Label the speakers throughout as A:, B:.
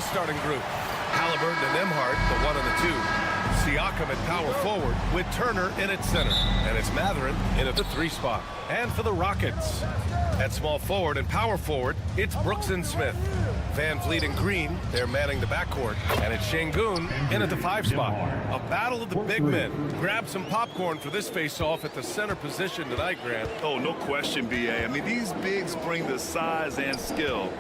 A: Turner's starting group. Halliburton and Nembhard, the 1 and the 2. Siakam at power forward with Turner in at center. And it's Mathurin in at the 3 spot. And for the Rockets, at small forward and power forward, it's Brooks and Smith. Van Vliet and Green, they're manning the backcourt. And it's Şengün in at the 5 spot. A battle of the big men. Grab some popcorn for this face-off at the center position tonight, Grant.
B: Oh, no question, B.A. I mean, these bigs bring the size and skill.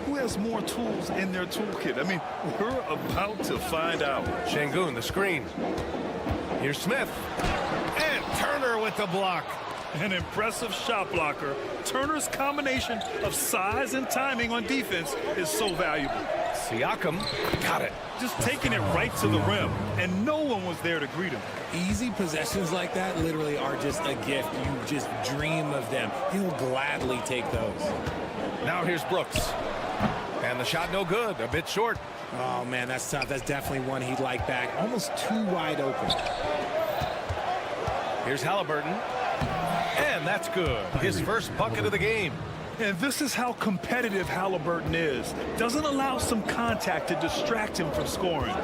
B: Who has more tools in their toolkit? I mean, we're about to find out.
A: Şengün, the screen. Here's Smith. And Turner with the block.
B: An impressive shot blocker. Turner's combination of size and timing on defense is so valuable.
A: Siakam got it.
B: Just taking it right to the rim, and no one was there to greet him.
C: Easy possessions like that literally are just a gift. You just dream of them. He'll gladly take those.
A: Now here's Brooks. And the shot no good, a bit short.
C: Oh, man, that's tough. That's definitely one he'd like back. Almost too wide open.
A: Here's Halliburton. And that's good. His first bucket of the game.
B: And this is how competitive Halliburton is. Doesn't allow some contact to distract him from scoring.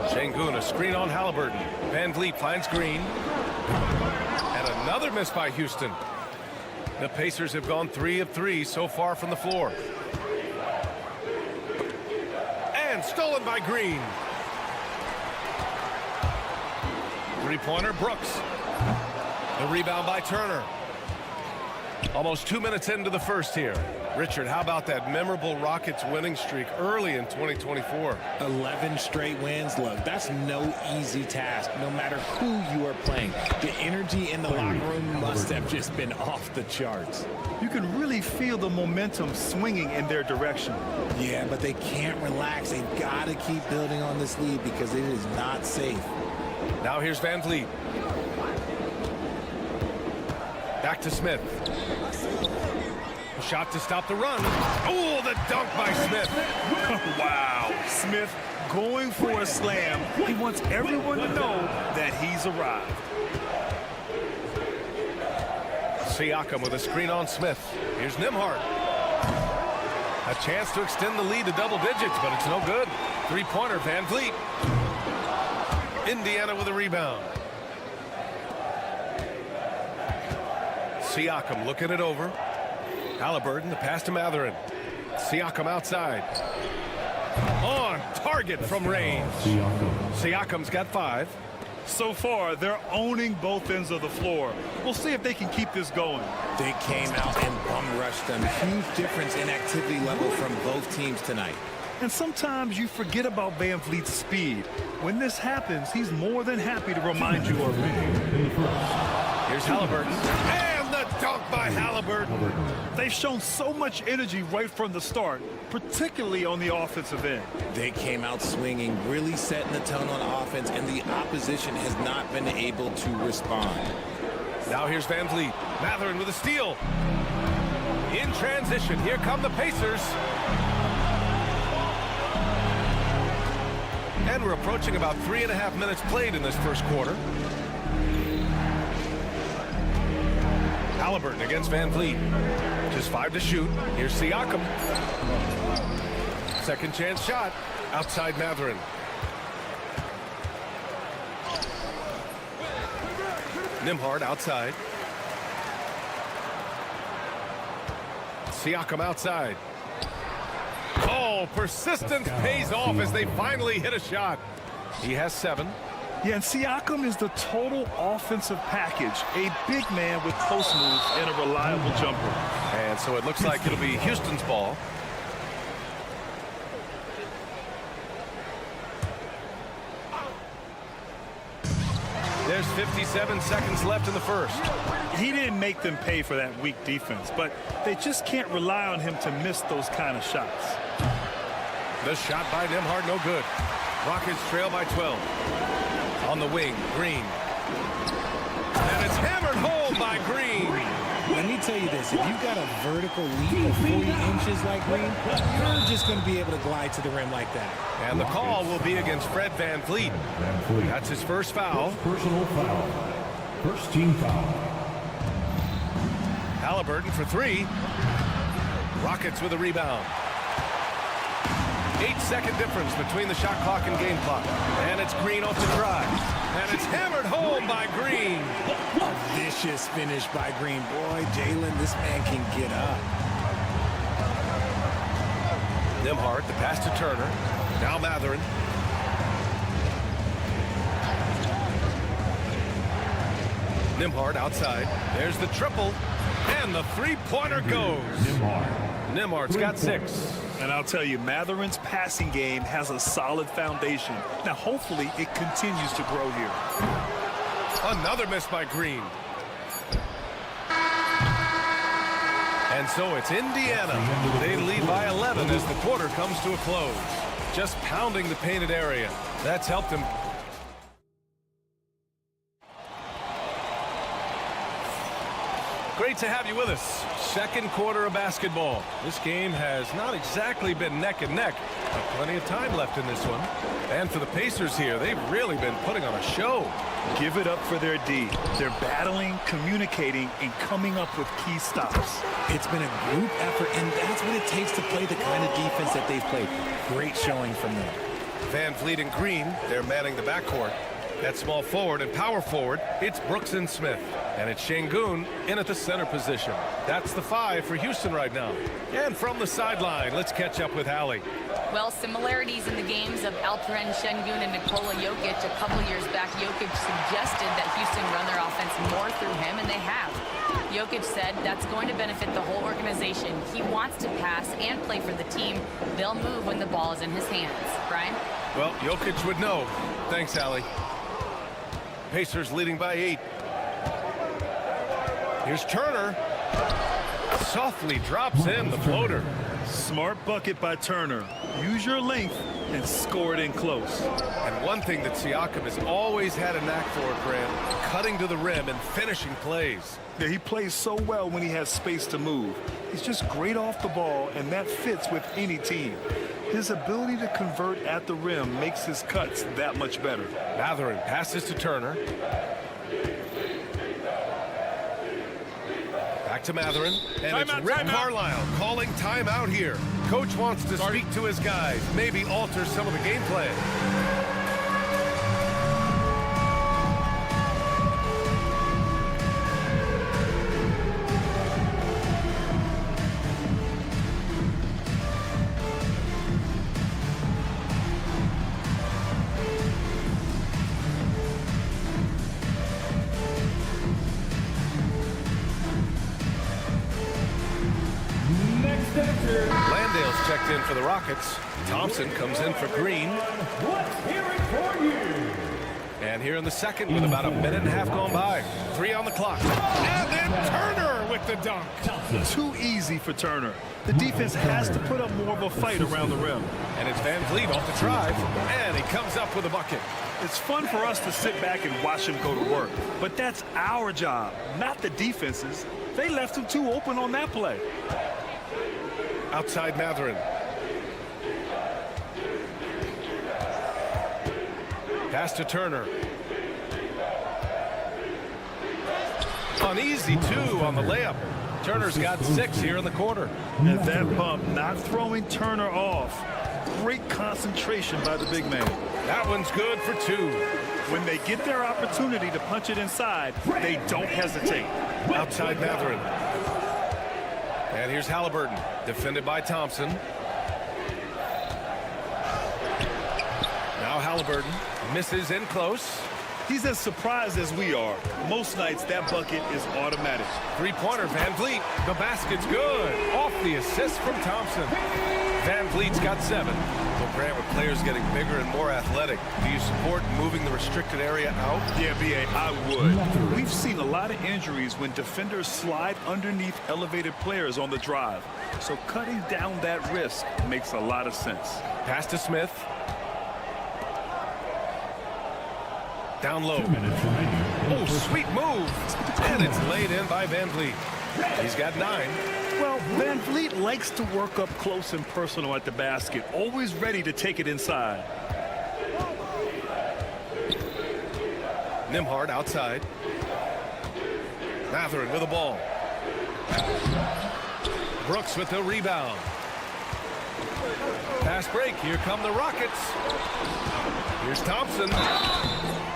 A: Şengün, a screen on Halliburton. Van Vliet finds Green. And another miss by Houston. The Pacers have gone 3 of 3 so far from the floor. And stolen by Green. Three-pointer, Brooks. The rebound by Turner. Almost 2 minutes into the first here. Richard, how about that memorable Rockets winning streak early in 2024?
C: 11 straight wins. Look, that's no easy task, no matter who you are playing. The energy in the locker room must have just been off the charts.
B: You can really feel the momentum swinging in their direction.
C: Yeah, but they can't relax. They've got to keep building on this lead because it is not safe.
A: Now here's Van Vliet. Back to Smith. A shot to stop the run. Oh, the dunk by Smith.
B: Wow. Smith going for a slam. He wants everyone to know that he's arrived.
A: Siakam with a screen on Smith. Here's Nembhard. A chance to extend the lead to double digits, but it's no good. Three-pointer, Van Vliet. Indiana with a rebound. Siakam looking it over. Halliburton, the pass to Mathurin. Siakam outside. On target from range. Siakam's got 5.
B: So far, they're owning both ends of the floor. We'll see if they can keep this going.
C: They came out and bum rushed them. Huge difference in activity level from both teams tonight.
B: And sometimes you forget about Van Vliet's speed. When this happens, he's more than happy to remind you of it.
A: Here's Halliburton. And the dunk by Halliburton.
B: They've shown so much energy right from the start, particularly on the offensive end.
C: They came out swinging, really setting the tone on offense, and the opposition has not been able to respond.
A: Now here's Van Vliet. Mathurin with a steal. In transition, here come the Pacers. And we're approaching about 3.5 minutes played in this first quarter. Halliburton against Van Vliet. Just 5 to shoot. Here's Siakam. Second chance shot. Outside Mathurin. Nembhard outside. Siakam outside. Oh, persistence pays off as they finally hit a shot. He has 7.
B: Yeah, and Siakam is the total offensive package. A big man with post moves and a reliable jumper.
A: And so it looks like it'll be Houston's ball. There's 57 seconds left in the first.
B: He didn't make them pay for that weak defense, but they just can't rely on him to miss those kind of shots.
A: The shot by Nembhard, no good. Rockets trail by 12. On the wing, Green. And it's hammered home by Green.
C: Let me tell you this, if you've got a vertical lead of 40 inches like Green, you're just going to be able to glide to the rim like that.
A: And the call will be against Fred Van Vliet. That's his first foul.
D: Personal foul. First team foul.
A: Halliburton for 3. Rockets with a rebound. 8-second difference between the shot clock and game clock. And it's Green off the drive. And it's hammered home by Green.
C: A vicious finish by Green. Boy, Jalen, this man can get up.
A: Nembhard, the pass to Turner. Now Matherin. Nembhard outside. There's the triple. And the three-pointer goes. Nembhard's got 6.
B: And I'll tell you, Matherin's passing game has a solid foundation. Now, hopefully, it continues to grow here.
A: Another miss by Green. And so it's Indiana. They lead by 11 as the quarter comes to a close. Just pounding the painted area. That's helped them. Great to have you with us. Second quarter of basketball. This game has not exactly been neck and neck, but plenty of time left in this one. And for the Pacers here, they've really been putting on a show.
B: Give it up for their D. They're battling, communicating, and coming up with key stops.
C: It's been a group effort, and that's what it takes to play the kind of defense that they've played. Great showing from them.
A: Van Vliet and Green, they're manning the backcourt. At small forward and power forward, it's Brooks and Smith. And it's Şengün in at the center position. That's the 5 for Houston right now. And from the sideline, let's catch up with Hallie.
E: Well, similarities in the games of Alperen Şengün and Nikola Jokic. A couple years back, Jokic suggested that Houston run their offense more through him, and they have. Jokic said that's going to benefit the whole organization. He wants to pass and play for the team. They'll move when the ball is in his hands. Brian?
A: Well, Jokic would know. Thanks, Hallie. Pacers leading by 8. Here's Turner. Softly drops in the floater.
B: Smart bucket by Turner. Use your length and score it in close.
A: And one thing that Siakam has always had a knack for, Grant, cutting to the rim and finishing plays.
B: Yeah, he plays so well when he has space to move. He's just great off the ball, and that fits with any team. His ability to convert at the rim makes his cuts that much better.
A: Matherin passes to Turner. Back to Matherin. And it's Rick Carlisle calling timeout here. Coach wants to speak to his guys, maybe alter some of the gameplay. Landale's checked in for the Rockets. Thompson comes in for Green. And here in the second with about a minute and a half gone by. 3 on the clock. And then Turner with the dunk.
B: Too easy for Turner. The defense has to put up more of a fight around the rim.
A: And it's Van Vliet off the drive. And he comes up with a bucket.
B: It's fun for us to sit back and watch him go to work. But that's our job, not the defense's. They left him too open on that play.
A: Outside Matherin. Pass to Turner. Uneasy 2 on the layup. Turner's got 6 here in the quarter.
B: And that bump not throwing Turner off. Great concentration by the big man.
A: That one's good for 2.
B: When they get their opportunity to punch it inside, they don't hesitate.
A: Outside Matherin. And here's Halliburton, defended by Thompson. Now Halliburton misses in close.
B: He's as surprised as we are. Most nights, that bucket is automatic.
A: Three-pointer, Van Vliet. The basket's good. Off the assist from Thompson. Van Vliet's got 7. Well, Grant, with players getting bigger and more athletic, do you support moving the restricted area out?
B: Yeah, B.A., I would. We've seen a lot of injuries when defenders slide underneath elevated players on the drive. So cutting down that risk makes a lot of sense.
A: Pass to Smith. Down low. Oh, sweet move. And it's laid in by Van Vliet. He's got 9.
B: Well, Van Vliet likes to work up close and personal at the basket, always ready to take it inside.
A: Nembhard outside. Matherin with the ball. Brooks with the rebound. Fast break. Here come the Rockets. Here's Thompson.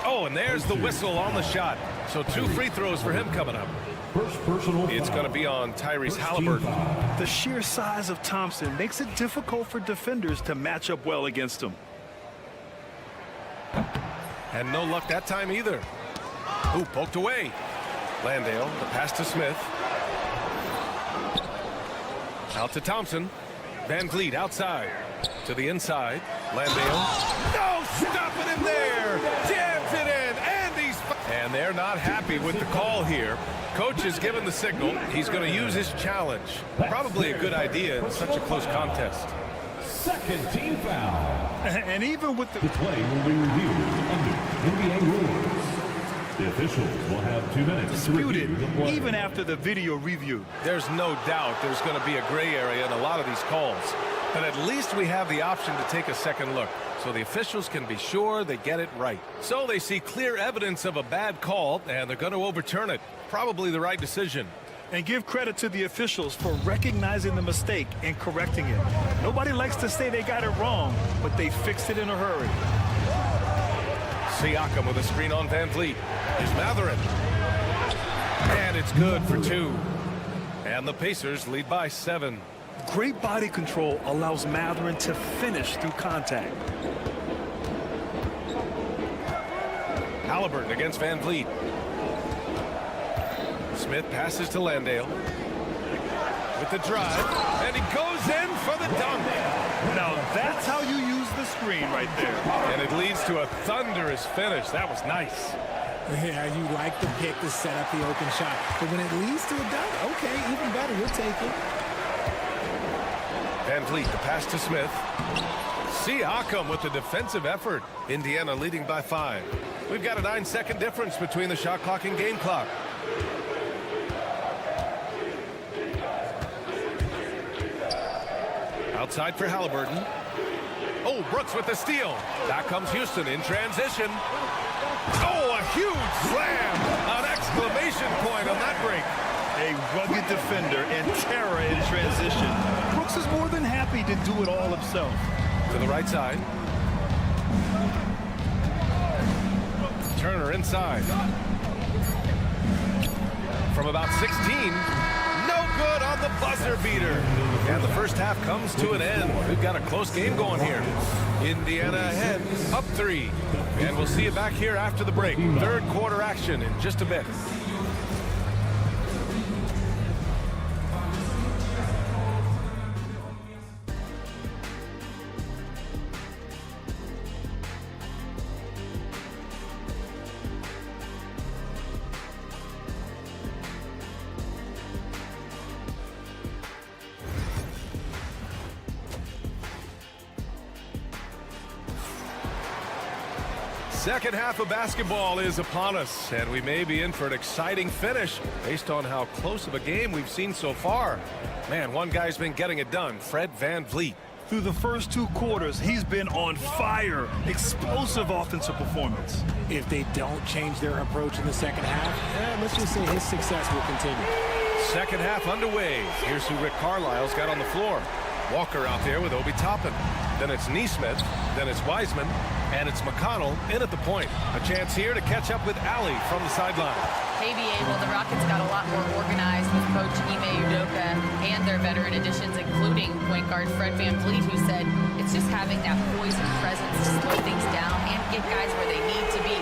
A: Oh, and there's the whistle on the shot. So 2 free throws for him coming up.
D: First personal
A: It's
D: foul.
A: going to be on Tyrese
D: First team
A: Halliburton.
D: foul.
B: The sheer size of Thompson makes it difficult for defenders to match up well against him.
A: And no luck that time either. Ooh, poked away. Landale, the pass to Smith. Out to Thompson. Van Vliet outside. To the inside. Landale. No, stopping him there. Jams it in. And they're not happy with the call here. Coach has given the signal. He's going to use his challenge. Probably a good idea in such a close contest.
D: Second team foul.
B: And even with
D: The play will be reviewed under NBA rules. The officials will have 2 minutes to review
B: disputed,
D: the play.
B: even after the video review.
A: There's no doubt there's going to be a gray area in a lot of these calls. But at least we have the option to take a second look, so the officials can be sure they get it right. So they see clear evidence of a bad call, and they're going to overturn it. Probably the right decision.
B: And give credit to the officials for recognizing the mistake and correcting it. Nobody likes to say they got it wrong, but they fixed it in a hurry.
A: Siakam with a screen on Van Vliet. Here's Matherin. And it's good for 2. And the Pacers lead by 7.
B: Great body control allows Matherin to finish through contact.
A: Halliburton against Van Vliet. Smith passes to Landale. With the drive. And he goes in for the dunk.
B: Now that's how you use the screen right there.
A: And it leads to a thunderous finish. That was nice.
C: Yeah, you like the pick to set up the open shot. But when it leads to a dunk, okay, even better, we'll take it.
A: Van Vliet, the pass to Smith. Siakam with the defensive effort. Indiana leading by 5. We've got a 9-second difference between the shot clock and game clock. Outside for Halliburton. Oh, Brooks with the steal. Back comes Houston in transition. Oh, a huge slam. An exclamation point on that break.
B: A rugged defender and terror in transition. Brooks is more than happy to do it all himself.
A: To the right side. Turner inside. From about 16. No good on the buzzer beater. And the first half comes to an end. We've got a close game going here. Indiana ahead, up 3. And we'll see you back here after the break. Third quarter action in just a bit. Second half of basketball is upon us, and we may be in for an exciting finish based on how close of a game we've seen so far. Man, one guy's been getting it done, Fred Van Vliet.
B: Through the first 2 quarters, he's been on fire. Explosive offensive performance.
C: If they don't change their approach in the second half, let's just say his success will continue.
A: Second half underway. Here's who Rick Carlisle's got on the floor. Walker out there with Obi Toppin. Then it's Neesmith. Then it's Wiseman. And it's McConnell in at the point. A chance here to catch up with Allie from the sideline.
E: KBA, well, the Rockets got a lot more organized with Coach Ime Udoka and their veteran additions, including point guard Fred Van Vliet, who said it's just having that poise and presence to slow things down and get guys where they need to be.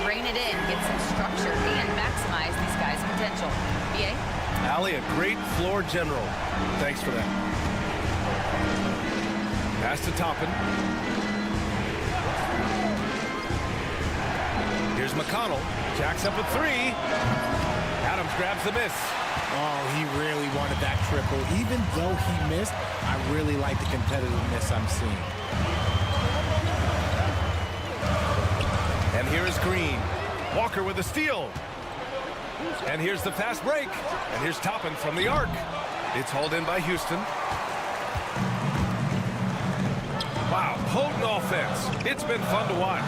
E: Rein it in, get some structure, and maximize these guys' potential. BA?
A: Allie, a great floor general. Thanks for that. Pass to Toppin. Here's McConnell. Jacks up a 3. Adams grabs the miss.
C: Oh, he really wanted that triple. Even though he missed, I really like the competitiveness I'm seeing.
A: And here is Green. Walker with a steal. And here's the fast break. And here's Toppin from the arc. It's hauled in by Houston. Wow, potent offense. It's been fun to watch.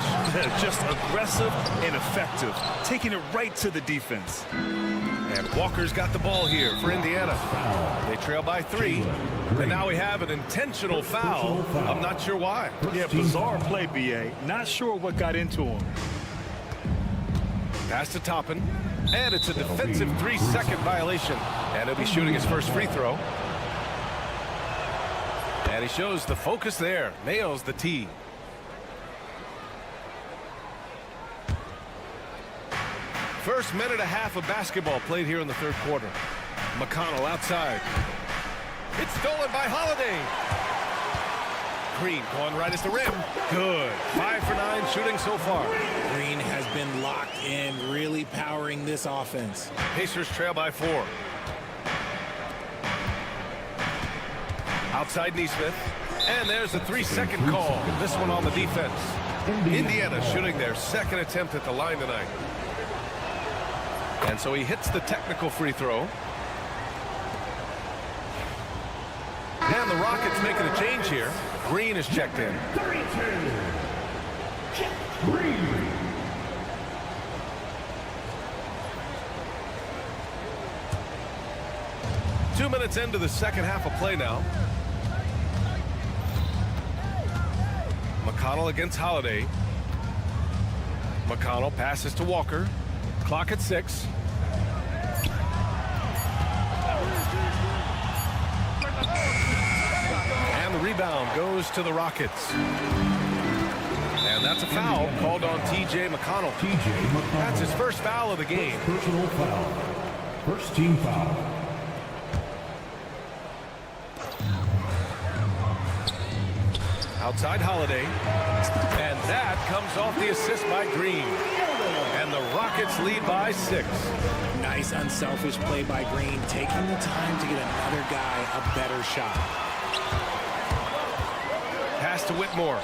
B: Just aggressive and effective, taking it right to the defense.
A: And Walker's got the ball here for Indiana. They trail by 3. And now we have an intentional foul. I'm not sure why.
B: Yeah, bizarre play, B.A. Not sure what got into him.
A: Pass to Toppin. And it's a defensive 3-second violation. And he'll be shooting his first free throw. And he shows the focus there. Nails the tee. First minute and a half of basketball played here in the third quarter. McConnell outside. It's stolen by Holiday. Green going right at the rim. Good. 5 for 9 shooting so far.
C: Green has been locked in, really powering this offense.
A: Pacers trail by 4. Outside Neesmith. And there's a 3-second call. This one on the defense. Indiana shooting their second attempt at the line tonight. And so he hits the technical free throw. And the Rockets making a change here. Green is checked in. 2 minutes into the second half of play now. McConnell against Holiday. McConnell passes to Walker. Clock at 6. And the rebound goes to the Rockets. And that's a foul called on T.J. McConnell. That's his first foul of the game.
D: Personal foul. First team foul.
A: Outside Holiday. And that comes off the assist by Green. And the Rockets lead by 6.
C: Nice unselfish play by Green, taking the time to get another guy a better shot.
A: Pass to Whitmore.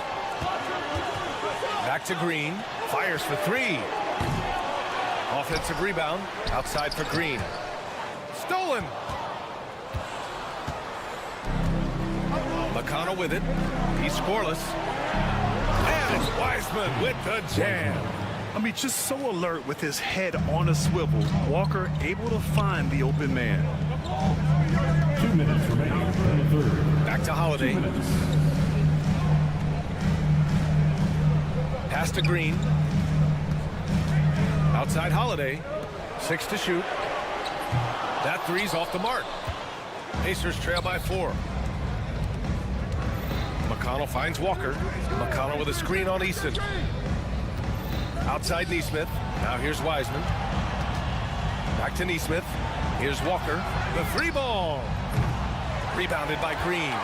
A: Back to Green. Fires for 3. Offensive rebound. Outside for Green. Stolen. McConnell with it. He's scoreless. And it's Wiseman with the jam.
B: I mean, just so alert with his head on a swivel. Walker able to find the open man.
D: 2 minutes remaining in the third.
A: Back to Holiday.
D: 2 minutes.
A: Pass to Green. Outside Holiday. 6 to shoot. That three's off the mark. Pacers trail by 4. McConnell finds Walker. McConnell with a screen on Easton. Outside Neesmith. Now here's Wiseman. Back to Neesmith. Here's Walker. The 3 ball. Rebounded by Green.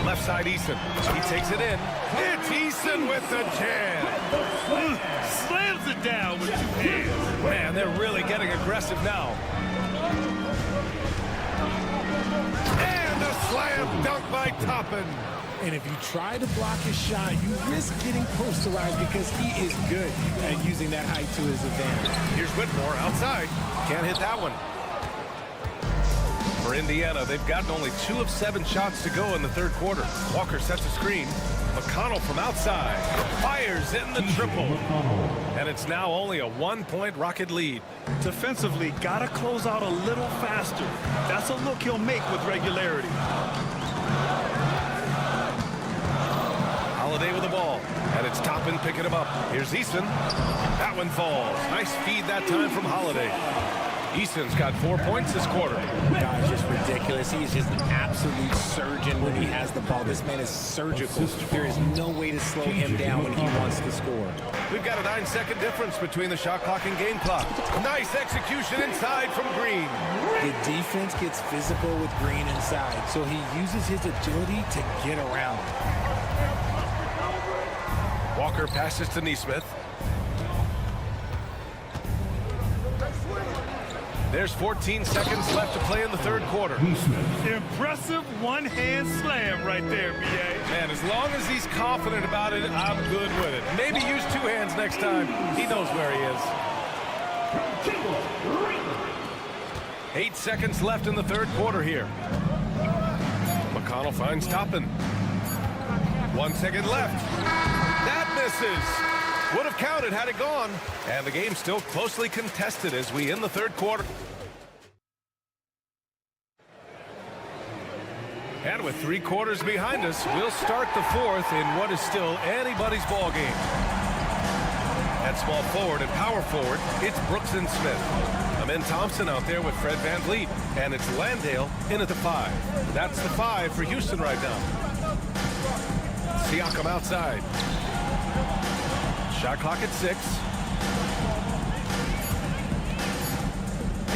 A: Left side Easton. He takes it in. It's Easton with the jam.
B: Slams it down with 2 hands.
A: Man, they're really getting aggressive now. And a slam dunk by Toppin.
C: And if you try to block his shot, you risk getting posterized because he is good at using that height to his advantage.
A: Here's Whitmore outside. Can't hit that one. For Indiana, they've gotten only 2 of 7 shots to go in the third quarter. Walker sets a screen. McConnell from outside. Fires in the triple. And it's now only a 1-point Rocket lead.
B: Defensively, gotta close out a little faster. That's a look he'll make with regularity.
A: Holiday with the ball. And it's Toppin picking him up. Here's Easton. That one falls. Nice feed that time from Holiday. Easton's got 4 points this quarter.
C: God, just ridiculous. He is just an absolute surgeon when he has the ball. This man is surgical. There is no way to slow him down when he wants to score.
A: We've got a 9-second difference between the shot clock and game clock. Nice execution inside from Green.
C: The defense gets physical with Green inside, so he uses his agility to get around.
A: Walker passes to Neesmith. There's 14 seconds left to play in the third quarter.
B: Impressive one-hand slam right there, B.A.
A: Man, as long as he's confident about it, I'm good with it. Maybe use 2 hands next time. He knows where he is. 8 seconds left in the third quarter here. McConnell O'Connell finds Toppin. 1 second left. That misses. Would have counted had it gone. And the game's still closely contested as we end the third quarter. And with 3 quarters behind us, we'll start the fourth in what is still anybody's ball game. At small forward and power forward, it's Brooks and Smith. Amin Thompson out there with Fred VanVleet, and it's Landale in at the 5. That's the 5 for Houston right now. Siakam outside. Shot clock at 6.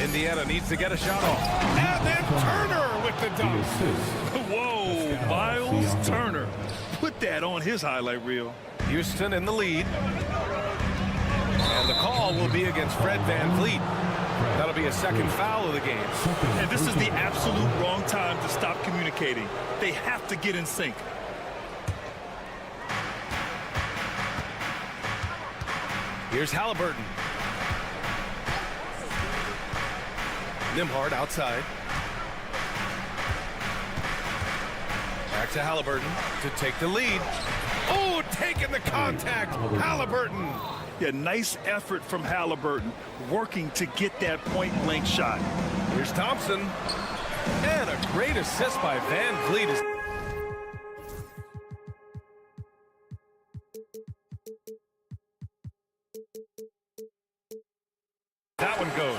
A: Indiana needs to get a shot off. And then Turner with the dunk.
B: Whoa, Miles Turner. Put that on his highlight reel.
A: Houston in the lead. And the call will be against Fred VanVleet. That'll be a second foul of the game.
B: And this is the absolute wrong time to stop communicating. They have to get in sync.
A: Here's Halliburton. Nembhard outside. Back to Halliburton to take the lead. Oh, taking the contact. Halliburton.
B: Yeah, nice effort from Halliburton, working to get that point-blank shot.
A: Here's Thompson. And a great assist by VanVleet. That one goes.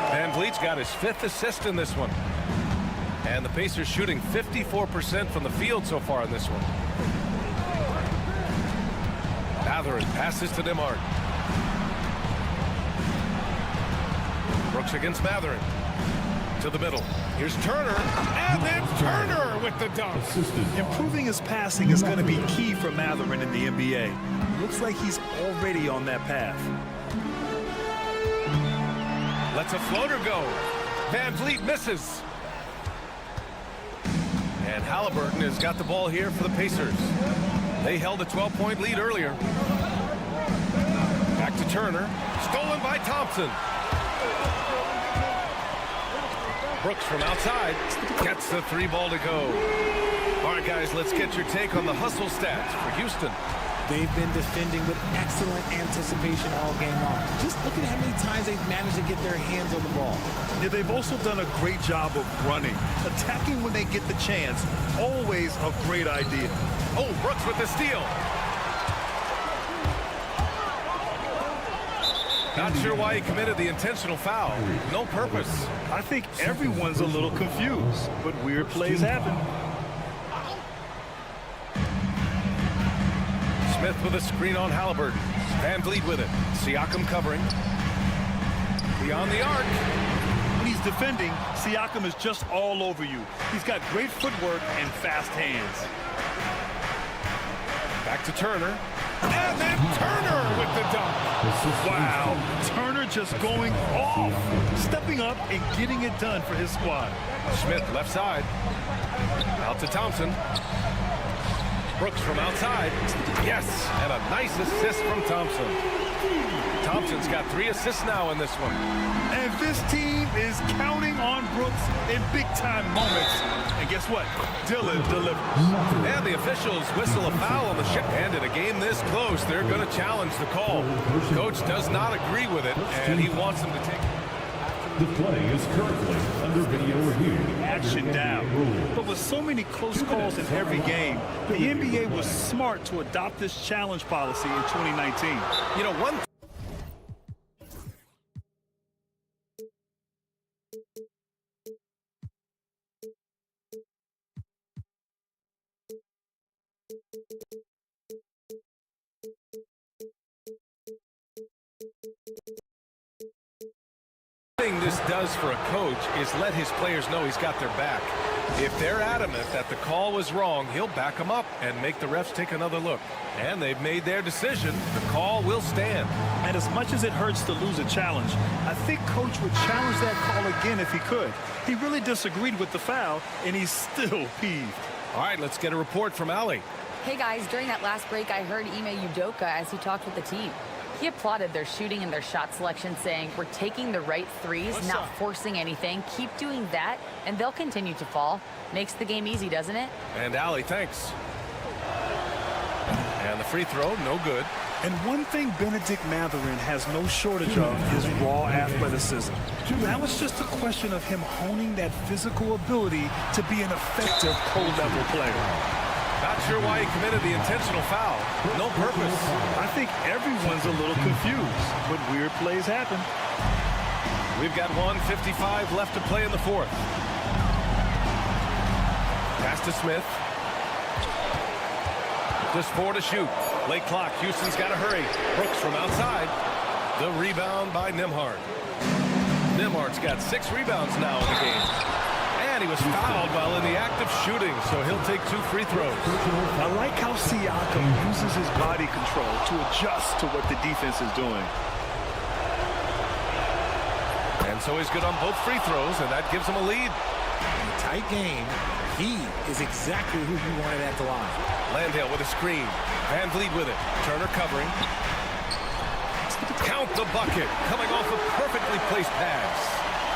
A: VanVleet's got his 5th assist in this one. And the Pacers shooting 54% from the field so far in this one. Mathurin passes to Nembhard. Brooks against Mathurin. To the middle. Here's Turner. And then Turner with the dunk.
B: Improving his passing is going to be key for Mathurin in the NBA. Looks like he's already on that path.
A: Lets a floater go. VanVleet misses. And Halliburton has got the ball here for the Pacers. They held a 12-point lead earlier. Back to Turner. Stolen by Thompson. Brooks from outside gets the 3 ball to go. All right, guys, let's get your take on the hustle stats for Houston.
C: They've been defending with excellent anticipation all game long. Just look at how many times they've managed to get their hands on the ball.
B: Yeah, they've also done a great job of running. Attacking when they get the chance, always a great idea.
A: Oh, Brooks with the steal. Not sure why he committed the intentional foul. No purpose.
B: I think everyone's a little confused, but weird plays happen.
A: Smith with a screen on Halliburton. VanVleet with it. Siakam covering. Beyond the arc.
B: When he's defending, Siakam is just all over you. He's got great footwork and fast hands.
A: Back to Turner. And then Turner with the dunk.
B: Wow, Turner just going off. Stepping up and getting it done for his squad.
A: Smith left side. Out to Thompson. Brooks from outside. Yes, and a nice assist from Thompson. Thompson's got 3 assists now in this one.
B: And this team is counting on Brooks in big-time moments. And guess what? Dillon delivers.
A: And the officials whistle a foul on the ship. And in a game this close, they're going to challenge the call. Coach does not agree with it, and he wants them to take it.
D: The play is currently under video review.
B: Action down. But with so many close calls in every game, the NBA was smart to adopt this challenge policy in 2019.
A: You know, one thing this does for a coach is let his players know he's got their back. If they're adamant that the call was wrong, he'll back them up and make the refs take another look. And they've made their decision. The call will stand.
B: And as much as it hurts to lose a challenge, I think Coach would challenge that call again if he could. He really disagreed with the foul, and he's still peeved.
A: All right, let's get a report from Allie.
E: Hey guys, during that last break, I heard Ime Udoka as he talked with the team. He applauded their shooting and their shot selection, saying, "We're taking the right threes, not forcing anything. Keep doing that, and they'll continue to fall." Makes the game easy, doesn't it?
A: And Allie, thanks. And the free throw, no good.
B: And one thing Benedict Mathurin has no shortage of is raw athleticism. Now it's just a question of him honing that physical ability to be an effective pro-level player.
A: Not sure why he committed the intentional foul. No purpose.
B: I think everyone's a little confused, but weird plays happen.
A: We've got 1:55 left to play in the fourth. Pass to Smith. Just 4 to shoot. Late clock. Houston's got to hurry. Brooks from outside. The rebound by Nembhard. Nembhard's got 6 rebounds now in the game. And he was fouled while in the act of shooting, so he'll take 2 free throws.
B: I like how Siakam uses his body control to adjust to what the defense is doing.
A: And so he's good on both free throws, and that gives him a lead.
C: In a tight game, he is exactly who you wanted at the line.
A: Landale with a screen. Van Vliet with it. Turner covering. Count the bucket. Coming off a perfectly placed pass.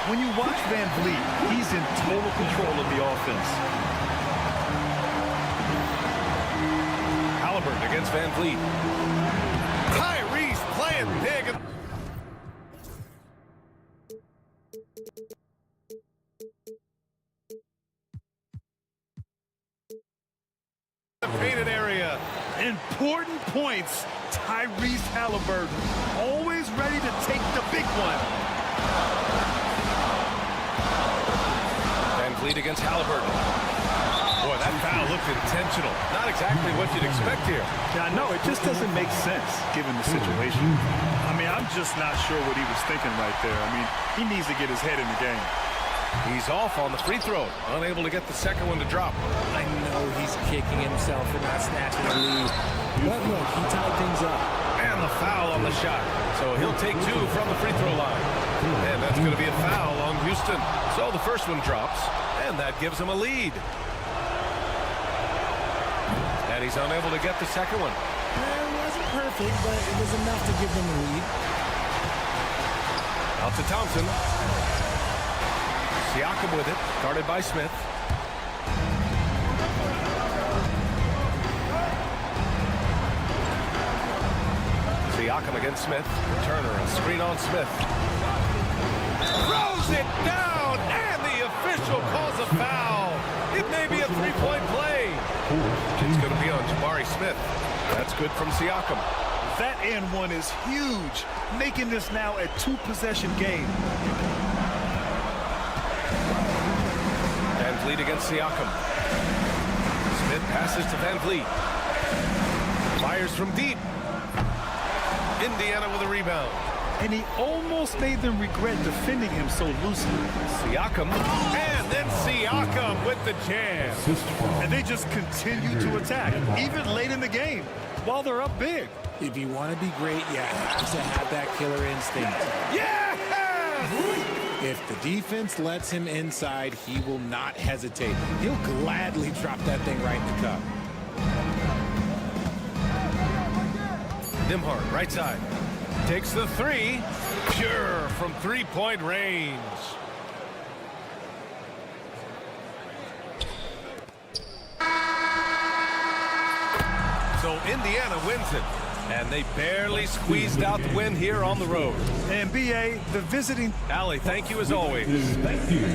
B: When you watch Van Vliet, he's in total control of the offense.
A: Halliburton against Van Vliet. Tyrese playing big. Painted area.
B: Important points. Tyrese Halliburton, always ready to take the big one.
A: Van Vliet against Halliburton. Boy, that foul looked intentional. Not exactly what you'd expect here.
B: Yeah, no, it just doesn't make sense given the situation. I mean, I'm just not sure what he was thinking right there. I mean, he needs to get his head in the game.
A: He's off on the free throw. Unable to get the second one to drop.
C: I know he's kicking himself for not snatching the lead. But look, he tied things up.
A: And the foul on the shot. So he'll take 2 from the free throw line. And that's going to be a foul on Houston. So the first one drops, and that gives him a lead. And he's unable to get the second one.
C: It wasn't perfect, but it was enough to give them the lead.
A: Out to Thompson. Siakam with it, guarded by Smith. Siakam against Smith. Turner, a screen on Smith. Throws it down, and the official calls a foul. It may be a 3-point play. It's going to be on Jabari Smith. That's good from Siakam.
B: That and one is huge, making this now a 2-possession game.
A: Van Vliet against Siakam. Smith passes to Van Vliet. Fires from deep. Indiana with a rebound.
B: And he almost made them regret defending him so loosely.
A: Siakam. And then Siakam with the jam.
B: And they just continue to attack, even late in the game, while they're up big.
C: If you want to be great, you have to have that killer instinct.
A: Yes!
C: If the defense lets him inside, he will not hesitate. He'll gladly drop that thing right in the cup.
A: Nembhard, right side. Takes the 3. Pure from 3-point range. So Indiana wins it. And they barely squeezed out the win here on the road.
B: And B.A., the visiting...
A: Allie, thank you as always.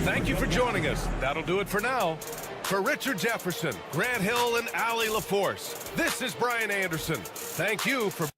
A: Thank you for joining us. That'll do it for now. For Richard Jefferson, Grant Hill, and Allie LaForce, this is Brian Anderson. Thank you for...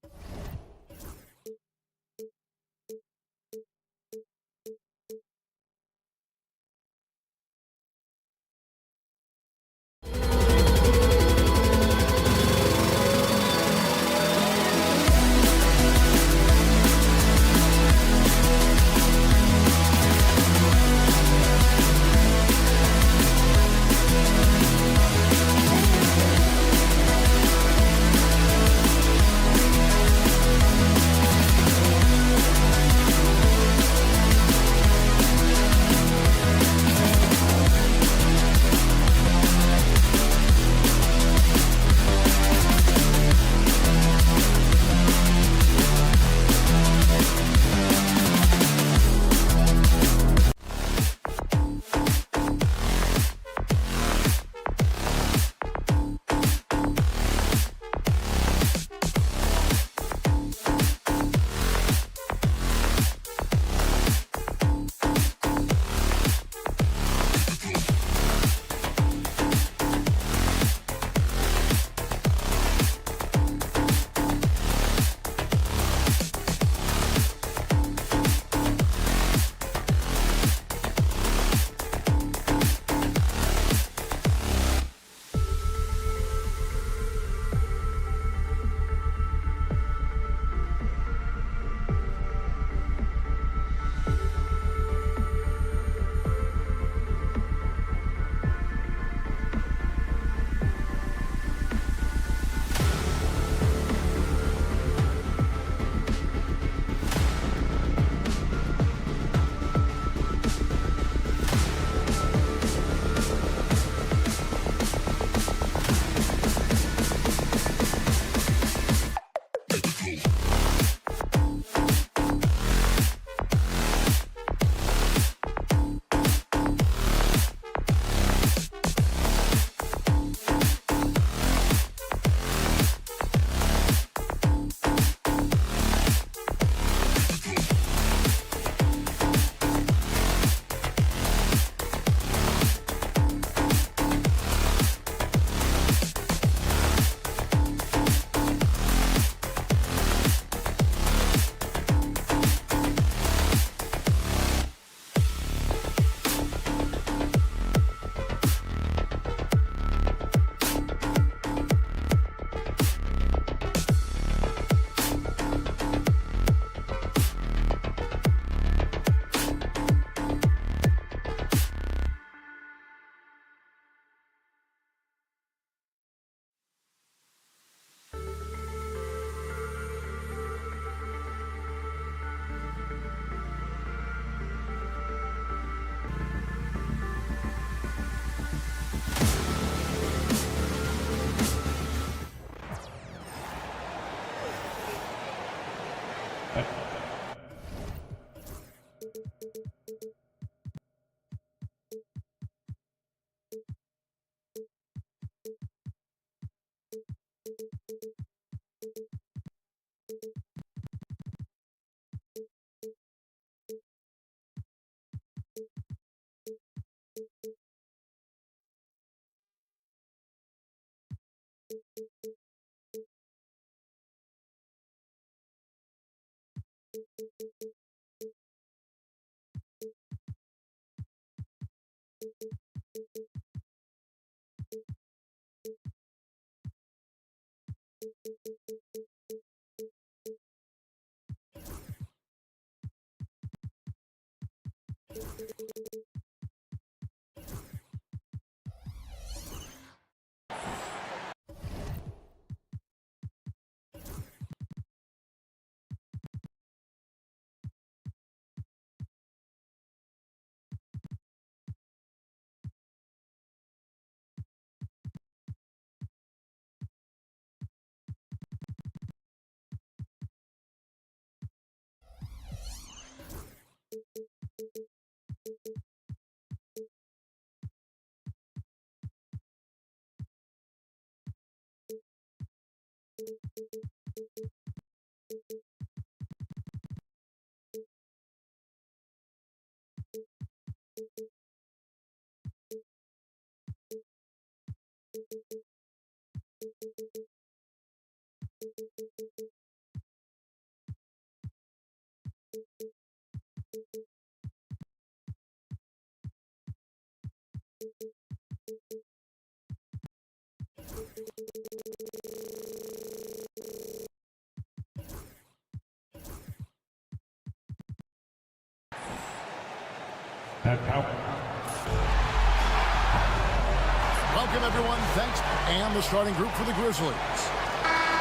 F: Welcome, everyone. Thanks. And the starting group for the Grizzlies.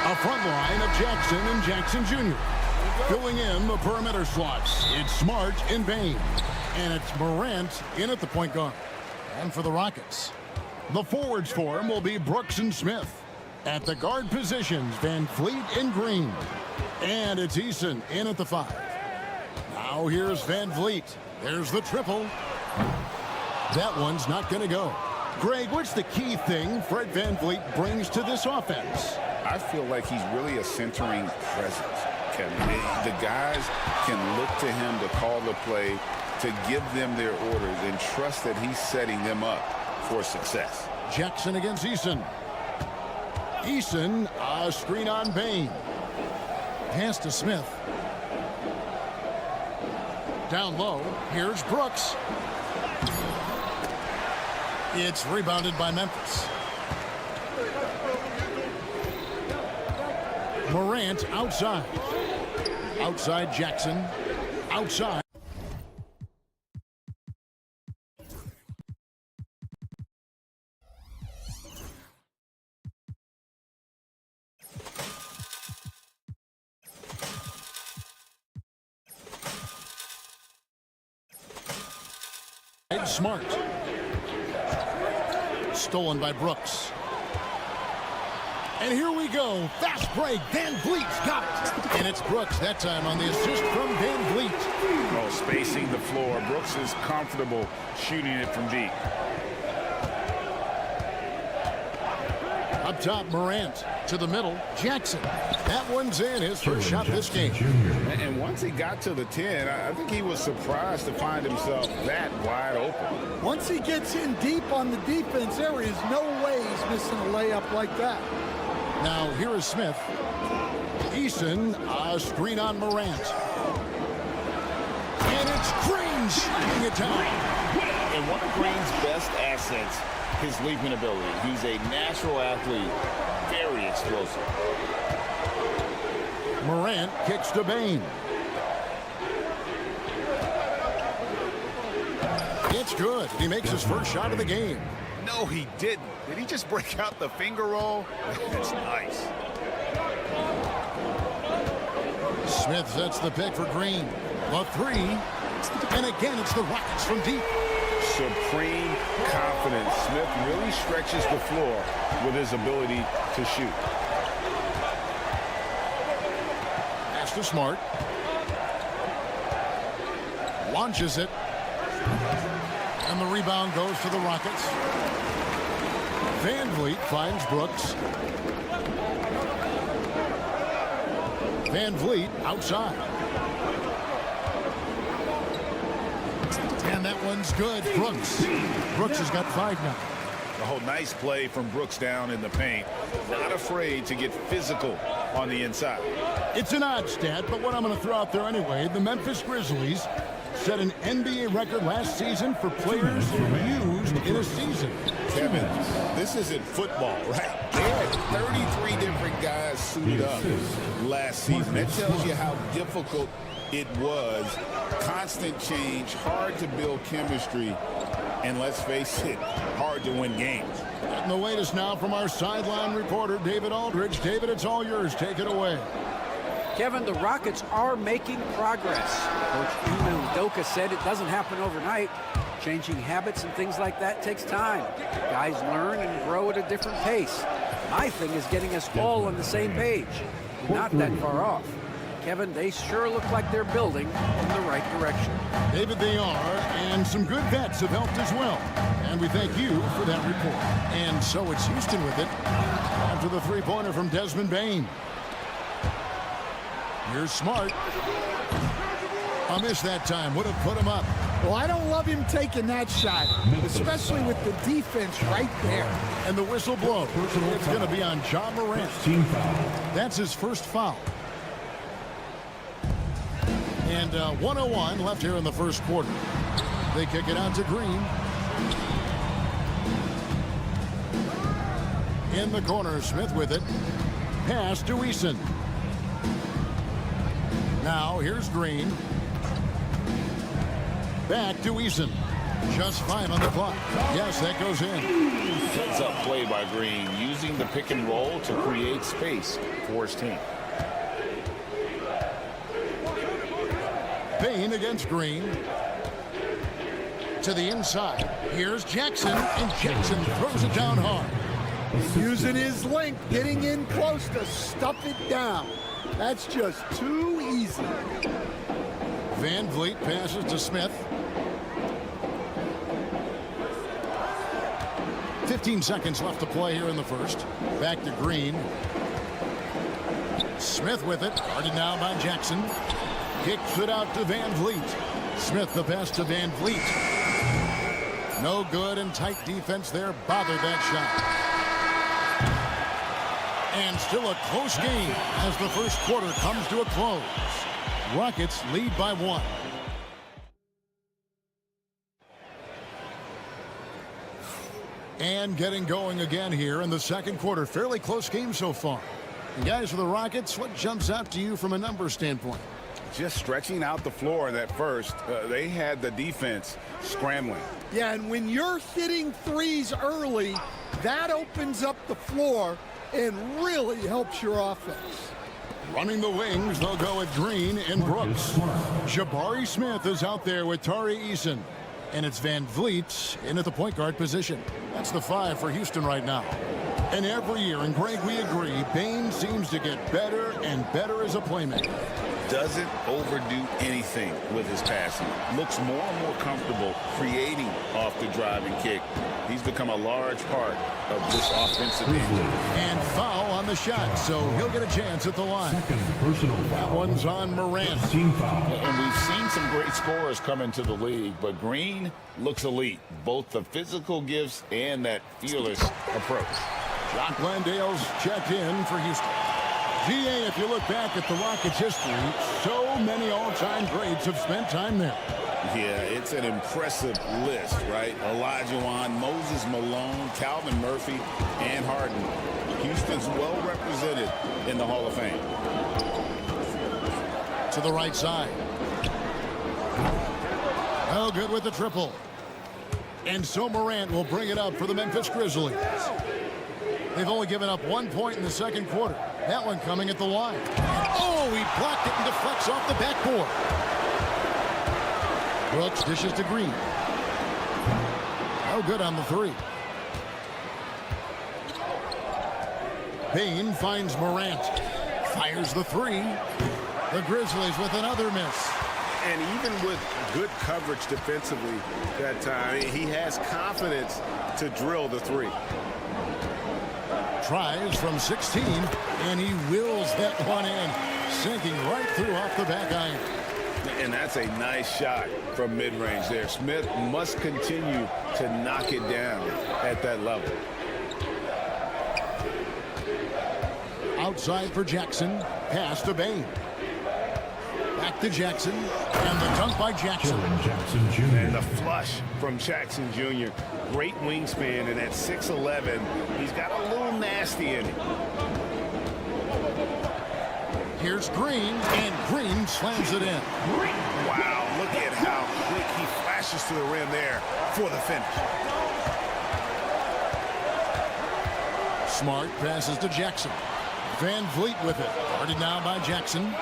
F: A front line of Jackson and Jackson Jr. Filling in the perimeter slots, it's Smart and Bain. And it's Morant in at the point guard. And for the Rockets, the forwards for him will be Brooks and Smith. At the guard positions, Van Fleet and Green. And it's Eason in at the 5. Now here's Van Fleet. There's the triple. That one's not going to go. Greg, what's the key thing Fred Van Vliet brings to this offense?
G: I feel like he's really a centering presence, Kevin. The guys can look to him to call the play, to give them their orders, and trust that he's setting them up for success.
F: Jackson against Eason. Eason, a screen on Bain. Pass to Smith. Down low, here's Brooks. It's rebounded by Memphis. Morant outside. Outside Jackson. Outside. Smart. Stolen by Brooks. And here we go. Fast break. Van Vliet's got it. And it's Brooks that time on the assist from Van Vliet.
G: Oh, spacing the floor. Brooks is comfortable shooting it from deep.
F: Up top, Morant. To the middle, Jackson. That one's in. His first shot this game.
G: And once he got to the 10, I think he was surprised to find himself that wide open.
H: Once he gets in deep on the defense, there is no way he's missing a layup like that.
F: Now, here is Smith. Eason, a screen on Morant. And it's Green shooting it down.
G: And one of Green's best assets, his leaping ability. He's a natural athlete, very explosive.
F: Morant kicks to Bain. It's good. He makes his first shot of the game.
A: No, he didn't. Did he just break out the finger roll? That's nice.
F: Smith sets the pick for Green. The 3. And again, it's the Rockets from deep.
G: Supreme confidence. Smith really stretches the floor with his ability to shoot.
F: Pass to Smart. Launches it. And the rebound goes to the Rockets. Van Vliet finds Brooks. Van Vliet outside. And that one's good. Brooks has got 5 now.
G: Oh, nice play from Brooks down in the paint. Not afraid to get physical on the inside.
F: It's an odd stat, but what I'm going to throw out there anyway. The Memphis Grizzlies set an NBA record last season for players used in a season.
G: Kevin, this isn't football, right? They had 33 different guys suited up last season. That tells you how difficult it was. Constant change, hard to build chemistry, and let's face it, hard to win games.
F: And the latest now from our sideline reporter, David Aldridge. David, it's all yours. Take it away.
I: Kevin, the Rockets are making progress. Coach Ime Udoka said it doesn't happen overnight. Changing habits and things like that takes time. Guys learn and grow at a different pace. My thing is getting us all on the same page. We're not that far off. Kevin, they sure look like they're building in the right direction.
F: David, they are, and some good vets have helped as well. And we thank you for that report. And so it's Houston with it after the three-pointer from Desmond Bane. Here's Smart. A miss that time. Would have put him up.
H: Well, I don't love him taking that shot, especially with the defense right there.
F: And the whistle blows. It's going to be on Ja Morant.
D: Team foul.
F: That's his first foul. And 1:01 left here in the first quarter. They kick it out to Green. In the corner, Smith with it. Pass to Eason. Now here's Green. Back to Eason. Just 5 on the clock. Yes, that goes in.
G: Heads up play by Green, using the pick and roll to create space for his team.
F: Bane against Green. To the inside. Here's Jackson, and Jackson throws it down hard.
H: Using his length, getting in close to stuff it down. That's just too easy.
F: Van Vliet passes to Smith. 15 seconds left to play here in the first. Back to Green. Smith with it. Guarded now by Jackson. Kicks it out to Van Vliet. Smith the pass to Van Vliet. No good, and tight defense there bothered that shot. And still a close game as the first quarter comes to a close. Rockets lead by 1. And getting going again here in the second quarter. Fairly close game so far. And guys, for the Rockets, what jumps out to you from a numbers standpoint?
G: Just stretching out the floor in that first. They had the defense scrambling.
H: Yeah, and when you're hitting threes early, that opens up the floor and really helps your offense.
F: Running the wings, they'll go with Green and Brooks. Jabari Smith is out there with Tari Eason. And it's Van Vliet in at the point guard position. That's the 5 for Houston right now. And every year, and Greg, we agree, Bane seems to get better and better as a playmaker.
G: Doesn't overdo anything with his passing. Looks more and more comfortable creating off the driving kick. He's become a large part of this offensive engine.
F: And foul on the shot, so he'll get a chance at the line.
D: Second personal foul.
F: That one's on Morant.
D: Team foul.
G: And we've seen some great scorers come into the league, but Green looks elite. Both the physical gifts and that fearless approach.
F: Jock Landale's checked in for Houston. GA, if you look back at the Rockets' history, so many all-time greats have spent time there.
G: Yeah, it's an impressive list, right? Olajuwon, Moses Malone, Calvin Murphy, and Harden. Houston's well represented in the Hall of Fame.
F: To the right side. Oh, good with the triple. And so Morant will bring it up for the Memphis Grizzlies. They've only given up 1 point in the second quarter. That one coming at the line. Oh, he blocked it and deflects off the backboard. Brooks dishes to Green. Oh, good on the 3. Bane finds Morant. Fires the 3. The Grizzlies with another miss.
G: And even with good coverage defensively that time, he has confidence to drill the three.
F: Tries from 16, and he wills that one in, sinking right through off the back iron.
G: And that's a nice shot from mid-range there. Smith must continue to knock it down at that level.
F: Outside for Jackson, pass to Bain. Back to Jackson, and the dunk by Jackson.
D: Jackson Jr.
G: And the flush from Jackson Jr. Great wingspan, and at 6'11", he's got a little nasty in it.
F: Here's Green, and Green slams it in.
G: Wow, look at how quick he flashes to the rim there for the finish.
F: Smart passes to Jackson. Van Vliet with it. Guarded now by Jackson.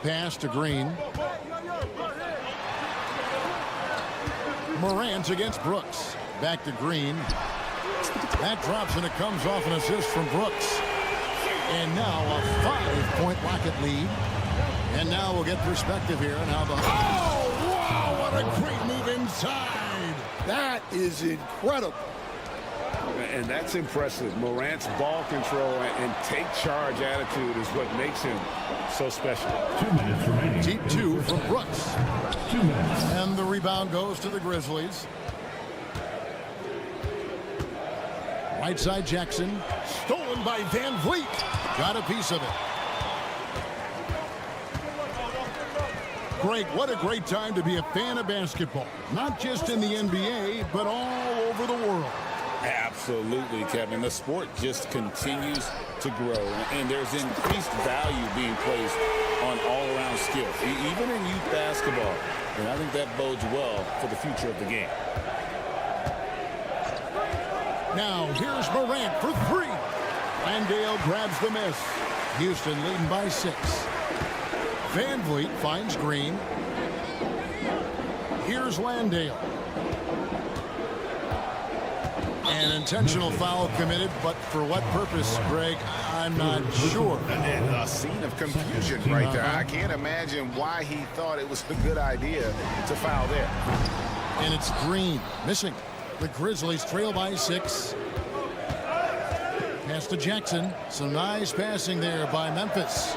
F: Pass to Green. Morant against Brooks. Back to Green. That drops and it comes off an assist from Brooks. And now a 5-point Rocket lead. And now we'll get perspective here on how the... Oh, wow, what a great move inside.
H: That is incredible.
G: And that's impressive. Morant's ball control and take charge attitude is what makes him so special.
D: 2 minutes remaining.
F: Deep two from Brooks.
D: 2 minutes.
F: And the rebound goes to the Grizzlies. Right side Jackson. Stolen by Van Vliet. Got a piece of it. Greg, what a great time to be a fan of basketball. Not just in the NBA, but all over the world.
G: Absolutely, Kevin. The sport just continues to grow, and there's increased value being placed on all-around skill, even in youth basketball. And I think that bodes well for the future of the game.
F: Now, here's Morant for three. Landale grabs the miss. Houston leading by 6. Van Vliet finds Green. Here's Landale. An intentional foul committed, but for what purpose, Greg, I'm not sure.
G: And a scene of confusion right there. I can't imagine why he thought it was a good idea to foul there.
F: And it's Green missing. The Grizzlies trail by 6. Pass to Jackson. Some nice passing there by Memphis.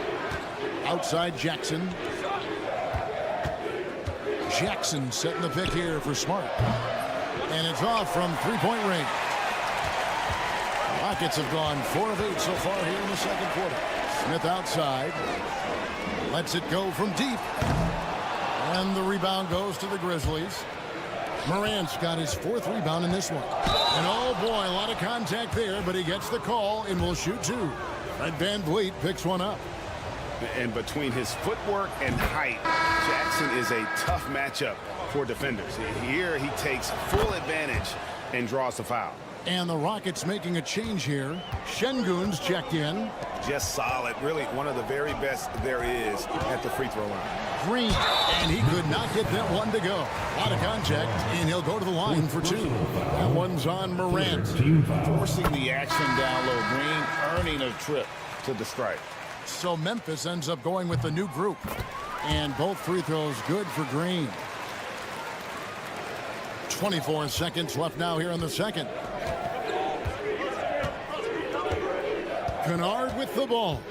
F: Outside Jackson. Jackson setting the pick here for Smart. And it's off from three-point range. Rockets have gone 4 of 8 so far here in the second quarter. Smith outside. Lets it go from deep. And the rebound goes to the Grizzlies. Morant's got his 4th rebound in this one. And oh boy, a lot of contact there, but he gets the call and will shoot 2. Fred Van Vliet picks one up.
G: And between his footwork and height, Jackson is a tough matchup for defenders. Here he takes full advantage and draws the foul.
F: And the Rockets making a change here. Şengün's checked in.
G: Just solid. Really one of the very best there is at the free throw line.
F: Green, and he could not get that one to go. A lot of contact, and he'll go to the line for 2. That one's on Morant.
G: Forcing the action down low. Green earning a trip to the stripe.
F: So Memphis ends up going with the new group. And both free throws good for Green. 24 seconds left now here in the second. Kennard with the ball.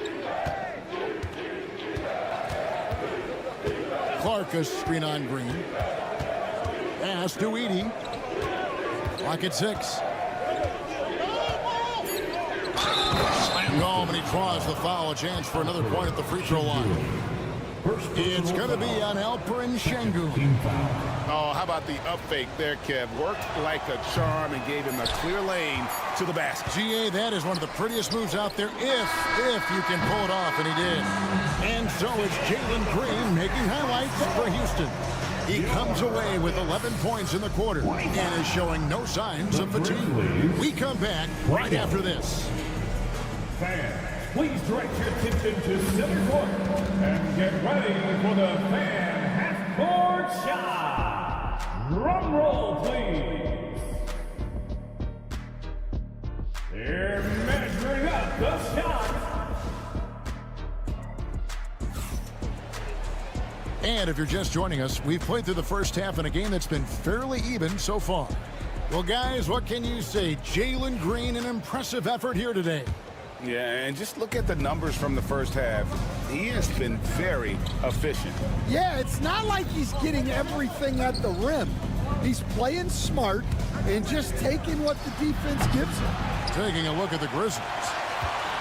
F: Clark a screen on Green. Pass to Edey. Clock at 6. Slam home, and he draws the foul. A chance for another point at the free throw line. It's going to be on Alperen Şengün.
G: Oh, how about the up fake there, Kev? Worked like a charm and gave him a clear lane to the basket.
F: GA, that is one of the prettiest moves out there, if you can pull it off, and he did. And so it's Jalen Green making highlights for Houston. He comes away with 11 points in the quarter and is showing no signs of fatigue. We come back right after this.
D: Fans, please direct your attention to center court and get ready for the fan half-court shot. Drum roll, please. They're measuring up the shot.
F: And if you're just joining us, we've played through the first half in a game that's been fairly even so far. Well, guys, what can you say? Jalen Green, an impressive effort here today.
G: Yeah, and just look at the numbers from the first half. He has been very efficient.
H: Yeah, it's not like he's getting everything at the rim. He's playing smart and just taking what the defense gives him.
F: Taking a look at the Grizzlies.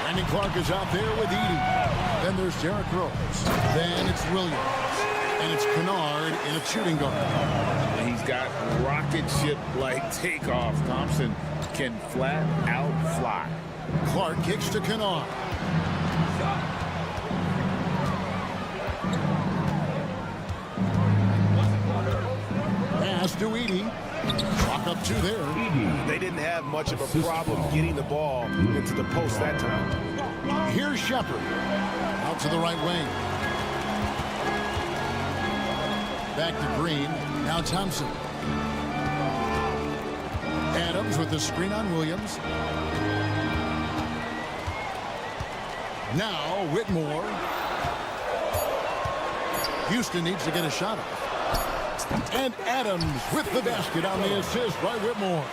F: Brandon Clark is out there with Edey. Then there's Derrick Rose. Then it's Williams. And it's Kennard in a shooting guard.
G: And he's got rocket ship-like takeoff. Thompson can flat out fly.
F: Clark kicks to Kennard. Pass to Edey. Clock up 2 there.
A: They didn't have much of a problem getting the ball into the post that time.
F: Here's Shepard. Out to the right wing. Back to Green. Now Thompson. Adams with the screen on Williams. Now Whitmore. Houston needs to get a shot off. And Adams with the basket on the assist by Whitmore.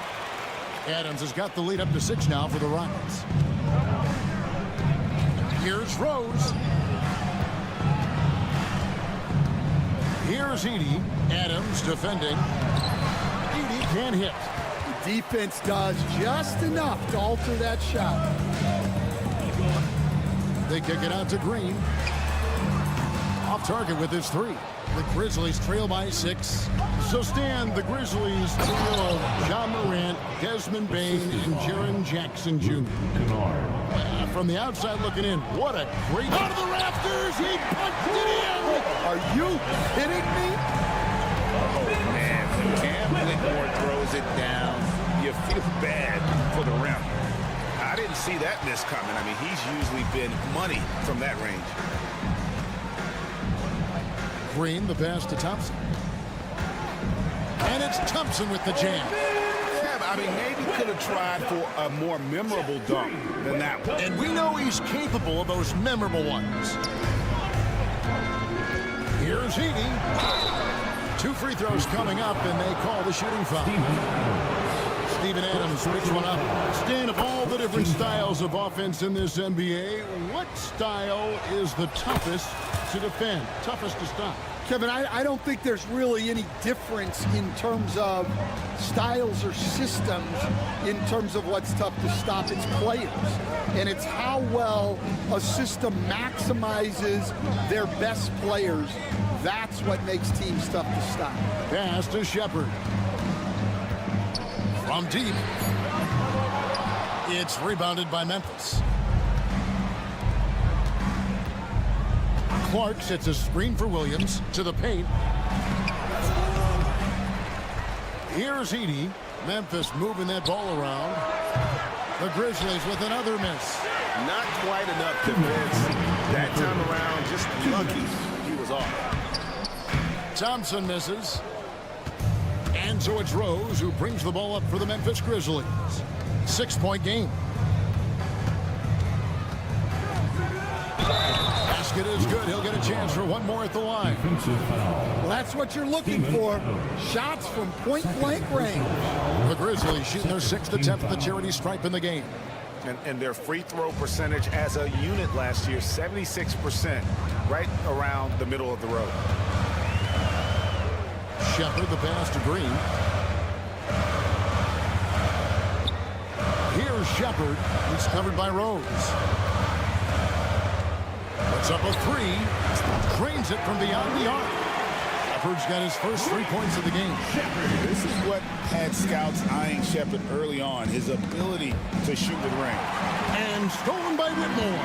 F: Adams has got the lead up to 6 now for the Rockets. Here's Rose. Here's Edey. Adams defending. Edey can't hit.
H: The defense does just enough to alter that shot.
F: They kick it out to Green. Off target with his 3. The Grizzlies trail by 6. So stand the Grizzlies trio of John Morant, Desmond Bain, and Jaren Jackson Jr. From the outside looking in, what a great... Out of the rafters, he punched it in!
H: Are you kidding me?
G: Oh, man. Cam Whitmore throws it down. You feel bad for the rim. I didn't see that miss coming. I mean, he's usually been money from that range.
F: Green, the pass to Thompson. And it's Thompson with the jam.
G: Yeah, I mean, maybe could have tried for a more memorable dunk than that one.
F: And we know he's capable of those memorable ones. Here's Edey. 2 free throws coming up, and they call the shooting foul. Steven Adams picks one up. Stan, of all the different styles of offense in this NBA, what style is the toughest to defend, toughest to stop?
H: Kevin, I don't think there's really any difference in terms of styles or systems in terms of what's tough to stop. It's players. And it's how well a system maximizes their best players. That's what makes teams tough to stop.
F: Pass to Shepard. From deep. It's rebounded by Memphis. Clark sets a screen for Williams to the paint. Here's Edey. Memphis moving that ball around. The Grizzlies with another miss.
A: Not quite enough defense. That time around, just lucky he was off.
F: Thompson misses. And so it's Rose who brings the ball up for the Memphis Grizzlies. 6-point game. Basket is good. He'll get a chance for one more at the line.
H: Well, that's what you're looking for. Shots from point-blank range.
F: The Grizzlies shooting their 6th attempt at the charity stripe in the game.
A: And their free throw percentage as a unit last year, 76%, right around the middle of the road.
F: Shepard, the pass to Green. Here's Shepard. He's covered by Rose. Puts up a 3. Drains it from beyond the arc. Shepard's got his first 3 points of the game.
G: This is what had scouts eyeing Shepard early on, his ability to shoot the ring.
F: And stolen by Whitmore.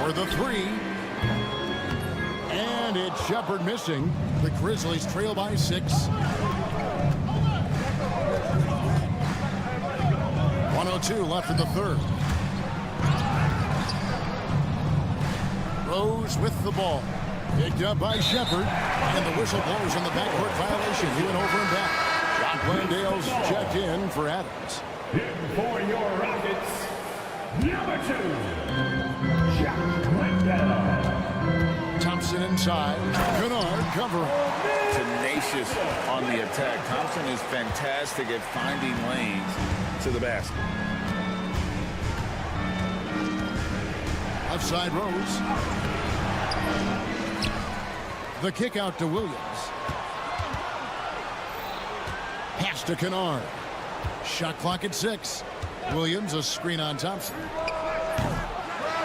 F: For the 3. And it's Shepard missing. The Grizzlies trail by 6. 1:02 left in the 3rd. Rose with the ball. Picked up by Shepard. And the whistle blows on the backcourt violation. He went over and back. John Glendale's checked in for Adams.
D: In for your Rockets, number 2, John Glendale.
F: Thompson and inside. Kennard covering.
G: Tenacious on the attack. Thompson is fantastic at finding lanes to the basket.
F: Outside Rose. The kick out to Williams. Pass to Kennard. Shot clock at 6. Williams a screen on Thompson.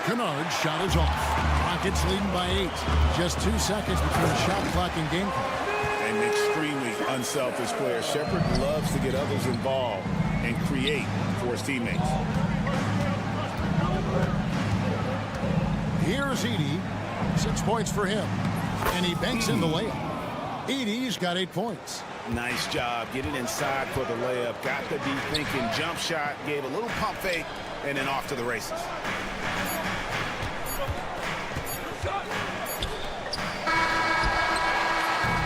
F: Kennard's shot is off. Rockets leading by 8. Just 2 seconds between shot clock and game clock.
G: An extremely unselfish player. Shepherd loves to get others involved and create for his teammates.
F: Here's Edey. 6 points for him. And he banks in the layup. Edey's got 8 points.
G: Nice job getting inside for the layup. Got the deep thinking jump shot. Gave a little pump fake and then off to the races.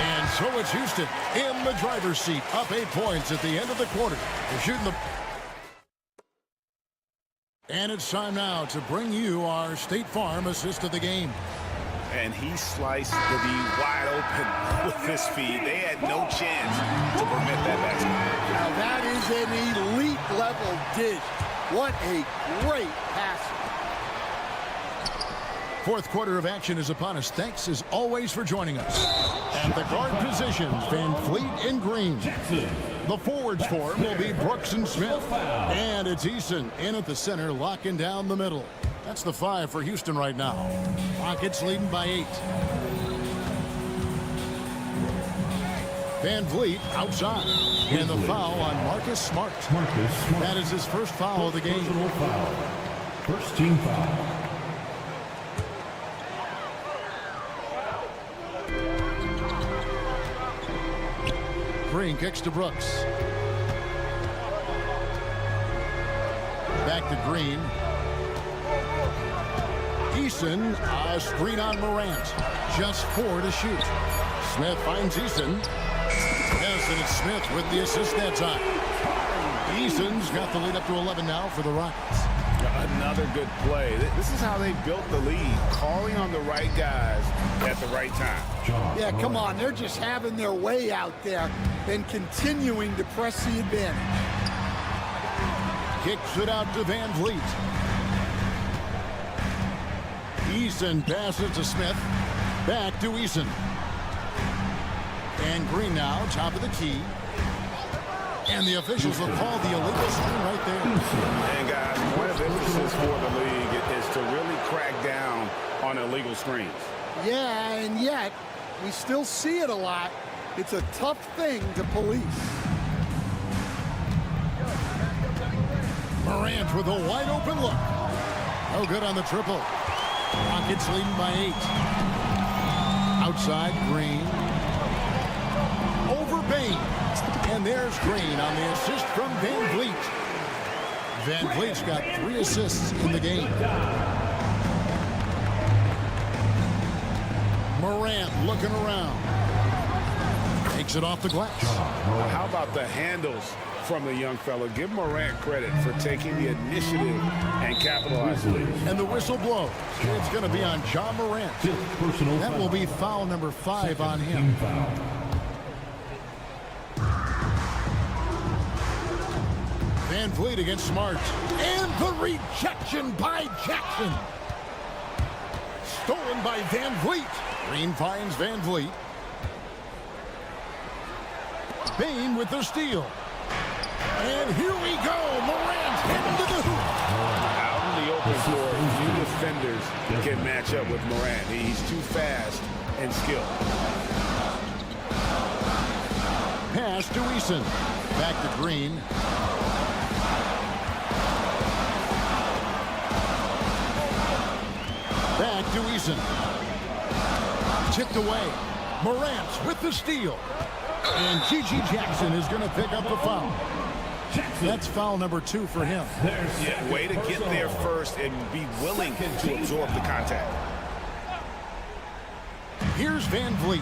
F: And so it's Houston in the driver's seat, up 8 points at the end of the quarter. They're shooting the... And it's time now to bring you our State Farm assist of the game.
G: And he sliced the D wide open with his feed. They had no chance to permit that basket.
H: Now that is an elite level dish. What a great pass.
F: Fourth quarter of action is upon us. Thanks as always for joining us. At the guard positions, Van Fleet and Green. The forwards for him will be Brooks and Smith. And it's Eason in at the center, locking down the middle. That's the 5 for Houston right now. Rockets leading by 8. Van Vliet outside. And the foul on Marcus Smart. That is his first foul of the game.
D: First team foul.
F: Green kicks to Brooks. Back to Green. Eason, a screen on Morant. Just 4 to shoot. Smith finds Eason. Yes, and it's Smith with the assist that time. Eason's got the lead up to 11 now for the Rockets.
G: Another good play. This is how they built the lead, calling on the right guys at the right time.
H: Yeah, come on. They're just having their way out there and continuing to press the advantage.
F: Kicks it out to Van Vliet. Eason passes to Smith. Back to Eason. And Green now, top of the key. And the officials will call the illegal screen right there.
G: And guys, one of the emphasis for the league is to really crack down on illegal screens.
H: Yeah, and yet we still see it a lot. It's a tough thing to police.
F: Morant with a wide open look. No good on the triple. Rockets leading by 8. Outside, Green. Over Bain. And there's Green on the assist from Van Vliet. Van Vliet's got 3 assists in the game. Morant looking around. Takes it off the glass.
G: How about the handles from the young fella? Give Morant credit for taking the initiative and capitalizing.
F: And the whistle blows. It's going to be on John Morant. That will be foul number 5 on him. Van Vliet against Smart. And the rejection by Jackson. Stolen by Van Vliet. Green finds Van Vliet. Bain with the steal. And here we go. Morant heading to the hoop.
G: Out in the open floor, few defenders can match up with Morant. He's too fast and skilled.
F: Pass to Eason. Back to Green. Back to Eason. Tipped away. Morant with the steal. And G.G. Jackson is going to pick up the foul. That's foul number 2 for him.
G: Yeah, way to get there first and be willing to absorb the contact.
F: Here's Van Vliet.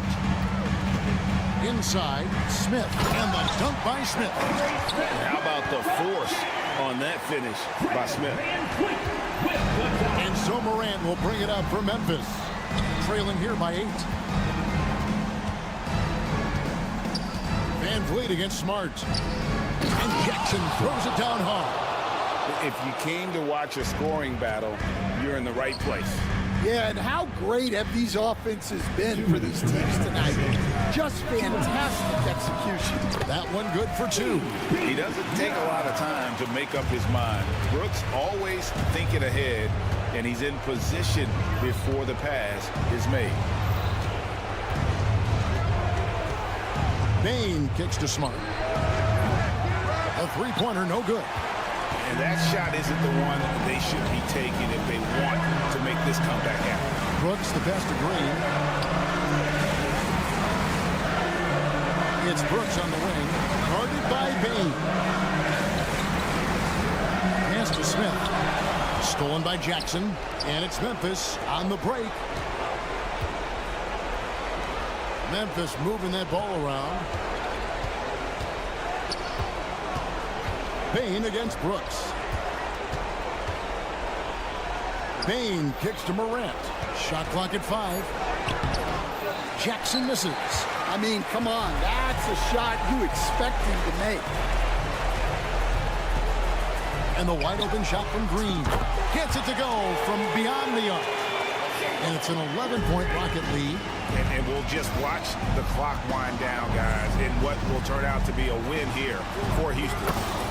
F: Inside, Smith. And the dunk by Smith.
G: How about the force on that finish by Smith?
F: And so Morant will bring it up for Memphis. trailing here by 8. Van Vliet against Smart. And Jackson throws it down hard.
G: If you came to watch a scoring battle, you're in the right place.
H: Yeah, and how great have these offenses been for these teams tonight? Just fantastic execution.
F: That one good for 2.
G: He doesn't take a lot of time to make up his mind. Brooks always thinking ahead, and he's in position before the pass is made.
F: Bain kicks to Smart. A three-pointer, no good.
G: And that shot isn't the one they should be taking if they want to make this comeback happen.
F: Brooks the best of Green. It's Brooks on the wing, guarded by Bain. Pass to Smith. Stolen by Jackson, and it's Memphis on the break. Memphis moving that ball around. Bain against Brooks. Bain kicks to Morant. Shot clock at 5. Jackson misses.
H: I mean, come on. That's a shot you expect him to make.
F: And the wide open shot from Green. Gets it to go from beyond the arc. And it's an 11-point Rocket lead.
G: And we'll just watch the clock wind down, guys, in what will turn out to be a win here for Houston.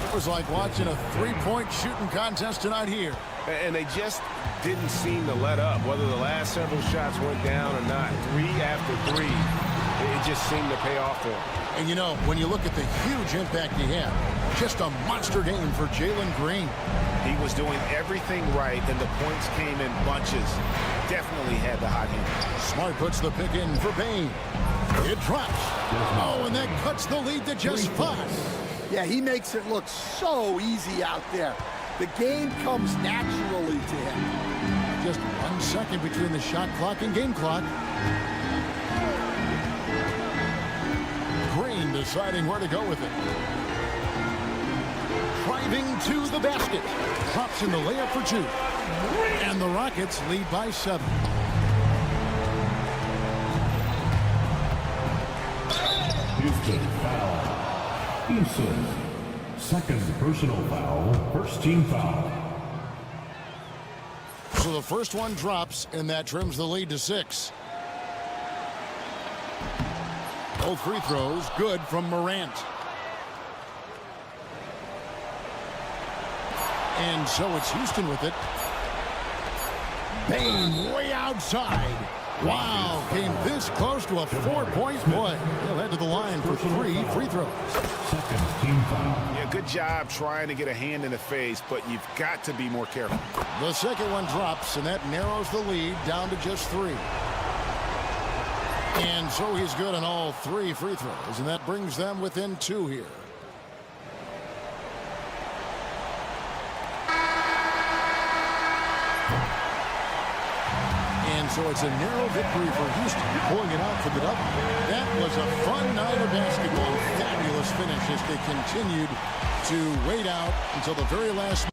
F: It was like watching a three-point shooting contest tonight here.
A: And they just didn't seem to let up, whether the last several shots went down or not. 3 after 3, it just seemed to pay off for them.
F: And, you know, when you look at the huge impact he had, just a monster game for Jalen Green.
G: He was doing everything right, and the points came in bunches. Definitely had the hot hand.
F: Smart puts the pick in for Bain. It drops. Oh, and that cuts the lead to just 5.
H: Yeah, he makes it look so easy out there. The game comes naturally to him.
F: Just 1 second between the shot clock and game clock. Green deciding where to go with it. Driving to the basket. Drops in the layup for 2. And the Rockets lead by 7.
D: Houston foul. Houston. Second personal foul. First team foul.
F: So the first one drops, and that trims the lead to 6. Both free throws good from Morant. And so it's Houston with it. Bain way outside. Wow, came this close to a 4-point play. He'll head to the line for 3 free throws.
D: Second team foul.
G: Yeah, good job trying to get a hand in the face, but you've got to be more careful.
F: The second one drops, and that narrows the lead down to just 3. And so he's good on all 3 free throws, and that brings them within 2 here. And so it's a narrow victory for Houston, pulling it out for the double. That was a fun night of basketball. Fabulous finish as they continued to wait out until the very last.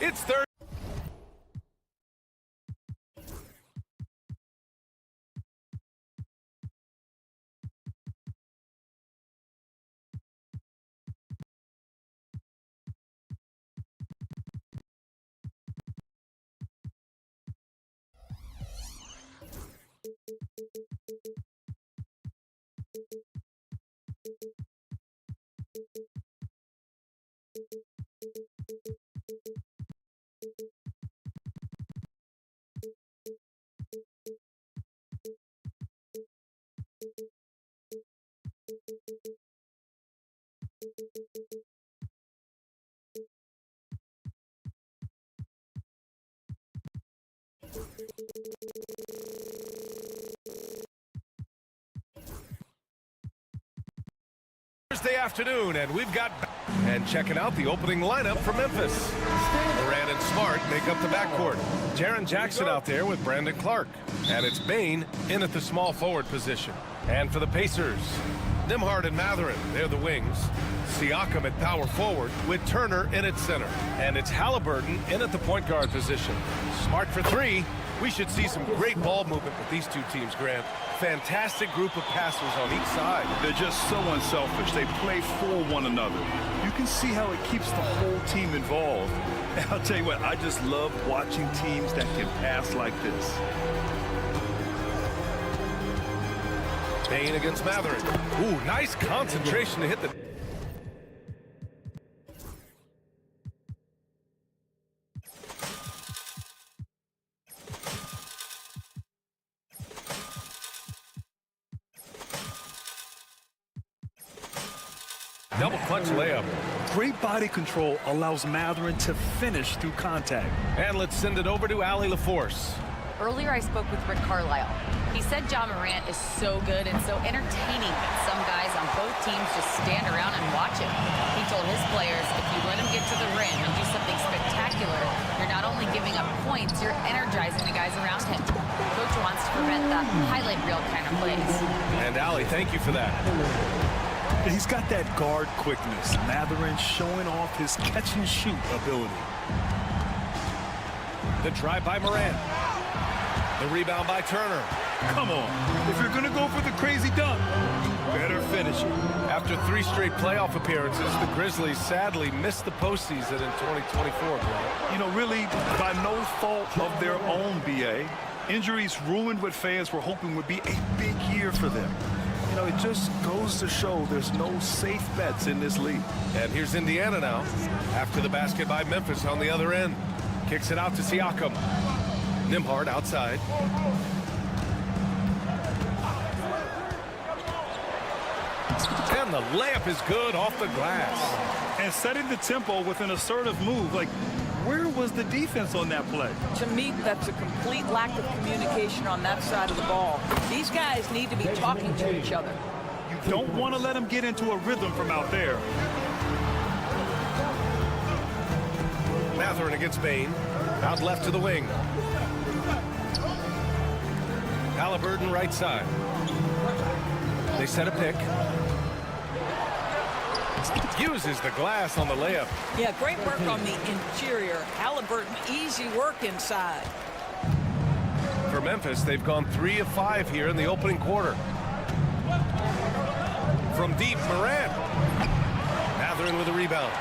A: It's third. Thursday afternoon, and we've got and checking out the opening lineup for Memphis. Moran and Smart make up the backcourt. Jaren Jackson out there with Brandon Clark, and it's Bane in at the small forward position. And for the Pacers, Nembhard and Mathurin, they're the wings. Siakam at power forward with Turner in at center, and it's Halliburton in at the point guard position. Smart for three. We should see some great ball movement with these two teams, Grant. Fantastic group of passers on each side.
J: They're just so unselfish. They play for one another. You can see how it keeps the whole team involved. And I'll tell you what, I just love watching teams that can pass like this.
A: Bane against Mathurin. Ooh, nice concentration to hit the... Double clutch layup.
B: Great body control allows Mathurin to finish through contact.
A: And let's send it over to Allie LaForce.
E: Earlier, I spoke with Rick Carlisle. He said Ja Morant is so good and so entertaining that some guys on both teams just stand around and watch him. He told his players, if you let him get to the rim and do something spectacular, you're not only giving up points, you're energizing the guys around him. Coach wants to prevent the highlight reel kind of plays.
A: And Allie, thank you for that.
B: He's got that guard quickness. Mathurin showing off his catch-and-shoot ability.
A: The drive by Morant. The rebound by Turner.
J: Come on. If you're going to go for the crazy dunk, better finish it.
A: After 3 straight playoff appearances, the Grizzlies sadly missed the postseason in 2024, Grant.
J: You know, really, by no fault of their own, B.A., injuries ruined what fans were hoping would be a big year for them. You know, it just goes to show there's no safe bets in this league.
A: And here's Indiana now. After the basket by Memphis on the other end. Kicks it out to Siakam. Nembhard outside. And the layup is good off the glass.
J: And setting the tempo with an assertive move. Like, where was the defense on that play?
K: To me, that's a complete lack of communication on that side of the ball. These guys need to be talking to each other.
J: You don't want to let them get into a rhythm from out there.
A: Mathurin against Bane. Out left to the wing. Halliburton right side. They set a pick. Uses the glass on the layup.
K: Yeah, great work on the interior. Halliburton, easy work inside.
A: For Memphis, they've gone 3 of 5 here in the opening quarter. From deep, Morant. Mathurin with a rebound.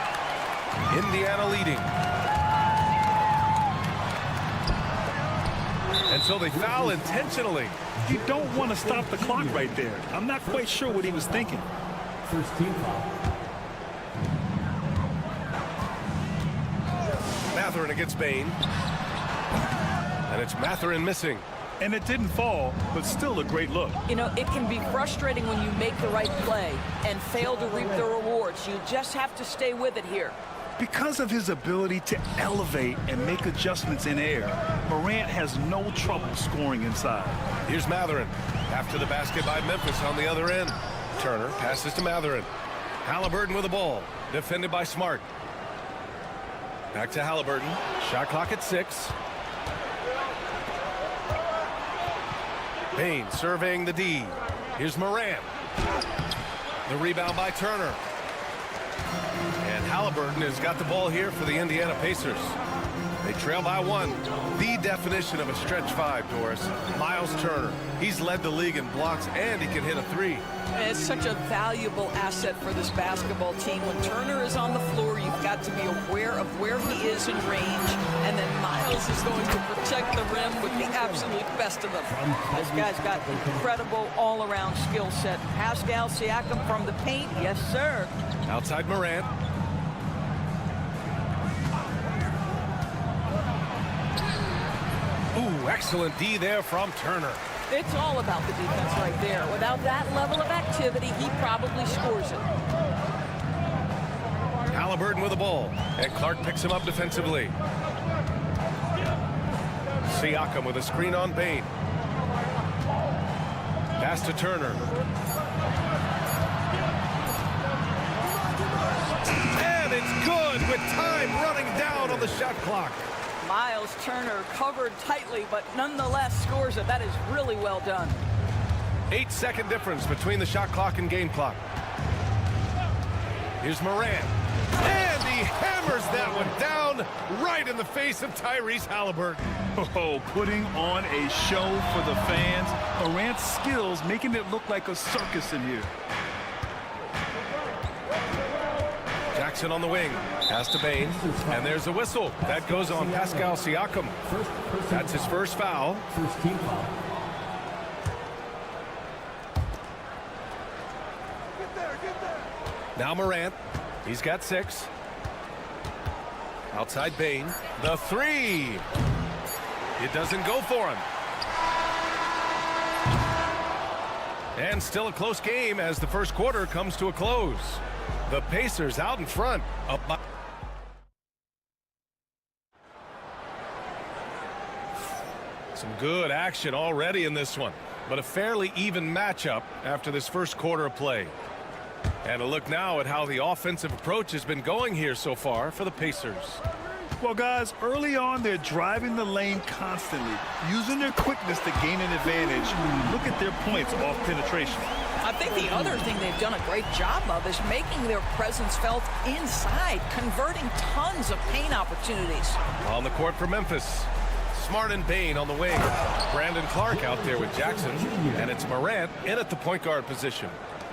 A: Indiana leading. And so they foul intentionally.
B: You don't want to stop the clock right there. I'm not quite sure what he was thinking.
D: First team foul.
A: Mathurin against Bane. And it's Mathurin missing.
J: And it didn't fall, but still a great look.
K: You know, it can be frustrating when you make the right play and fail to reap the rewards. You just have to stay with it here.
J: Because of his ability to elevate and make adjustments in air, Morant has no trouble scoring inside.
A: Here's Mathurin. After the basket by Memphis on the other end. Turner passes to Mathurin. Halliburton with the ball. Defended by Smart. Back to Halliburton. Shot clock at 6. Payne surveying the D. Here's Morant. The rebound by Turner. And Halliburton has got the ball here for the Indiana Pacers. They trail by 1. The definition of a stretch 5, Doris. Miles Turner. He's led the league in blocks, and he can hit a 3.
K: And it's such a valuable asset for this basketball team. When Turner is on the floor, you've got to be aware of where he is in range, and then Miles is going to protect the rim with the absolute best of them. This guy's got incredible all-around skill set. Pascal Siakam from the paint, yes, sir.
A: Outside Morant. Ooh, excellent D there from Turner.
K: It's all about the defense right there. Without that level of activity, he probably scores it.
A: Halliburton with the ball, and Clark picks him up defensively. Siakam with a screen on Payne. Pass to Turner. And it's good with time running down on the shot clock.
K: Miles Turner covered tightly, but nonetheless scores it. That is really well done.
A: 8-second difference between the shot clock and game clock. Here's Morant. And he hammers that one down right in the face of Tyrese Halliburton.
J: Oh, putting on a show for the fans. Morant's skills making it look like a circus in here.
A: Jackson on the wing. Pass to Payne. And there's a whistle. That goes on Pascal Siakam. That's his first foul.
D: First team foul.
A: Now Morant. He's got 6. Outside Payne. The 3. It doesn't go for him. And still a close game as the first quarter comes to a close. The Pacers out in front. Up by some good action already in this one, but a fairly even matchup after this first quarter of play. And a look now at how the offensive approach has been going here so far for the Pacers.
J: Well, guys, early on, they're driving the lane constantly, using their quickness to gain an advantage. Look at their points off penetration.
K: I think the other thing they've done a great job of is making their presence felt inside, converting tons of paint opportunities.
A: On the court for Memphis. Smart and Payne on the wing. Brandon Clark out there with Jackson. And it's Morant in at the point guard position.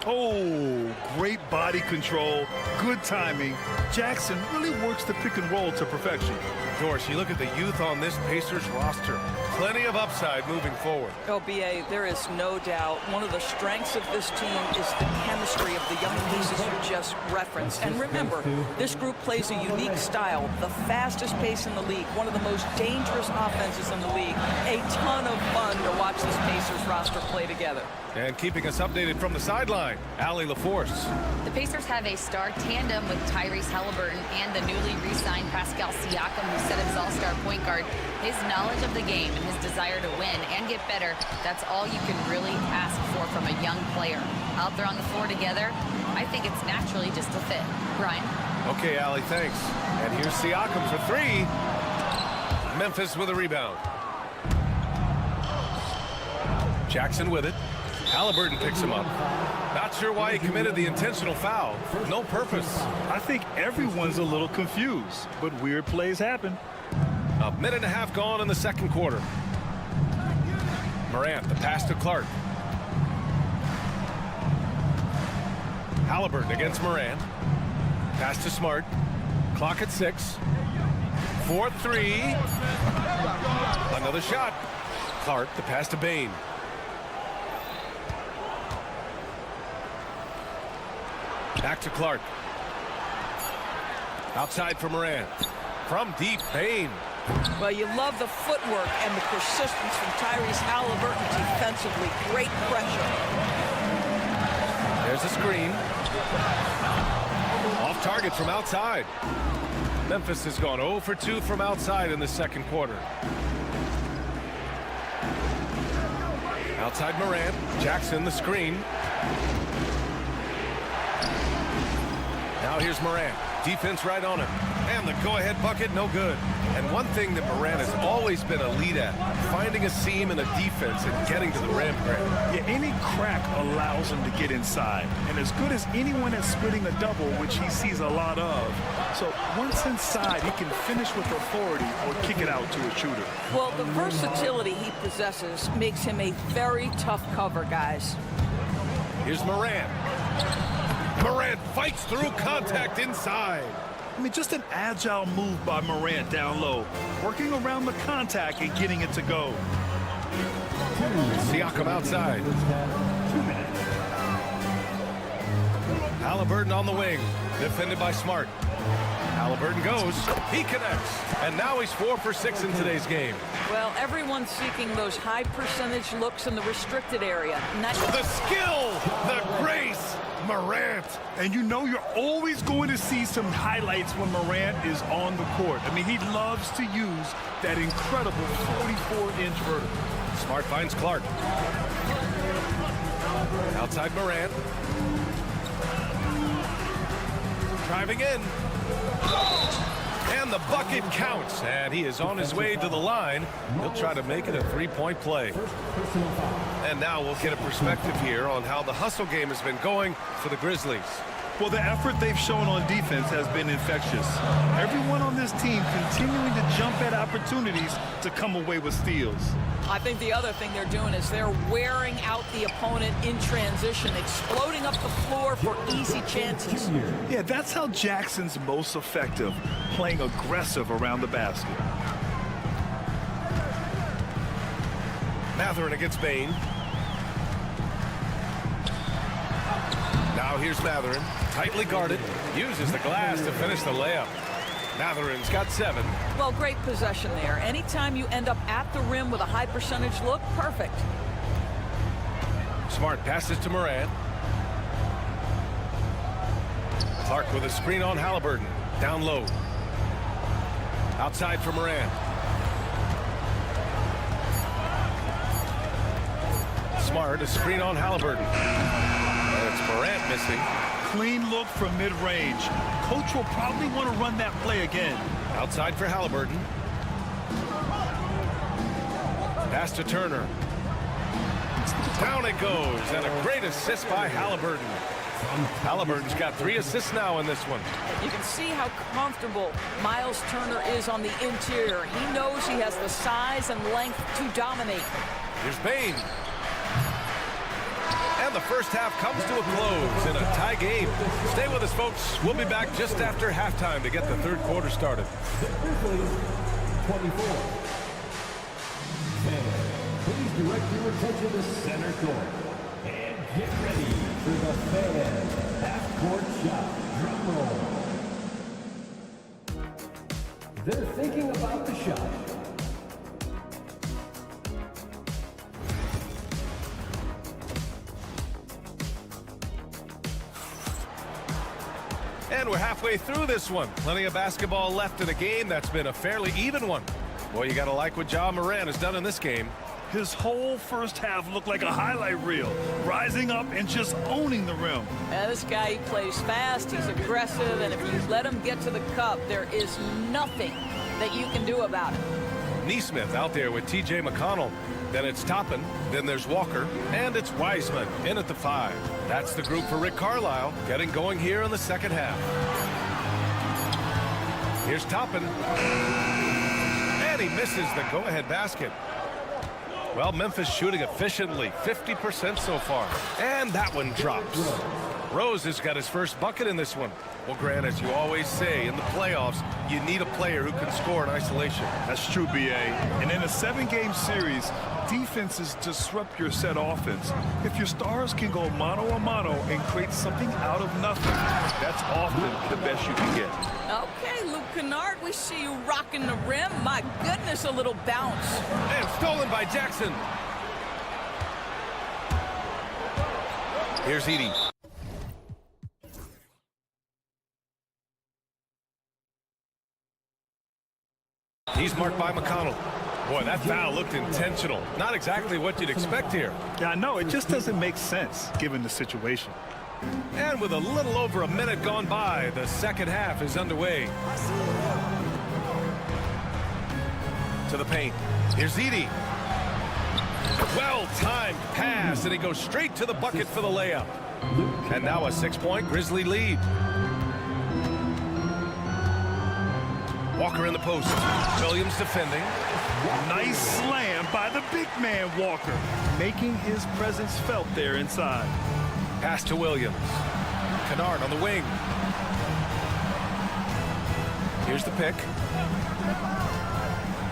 J: Oh, great body control, good timing. Jackson really works the pick and roll to perfection.
A: Doris, you look at the youth on this Pacers roster. Plenty of upside moving forward.
K: Oh, B.A., there is no doubt one of the strengths of this team is the chemistry of the young pieces you just referenced. And remember, this group plays a unique style, the fastest pace in the league, one of the most dangerous offenses in the league. A ton of fun to watch this Pacers roster play together.
A: And keeping us updated from the sideline, Allie LaForce.
E: The Pacers have a star tandem with Tyrese Halliburton and the newly re-signed Pascal Siakam, who set his all-star point guard. His knowledge of the game and his desire to win and get better, that's all you can really ask for from a young player. Out there on the floor together, I think it's naturally just a fit. Brian?
A: Okay, Allie, thanks. And here's Siakam for 3. Memphis with a rebound. Jackson with it. Halliburton picks him up. Not sure why he committed the intentional foul. No purpose.
J: I think everyone's a little confused, but weird plays happen.
A: A minute and a half gone in the second quarter. Morant, the pass to Clark. Halliburton against Morant. Pass to Smart. Clock at 6. 4-3. Another shot. Clark, the pass to Payne. Back to Clark. Outside for Morant. From deep, Payne.
K: Well, you love the footwork and the persistence from Tyrese Halliburton defensively. Great pressure.
A: There's a screen. Off target from outside. Memphis has gone 0 for 2 from outside in the second quarter. Outside Morant. Jackson the screen. Now here's Morant. Defense right on him. And the go-ahead bucket, no good. And one thing that Morant has always been elite at, finding a seam in a defense and getting to the rim, Grant.
J: Yeah, any crack allows him to get inside. And as good as anyone at splitting a double, which he sees a lot of. So once inside, he can finish with authority or kick it out to a shooter.
K: Well, the versatility he possesses makes him a very tough cover, guys.
A: Here's Morant. Morant fights through contact inside.
J: I mean, just an agile move by Morant down low, working around the contact and getting it to go.
A: Siakam outside. Halliburton on the wing, defended by Smart. Halliburton goes, he connects, and now he's 4 for 6 in today's game.
K: Well, everyone's seeking those high percentage looks in the restricted area.
A: The skill, the grace, Morant.
J: And you know you're always going to see some highlights when Morant is on the court. I mean, he loves to use that incredible 44-inch vertical.
A: Smart finds Clark. Outside Morant. Driving in. And the bucket counts. And he is on his way to the line. He'll try to make it a three-point play. And now we'll get a perspective here on how the hustle game has been going for the Grizzlies.
J: Well, the effort they've shown on defense has been infectious. Everyone on this team continuing to jump at opportunities to come away with steals.
K: I think the other thing they're doing is they're wearing out the opponent in transition, exploding up the floor for easy chances.
J: Yeah, that's how Jackson's most effective, playing aggressive around the basket.
A: Mathurin against Bain. Now here's Mathurin, tightly guarded, uses the glass to finish the layup. Mathurin's got 7.
K: Well, great possession there. Anytime you end up at the rim with a high percentage look, perfect.
A: Smart passes to Morant. Clark with a screen on Halliburton, down low. Outside for Morant. Smart, a screen on Halliburton. It's Morant missing.
J: Clean look from mid-range. Coach will probably want to run that play again.
A: Outside for Halliburton. Pass to Turner. Down it goes, and a great assist by Halliburton. Halliburton's got 3 assists now in this one.
K: You can see how comfortable Miles Turner is on the interior. He knows he has the size and length to dominate.
A: Here's Bain. And the first half comes to a close in a tie game. Stay with us, folks. We'll be back just after halftime to get the third quarter started.
D: The Grizzlies, 24. And please direct your attention to center court. And get ready for the fan half-court shot. Drum roll. They're thinking about the shot.
A: And we're halfway through this one. Plenty of basketball left in a game that's been a fairly even one. Boy, you got to like what Ja Morant has done in this game.
J: His whole first half looked like a highlight reel, rising up and just owning the rim.
K: And this guy, he plays fast, he's aggressive, and if you let him get to the cup, there is nothing that you can do about it.
A: Neesmith out there with T.J. McConnell. Then it's Toppin, then there's Walker, and it's Wiseman in at the 5. That's the group for Rick Carlisle, getting going here in the second half. Here's Toppin. And he misses the go-ahead basket. Well, Memphis shooting efficiently, 50% so far. And that one drops. Rose has got his first bucket in this one. Well, Grant, as you always say, in the playoffs, you need a player who can score in isolation.
J: That's true, B.A. And in a 7-game series, defenses disrupt your set offense. If your stars can go mano-a-mano and create something out of nothing, that's often the best you can get.
K: Okay, Luke Kennard, we see you rocking the rim. My goodness, a little bounce.
A: And stolen by Jackson. Here's Edey. He's marked by McConnell. Boy, that foul looked intentional. Not exactly what you'd expect here.
J: Yeah, I know. It just doesn't make sense given the situation.
A: And with a little over a minute gone by, the second half is underway. To the paint. Here's Edey. Well-timed pass, and he goes straight to the bucket for the layup. And now a 6-point Grizzly lead. Walker in the post. Williams defending.
J: Nice slam by the big man Walker, making his presence felt there inside.
A: Pass to Williams. Kennard on the wing. Here's the pick.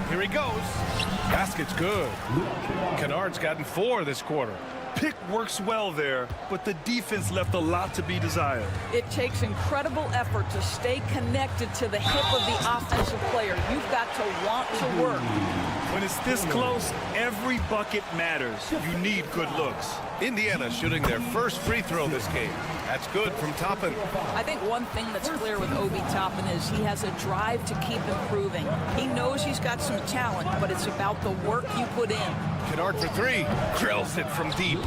A: Here he goes. Basket's good. Kennard's gotten 4 this quarter.
J: Pick works well there, but the defense left a lot to be desired.
K: It takes incredible effort to stay connected to the hip of the offensive player. You've got to want to work.
J: When it's this close, every bucket matters. You need good looks.
A: Indiana shooting their first free throw this game. That's good from Toppin.
K: I think one thing that's clear with Obi Toppin is he has a drive to keep improving. He knows he's got some talent, but it's about the work you put in.
A: Kennard for 3. Drills it from deep.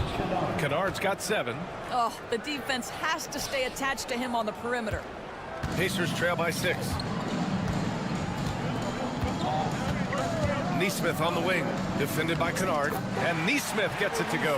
A: Kennard's got 7.
K: Oh, the defense has to stay attached to him on the perimeter.
A: Pacers trail by 6. Nesmith on the wing, defended by Kennard, and Nesmith gets it to go.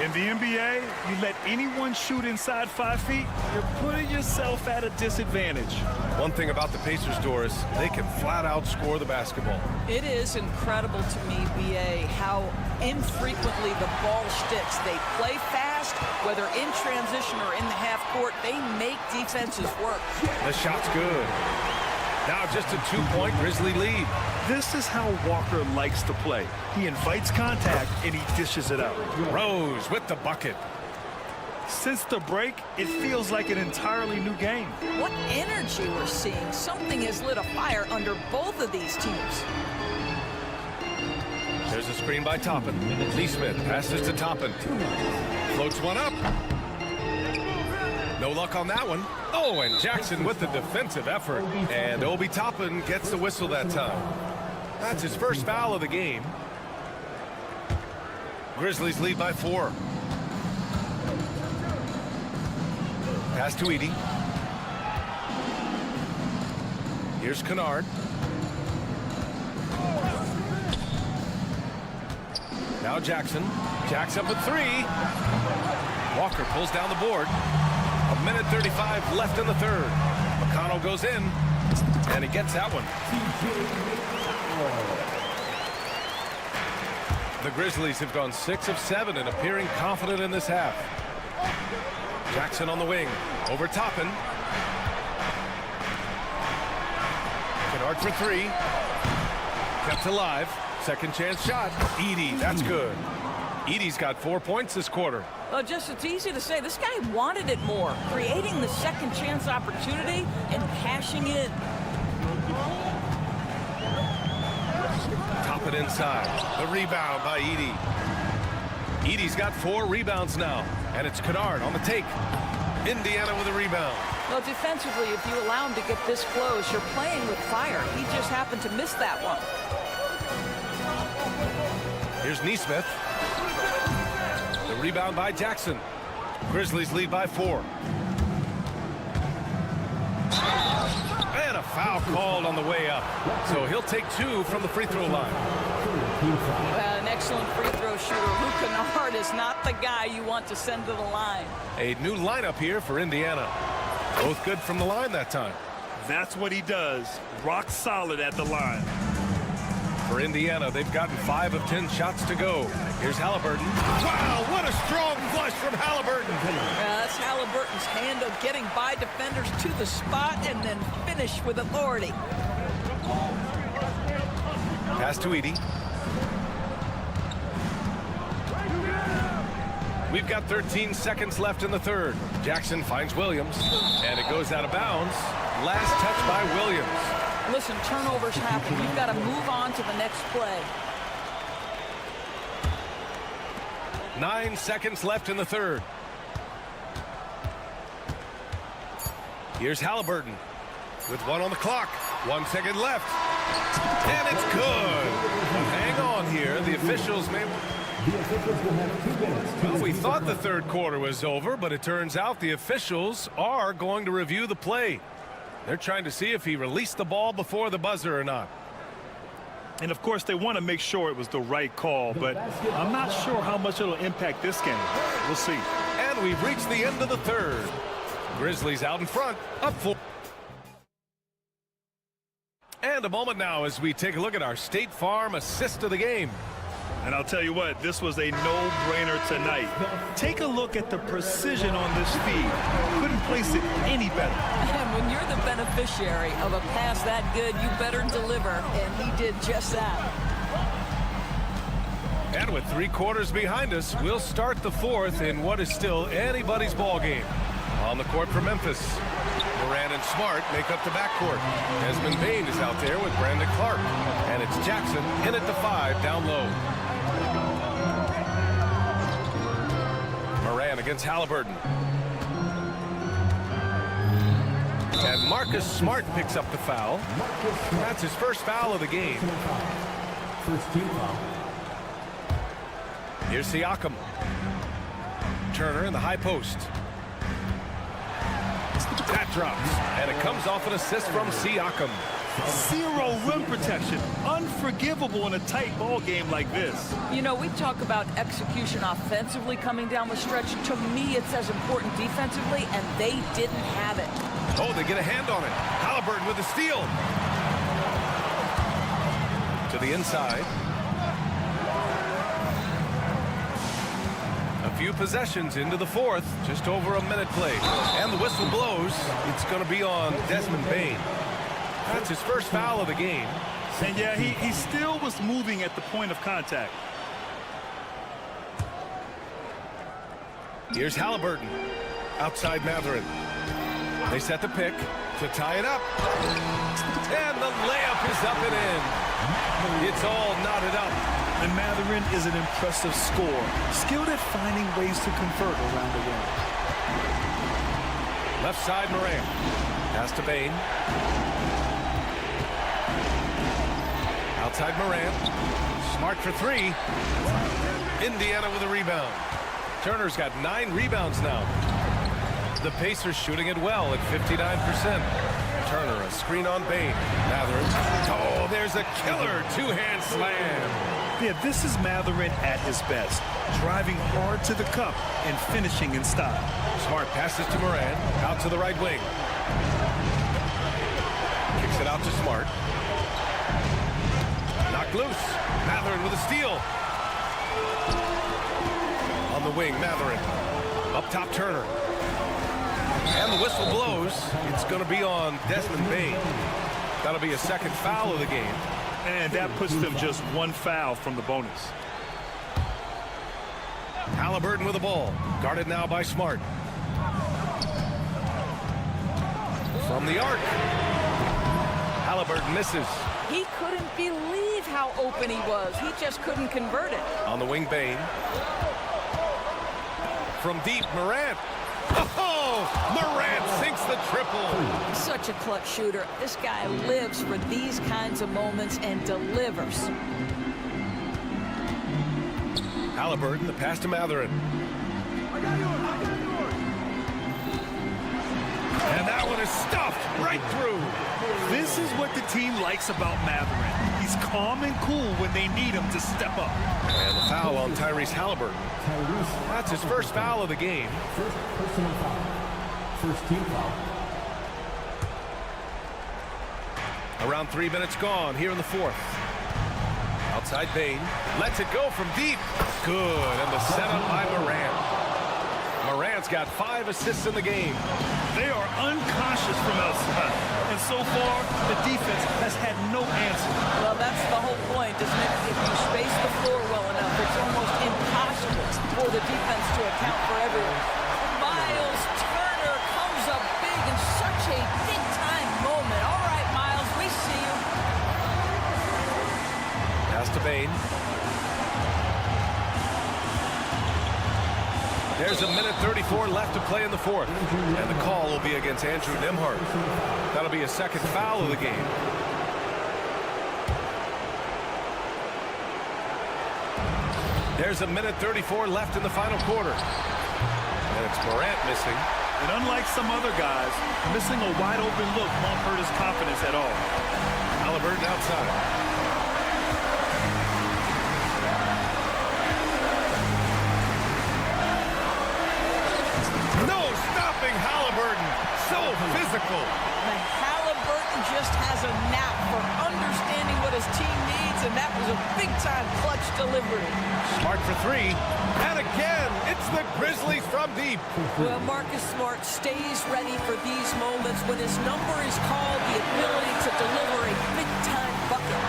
J: In the NBA, you let anyone shoot inside 5 feet, you're putting yourself at a disadvantage.
A: One thing about the Pacers, Doris, they can flat out score the basketball.
K: It is incredible to me, B.A., how infrequently the ball sticks. They play fast, whether in transition or in the half court, they make defenses work.
A: The shot's good. Now just a 2-point Grizzly lead.
J: This is how Walker likes to play. He invites contact and he dishes it out.
A: Rose with the bucket.
J: Since the break, it feels like an entirely new game.
K: What energy we're seeing. Something has lit a fire under both of these teams.
A: There's a screen by Toppin. Nesmith passes to Toppin. Floats one up. No luck on that one. Oh, and Jackson with the defensive effort. And Obi Toppin gets the whistle that time. That's his first foul of the game. Grizzlies lead by 4. Pass to Edey. Here's Kennard. Now Jackson. Jack's up at 3. Walker pulls down the board. 1:35 left in the third. McConnell goes in, and he gets that one. The Grizzlies have gone 6 of 7 and appearing confident in this half. Jackson on the wing, over Toppin. Kennard for 3. Kept alive. Second chance shot. Edey, that's good. Edey's got 4 points this quarter.
K: Well, it's easy to say. This guy wanted it more, creating the second chance opportunity and cashing in.
A: Top it inside. The rebound by Edey. Edey's got 4 rebounds now, and it's Kennard on the take. Indiana with a rebound.
K: Well, defensively, if you allow him to get this close, you're playing with fire. He just happened to miss that one.
A: Here's Nesmith. The rebound by Jackson. Grizzlies lead by 4. And a foul called on the way up. So he'll take 2 from the free throw line.
K: An excellent free throw shooter. Luke Kennard is not the guy you want to send to the line.
A: A new lineup here for Indiana. Both good from the line that time.
J: That's what he does. Rock solid at the line.
A: For Indiana, they've gotten 5 of 10 shots to go. Here's Halliburton. Wow, what a strong flush from Halliburton.
K: That's Halliburton's handle, getting by defenders to the spot and then finish with authority.
A: Pass to Edey. We've got 13 seconds left in the third. Jackson finds Williams, and it goes out of bounds. Last touch by Williams.
K: Listen, turnovers happen. You've got to move on to the next play.
A: 9 seconds left in the third. Here's Halliburton with 1 on the clock. 1 second left. And it's good. But hang on here. The officials may... Well, we thought the third quarter was over, but it turns out the officials are going to review the play. They're trying to see if he released the ball before the buzzer or not.
J: And of course, they want to make sure it was the right call, but I'm not sure how much it'll impact this game. We'll see.
A: And we've reached the end of the third. Grizzlies out in front, up 4. And a moment now as we take a look at our State Farm assist of the game.
J: And I'll tell you what, this was a no-brainer tonight. Take a look at the precision on this feed. Couldn't place it any better.
K: And when you're the beneficiary of a pass that good, you better deliver, and he did just that.
A: And with 3 quarters behind us, we'll start the fourth in what is still anybody's ball game. On the court for Memphis, Moran and Smart make up the backcourt. Desmond Bane is out there with Brandon Clark. And it's Jackson in at the 5 down low. Moran against Halliburton. And Marcus Smart picks up the foul. That's his first foul of the game.
D: First team foul.
A: Here's Siakam. Turner in the high post. That drops, and it comes off an assist from Siakam.
J: 0 rim protection. Unforgivable in a tight ball game like this.
K: You know, we talk about execution offensively coming down the stretch. To me, it's as important defensively, and they didn't have it.
A: Oh, they get a hand on it. Halliburton with the steal. To the inside. A few possessions into the fourth. Just over a minute played. And the whistle blows. It's going to be on Desmond Bane. That's his first foul of the game.
J: And yeah, he still was moving at the point of contact.
A: Here's Halliburton. Outside Matherin. They set the pick to tie it up. And the layup is up and in. It's all knotted up.
B: And Matherin is an impressive scorer, skilled at finding ways to convert around the rim.
A: Left side Moran. Pass to Bane. Outside Moran. Smart for 3. Indiana with a rebound. Turner's got 9 rebounds now. The Pacers shooting it well at 59%. Turner, a screen on Bane. Matherin. Oh, there's a killer 2-hand slam.
B: Yeah, this is Matherin at his best, driving hard to the cup and finishing in style.
A: Smart passes to Moran, out to the right wing. Kicks it out to Smart. Knocked loose. Matherin with a steal. On the wing, Matherin. Up top, Turner. And the whistle blows. It's going to be on Desmond Bane. That'll be a second foul of the game.
J: And that puts them just 1 foul from the bonus.
A: Halliburton with the ball. Guarded now by Smart. From the arc. Halliburton misses.
K: He couldn't believe how open he was. He just couldn't convert it.
A: On the wing, Bane. From deep, Morant. Oh, Morant sinks the triple.
K: Such a clutch shooter. This guy lives for these kinds of moments and delivers.
A: Halliburton, the pass to Matherin. And that one is stuffed right through.
B: This is what the team likes about Matherin. He's calm and cool when they need him to step up.
A: And the foul on Tyrese Halliburton. That's his first foul of the game.
D: First personal foul. First team foul.
A: Around 3 minutes gone here in the fourth. Outside Bane. Lets it go from deep. Good. And the setup by Morant. Morant's got 5 assists in the game.
B: They are unconscious from outside. And so far, the defense has had no answer.
K: Well, that's the whole point, isn't it? If you space the floor well enough, it's almost impossible for the defense to account for everyone. Miles Turner comes up big in such a big-time
A: Spain. There's a minute 34 left to play in the fourth. And the call will be against Andrew Nembhard. That'll be a second foul of the game. There's a minute 34 left in the final quarter. And it's Morant missing.
J: And unlike some other guys, missing a wide-open look won't hurt his confidence at all.
A: Halliburton outside. No stopping Halliburton. So physical.
K: And Halliburton just has a knack for understanding what his team needs, and that was a big-time clutch delivery.
A: Smart for three. And again, it's the Grizzlies from deep.
K: Well, Marcus Smart stays ready for these moments when his number is called, the ability to deliver a big-time bucket.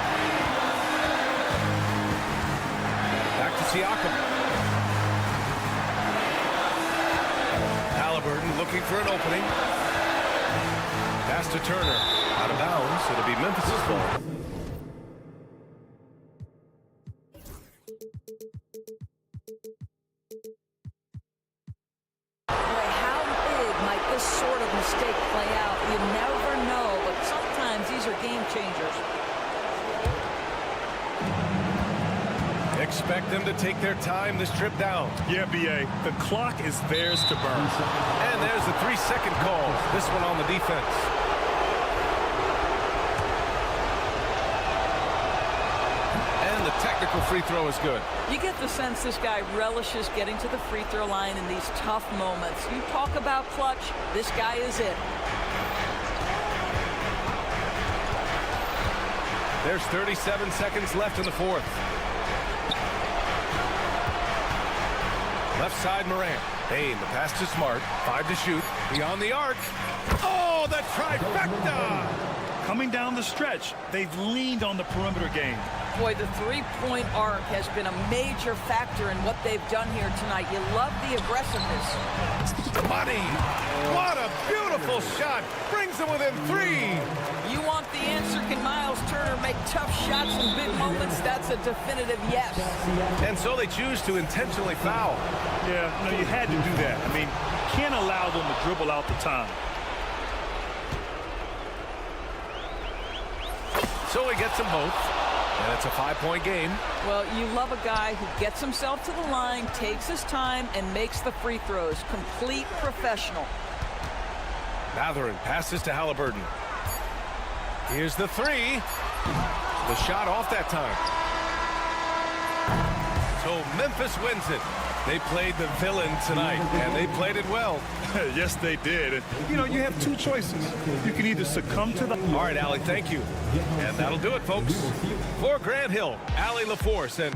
A: Back to Siakam. Halliburton looking for an opening. Pass to Turner. Out of bounds. It'll be Memphis' ball.
K: How big might this sort of mistake play out? You never know, but sometimes these are game changers.
A: Expect them to take their time this trip down.
J: Yeah, B.A., the clock is theirs to burn.
A: And there's the 3-second call. This one on the defense. And the technical free throw is good.
K: You get the sense this guy relishes getting to the free throw line in these tough moments. You talk about clutch, this guy is it.
A: There's 37 seconds left in the fourth. Left side, Morant. Bain, the pass to Smart. 5 to shoot. Beyond the arc. Oh, the trifecta!
J: Coming down the stretch, they've leaned on the perimeter game.
K: Boy, the three-point arc has been a major factor in what they've done here tonight. You love the aggressiveness.
A: Money! What a beautiful shot! Brings them within 3.
K: You want the answer? Can Miles Turner make tough shots in big moments? That's a definitive yes.
A: And so they choose to intentionally foul.
J: Yeah, no, you had to do that. I mean, you can't allow them to dribble out the time.
A: So he gets them both. And it's a 5-point game.
K: Well, you love a guy who gets himself to the line, takes his time, and makes the free throws. Complete professional.
A: Mathurin passes to Halliburton. Here's the 3. The shot off that time. So Memphis wins it. They played the villain tonight, and they played it well.
J: Yes, they did. And, you know, you have two choices. You can either succumb to the...
A: All right, Allie, thank you. And that'll do it, folks. For Grant Hill, Allie LaForce, and...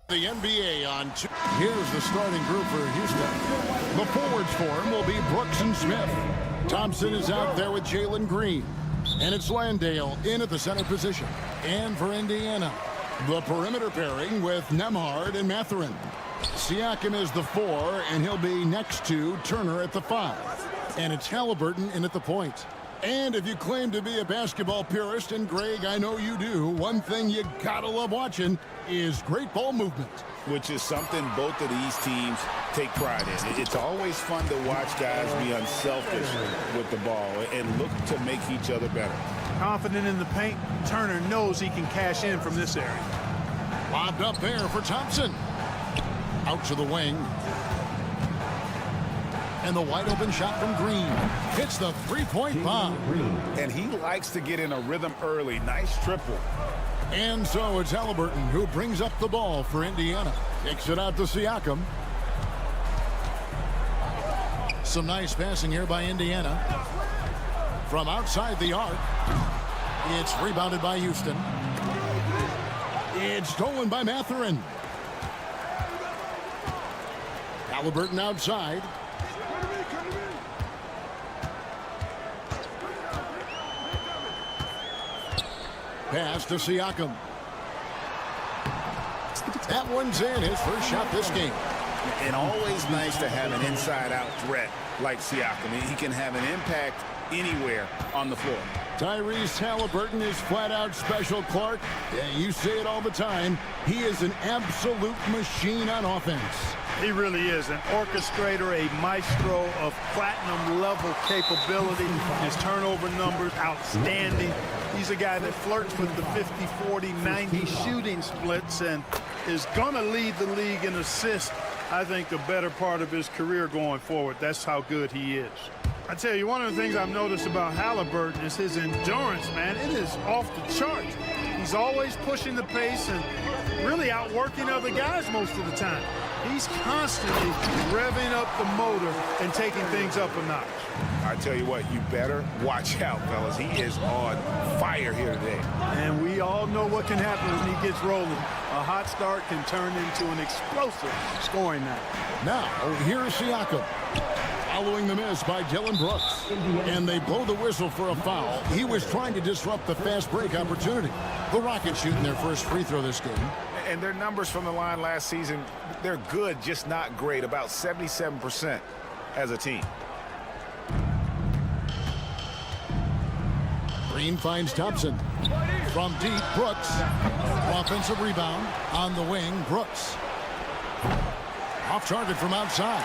F: The NBA on two. Here's the starting group for Houston. The forwards for him will be Brooks and Smith. Thompson is out there with Jalen Green. And it's Landale in at the center position. And for Indiana, the perimeter pairing with Nembhard and Mathurin. Siakam is the 4, and he'll be next to Turner at the 5. And it's Halliburton in at the point. And if you claim to be a basketball purist, and Greg, I know you do, one thing you gotta love watching is great ball movement.
G: Which is something both of these teams take pride in. It's always fun to watch guys be unselfish with the ball and look to make each other better.
L: Confident in the paint, Turner knows he can cash in from this area.
F: Lobbed up there for Thompson. Out to the wing. And the wide open shot from Green. Hits the three-point bomb.
G: And he likes to get in a rhythm early. Nice triple.
F: And so it's Halliburton who brings up the ball for Indiana. Kicks it out to Siakam. Some nice passing here by Indiana. From outside the arc. It's rebounded by Houston. It's stolen by Mathurin. Halliburton outside. Pass to Siakam. That one's in, his first shot this game.
G: And always nice to have an inside-out threat like Siakam. He can have an impact anywhere on the floor.
F: Tyrese Halliburton is flat-out special, Clark. Yeah, you say it all the time. He is an absolute machine on offense.
L: He really is an orchestrator, a maestro of platinum-level capability. His turnover numbers, outstanding. He's a guy that flirts with the 50, 40, 90 shooting splits and is going to lead the league in assists, I think, the better part of his career going forward. That's how good he is. I tell you, one of the things I've noticed about Halliburton is his endurance, man. It is off the charts. He's always pushing the pace and really outworking other guys most of the time. He's constantly revving up the motor and taking things up a notch.
G: I tell you what, you better watch out, fellas. He is on fire here today.
L: And we all know what can happen when he gets rolling. A hot start can turn into an explosive scoring night.
F: Now, here's Siakam. Following the miss by Dylan Brooks. And they blow the whistle for a foul. He was trying to disrupt the fast break opportunity. The Rockets shooting their first free throw this game.
G: And their numbers from the line last season, they're good, just not great. About 77% as a team.
F: Green finds Thompson. From deep, Brooks. Offensive rebound on the wing, Brooks. Off target from outside.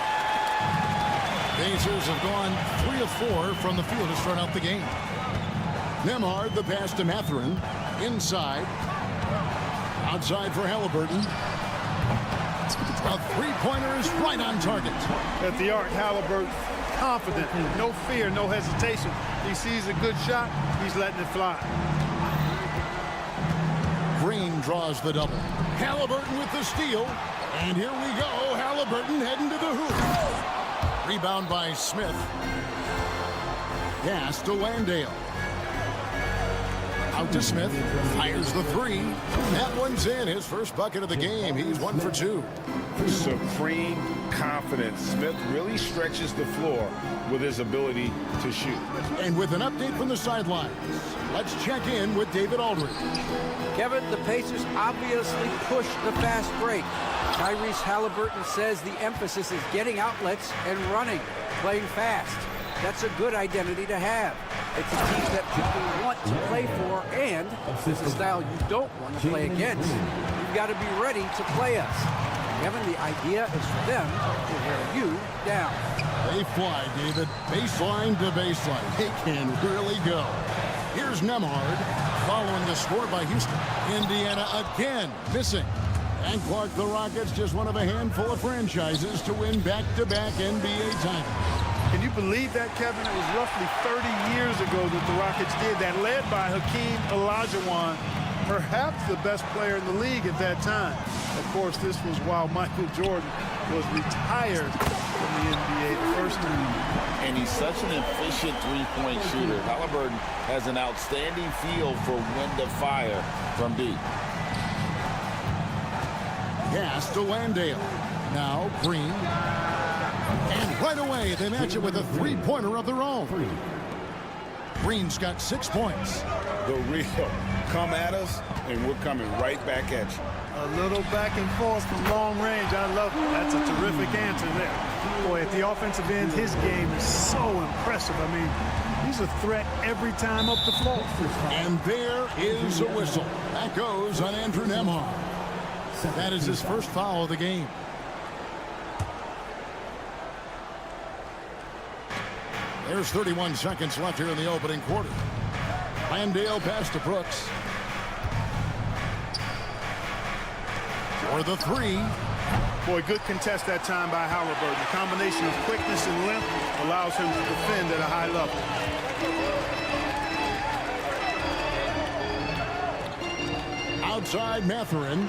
F: Pacers have gone 3 of 4 from the field to start out the game. Nembhard, the pass to Mathurin. Inside. Outside for Halliburton. A three-pointer is right on target.
L: At the arc, Halliburton, confident, no fear, no hesitation. He sees a good shot, he's letting it fly.
F: Green draws the double. Halliburton with the steal. And here we go. Halliburton heading to the hoop. Rebound by Smith. Pass to Landale. Out to Smith. Fires the 3. That one's in. His first bucket of the game. He's 1 for 2.
G: Supreme confidence. Smith really stretches the floor with his ability to shoot.
F: And with an update from the sidelines, let's check in with David Aldridge.
I: Kevin, the Pacers obviously pushed the fast break. Tyrese Halliburton says the emphasis is getting outlets and running, playing fast. That's a good identity to have. It's a team that people want to play for, and it's a style you don't want to play against. You've you've got to be ready to play us. Kevin, the idea is for them to wear you down.
F: They fly, David. Baseline to baseline. They can really go. Here's Nemhard following the score by Houston. Indiana again missing. And Clark, the Rockets, just one of a handful of franchises to win back-to-back NBA titles.
L: Can you believe that, Kevin? It was roughly 30 years ago that the Rockets did that, led by Hakeem Olajuwon, perhaps the best player in the league at that time. Of course, this was while Michael Jordan was retired from the NBA the first time.
G: And he's such an efficient three-point shooter. Halliburton has an outstanding feel for when to fire from deep.
F: Pass to Landale. Now Green. And right away, they match it with a three-pointer of their own. Green's got 6 points.
G: The real come at us, and we're coming right back at you.
L: A little back and forth from long range. I love it. That's a terrific answer there. Boy, at the offensive end, his game is so impressive. I mean, he's a threat every time up the floor.
F: And there is a whistle. That goes on Andrew Nemhard. That is his first foul of the game. There's 31 seconds left here in the opening quarter. Landale pass to Brooks. For the three.
L: Boy, good contest that time by Halliburton. The combination of quickness and length allows him to defend at a high level.
F: Outside Mathurin.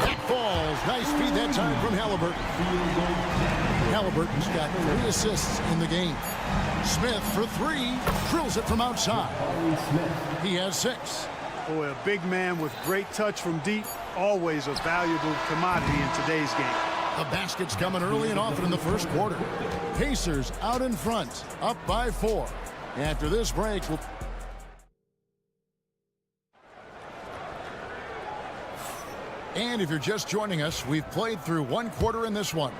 F: That falls. Nice feed that time from Halliburton. Halliburton's got 3 assists in the game. Smith for 3. Drills it from outside. He has 6.
L: Boy, a big man with great touch from deep. Always a valuable commodity in today's game.
F: The basket's coming early and often in the first quarter. Pacers out in front, up by 4. After this break, we'll... And if you're just joining us, we've played through 1 quarter in this one.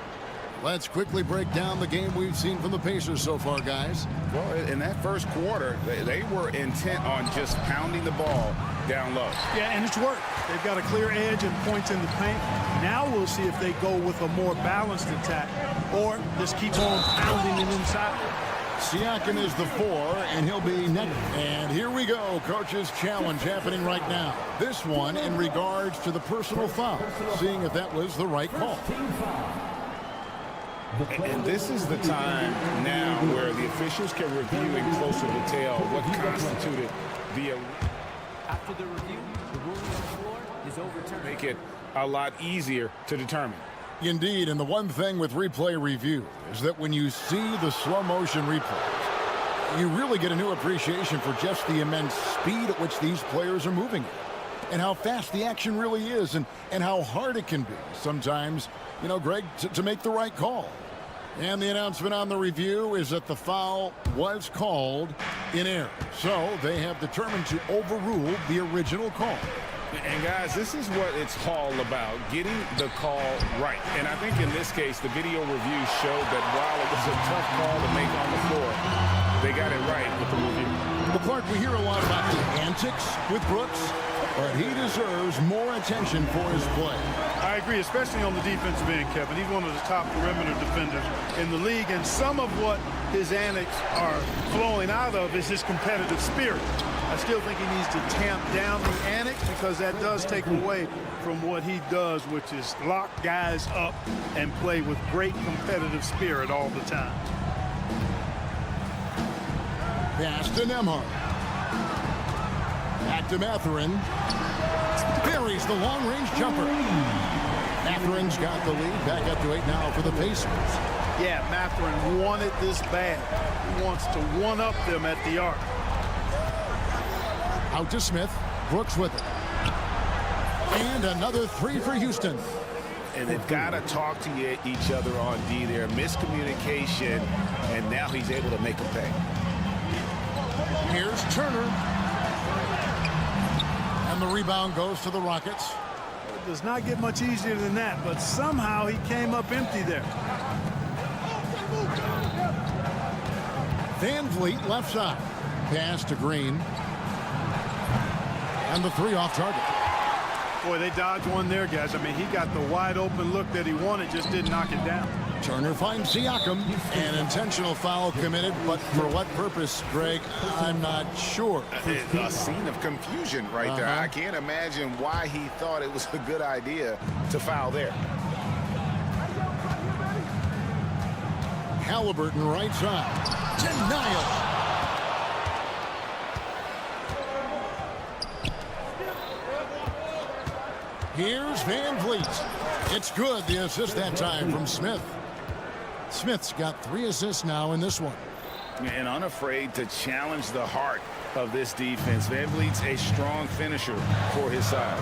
F: Let's quickly break down the game we've seen from the Pacers so far, guys.
G: Well, in that first quarter, they were intent on just pounding the ball down low.
L: Yeah, and it's worked. They've got a clear edge and points in the paint. Now we'll see if they go with a more balanced attack or just keep on pounding it inside.
F: Siakam is the 4, and he'll be next. And here we go. Coach's challenge happening right now. This one in regards to the personal foul, seeing if that was the right call.
G: And this is the time now where the officials can review in closer detail what constituted the...
M: After the review, the ruling on the floor is overturned.
G: Make it a lot easier to determine.
F: Indeed, and the one thing with replay review is that when you see the slow motion replays, you really get a new appreciation for just the immense speed at which these players are moving and how fast the action really is and how hard it can be sometimes, you know, Greg, to make the right call. And the announcement on the review is that the foul was called in error. So they have determined to overrule the original call.
G: And guys, this is what it's all about, getting the call right. And I think in this case, the video review showed that while it was a tough call to make on the floor, they got it right with the review.
F: Well, Clark, we hear a lot about the antics with Brooks, but he deserves more attention for his play.
L: I agree, especially on the defensive end, Kevin. He's one of the top perimeter defenders in the league, and some of what his antics are flowing out of is his competitive spirit. I still think he needs to tamp down the antics because that does take away from what he does, which is lock guys up and play with great competitive spirit all the time.
F: Pass to Nemhard. Back to Mathurin. Buries the long-range jumper. Mathurin's got the lead. Back up to 8 now for the Pacers.
L: Yeah, Mathurin wanted this bad. He wants to one-up them at the arc.
F: Out to Smith. Brooks with it. And another 3 for Houston.
G: And they've got to talk to each other on D there. Miscommunication, and now he's able to make a pay.
F: Here's Turner. And the rebound goes to the Rockets.
L: It does not get much easier than that, but somehow he came up empty there.
F: Van Vliet left side. Pass to Green. And the 3 off target.
L: Boy, they dodged one there, guys. I mean, he got the wide open look that he wanted, just didn't knock it down.
F: Turner finds Siakam. An intentional foul committed, but for what purpose, Greg? I'm not sure.
G: A scene of confusion right there. I can't imagine why he thought it was a good idea to foul there.
F: Halliburton right side. Denial. Here's Van Vliet. It's good, the assist that time from Smith. Smith's got 3 assists now in this one.
G: And unafraid to challenge the heart of this defense. Van Vliet's a strong finisher for his size.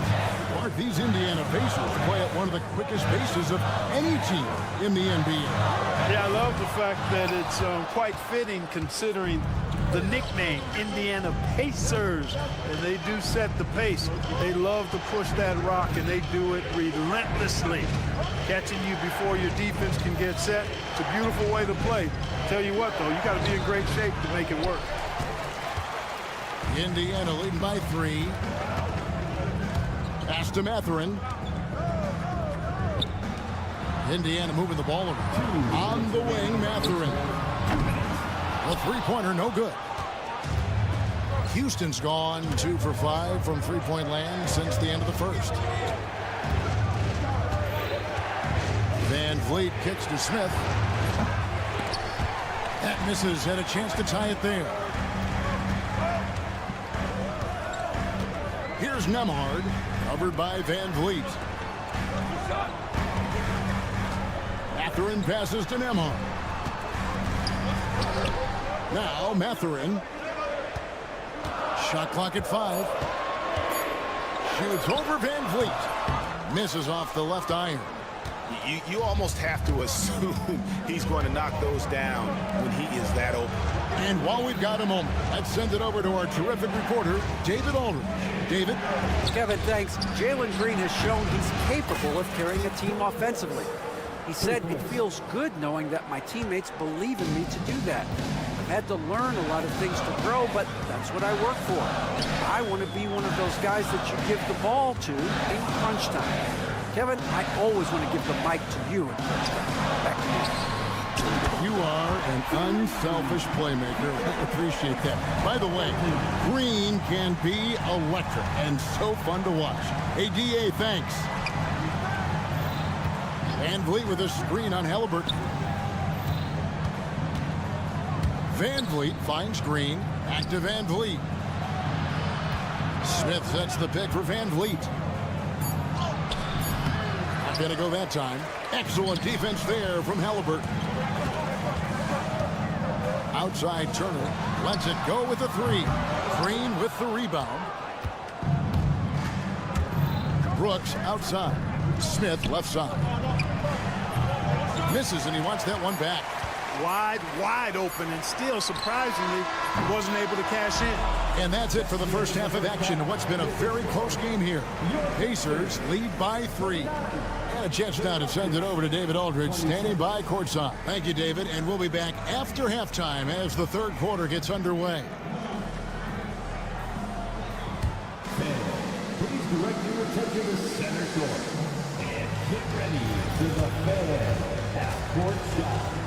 F: Mark, these Indiana Pacers play at one of the quickest paces of any team in the NBA.
L: Yeah, I love the fact that it's quite fitting considering the nickname, Indiana Pacers. And they do set the pace. They love to push that rock, and they do it relentlessly. Catching you before your defense can get set. It's a beautiful way to play. Tell you what, though, you got to be in great shape to make it work.
F: Indiana leading by 3. Pass to Mathurin. Indiana moving the ball around. On the wing, Mathurin. A three-pointer, no good. Houston's gone 2 for 5 from three-point land since the end of the first. Van Vliet kicks to Smith. That misses, had a chance to tie it there. Here's Nemhard, covered by Van Vliet. Mathurin passes to Nemhard. Now Mathurin. Shot clock at 5. Shoots over Van Vliet. Misses off the left iron.
G: You almost have to assume he's going to knock those down when he is that open.
F: And while we've got a moment, let's send it over to our terrific reporter, David Aldridge. David?
I: Kevin, thanks. Jalen Green has shown he's capable of carrying a team offensively. He said, it feels good knowing that my teammates believe in me to do that. I've had to learn a lot of things to grow, but that's what I work for. I want to be one of those guys that you give the ball to in crunch time. Kevin, I always want to give the mic to you in crunch time. Back to you.
F: You are an unselfish playmaker. I appreciate that. By the way, Green can be electric and so fun to watch. Hey, DA, thanks. Van Vliet with a screen on Halliburton. Van Vliet finds Green. Back to Van Vliet. Smith sets the pick for Van Vliet. Not going to go that time. Excellent defense there from Halliburton. Outside Turner. Lets it go with the 3. Green with the rebound. Brooks outside. Smith left side. Misses, and he wants that one back.
L: Wide open, and still, surprisingly, wasn't able to cash in.
F: And that's it for the first half of action. What's been a very close game here. Pacers lead by 3. And a chance now to send it over to David Aldridge, standing by courtside. Thank you, David, and we'll be back after halftime as the third quarter gets underway.
D: Please direct your attention to center court and get ready for the fan half-court shot.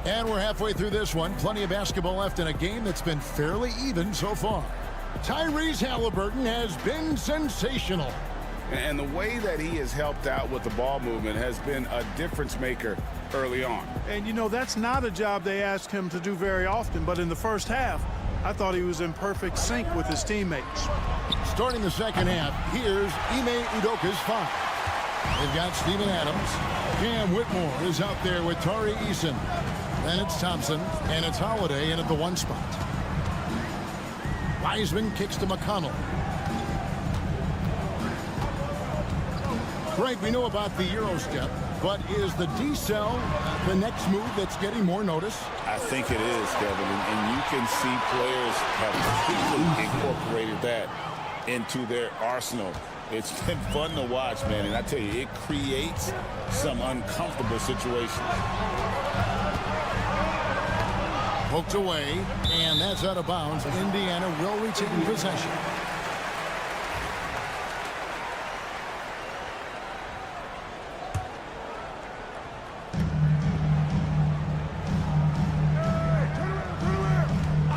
F: And we're halfway through this one. Plenty of basketball left in a game that's been fairly even so far. Tyrese Halliburton has been sensational.
G: And the way that he has helped out with the ball movement has been a difference maker early on.
L: And, you know, that's not a job they ask him to do very often. But in the first half, I thought he was in perfect sync with his teammates.
F: Starting the second half, here's Ime Udoka's 5. They've got Steven Adams. Cam Whitmore is out there with Tari Eason. Then it's Thompson, and it's Holiday in at the 1 spot. Wiseman kicks to McConnell. Greg, we know about the Euro step, but is the D-cell the next move that's getting more notice?
G: I think it is, Kevin, and you can see players have completely incorporated that into their arsenal. It's been fun to watch, man, and I tell you, it creates some uncomfortable situations.
F: Poked away, and that's out of bounds. Indiana will retain possession.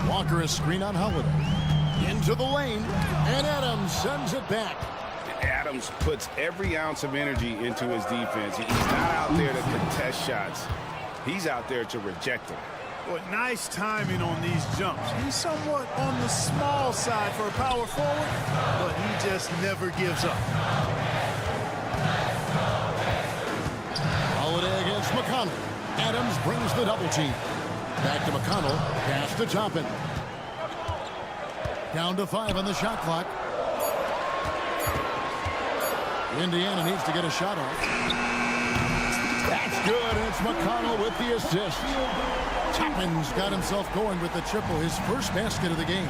F: Walker is screen on Holiday. Into the lane, and Adams sends it back.
G: Adams puts every ounce of energy into his defense. He's not out there to contest shots. He's out there to reject them.
L: Well, nice timing on these jumps. He's somewhat on the small side for a power forward, but he just never gives up.
F: Holiday against McConnell. Adams brings the double team. Back to McConnell. Pass to Toppin. Down to 5 on the shot clock. Indiana needs to get a shot off. That's good. It's McConnell with the assist. Toppin's got himself going with the triple, his first basket of the game.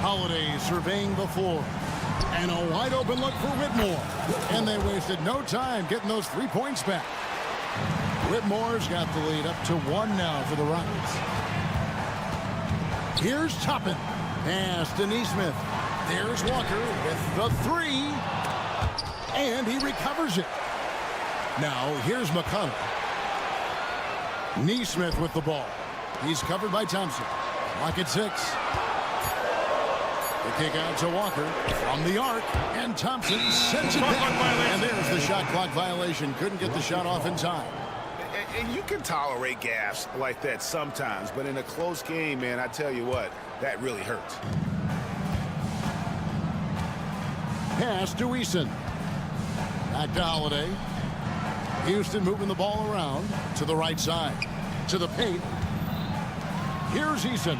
F: Holiday surveying the floor. And a wide open look for Whitmore. And they wasted no time getting those 3 points back. Whitmore's got the lead up to 1 now for the Rockets. Here's Toppin. Pass to Neesmith. There's Walker with the 3. And he recovers it. Now, here's McConnell. Neesmith with the ball. He's covered by Thompson. Rocket 6. The kick out to Walker from the arc. And Thompson sends it back. And there's the shot clock violation. Couldn't get the shot off in time.
G: And you can tolerate gaffes like that sometimes, but in a close game, man, I tell you what, that really hurts.
F: Pass to Eason. Back to Holiday. Houston moving the ball around to the right side. To the paint. Here's Eason.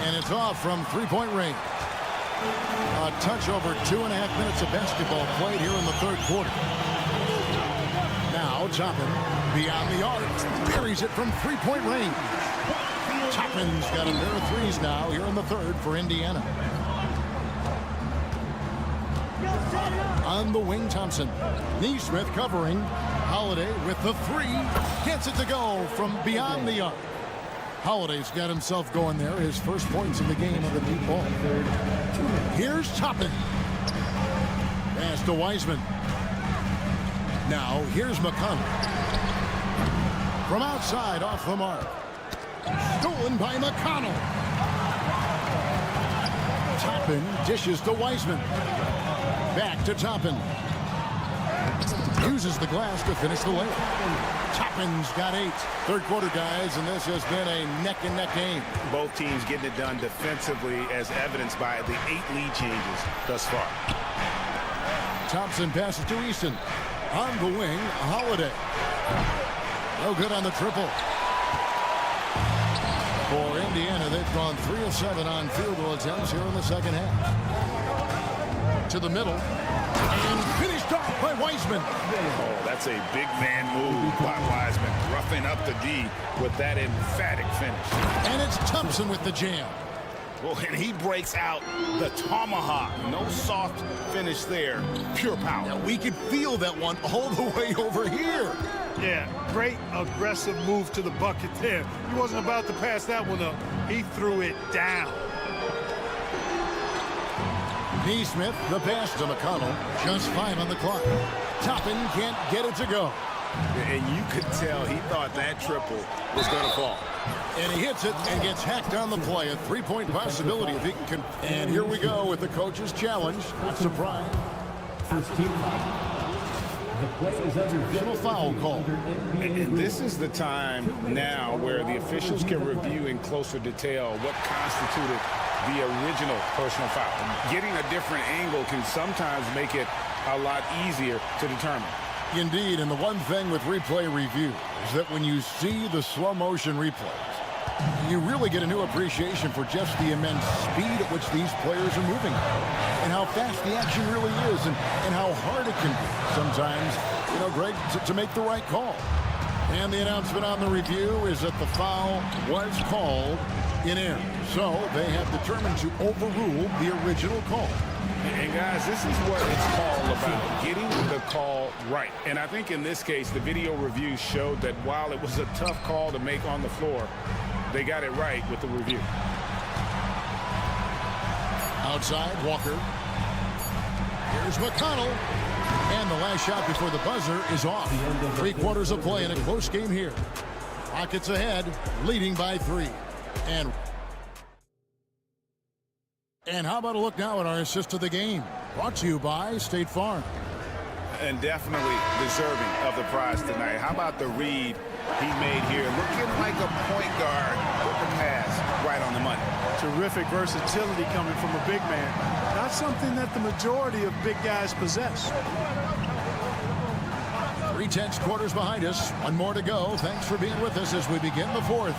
F: And it's off from 3-point range. A touch over 2.5 minutes of basketball played here in the third quarter. Now Toppin beyond the arc. Buries it from 3-point range. Toppin's got a pair of threes now here in the third for Indiana. On the wing, Thompson. Neesmith covering. Holiday with the 3. Gets it to go from beyond the arc. Holiday's got himself going there. His first points in the game of the deep ball. Here's Toppin. Pass to Wiseman. Now, here's McConnell. From outside, off the mark. Stolen by McConnell. Toppin dishes to Wiseman. Back to Toppin. Uses the glass to finish the layup. Toppin's got 8. Third quarter, guys, and this has been a neck-and-neck game.
G: Both teams getting it done defensively, as evidenced by the 8 lead changes thus far.
F: Thompson passes to Easton. On the wing, Holiday. No good on the triple. For Indiana, they've gone 3 of 7 on field goal attempts here in the second half. To the middle. And finished off by Wiseman.
G: Oh, that's a big man move by Wiseman. Roughing up the D with that emphatic finish.
F: And it's Thompson with the jam.
G: Well, and he breaks out the tomahawk. No soft finish there. Pure power.
F: Now, we could feel that one all the way over here.
L: Yeah, great aggressive move to the bucket there. He wasn't about to pass that one up. He threw it down.
F: Neesmith, the pass to McConnell. Just 5 on the clock. Toppin can't get it to go.
G: And you could tell he thought that triple was going to fall.
F: And he hits it and gets hacked on the play. A 3-point possibility if he can. And here we go with the coach's challenge. Not surprised.
D: First team foul. The play is under
F: little foul call.
G: And this is the time now where the officials can review in closer detail what constituted the original personal foul. Getting a different angle can sometimes make it a lot easier to determine.
F: Indeed, and the one thing with replay review is that when you see the slow motion replays, you really get a new appreciation for just the immense speed at which these players are moving and how fast the action really is and how hard it can be sometimes, you know, Greg, to make the right call. And the announcement on the review is that the foul was called in air. So they have determined to overrule the original call.
G: And guys, this is what it's all about, getting the call right. And I think in this case, the video review showed that while it was a tough call to make on the floor, they got it right with the review.
F: Outside, Walker. Here's McConnell. And the last shot before the buzzer is off. 3 quarters of play in a close game here. Rockets ahead, leading by 3. And how about a look now at our assist of the game? Brought to you by State Farm.
G: And definitely deserving of the prize tonight. How about the read he made here? Looking like a point guard with the pass right on the money.
L: Terrific versatility coming from a big man. Not something that the majority of big guys possess.
F: 3/10 quarters behind us. 1 more to go. Thanks for being with us as we begin the 4th.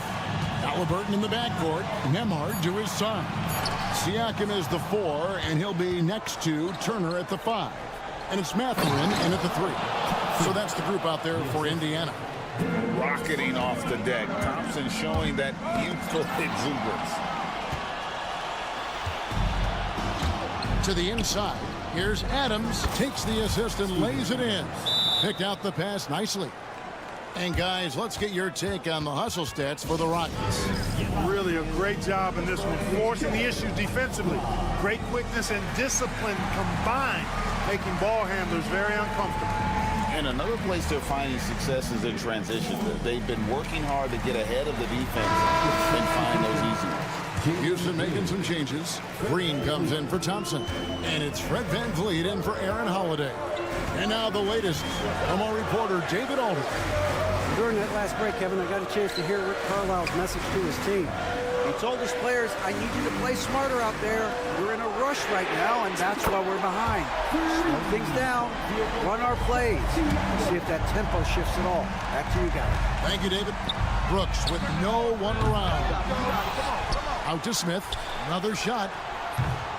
F: Halliburton in the backcourt. Nembhard to his side. Siakam is the 4, and he'll be next to Turner at the 5. And it's Mathurin in at the 3. So that's the group out there for Indiana.
G: Rocketing off the deck. Thompson showing that youthful exuberance.
F: To the inside. Here's Adams. Takes the assist and lays it in. Picked out the pass nicely. And guys, let's get your take on the hustle stats for the Rockets.
L: Really a great job in this one, forcing the issue defensively. Great quickness and discipline combined, making ball handlers very uncomfortable.
N: And another place they're finding success is in transition. They've been working hard to get ahead of the defense and find those easy ones.
F: Houston making some changes. Green comes in for Thompson. And it's Fred VanVleet in for Aaron Holiday. And now the latest from our reporter, David Alder.
I: During that last break, Kevin, I got a chance to hear Rick Carlisle's message to his team. He told his players, I need you to play smarter out there. We're in a rush right now, and that's why we're behind. Slow things down, run our plays, see if that tempo shifts at all. Back to you guys.
F: Thank you, David. Brooks with no one around. Out to Smith. Another shot.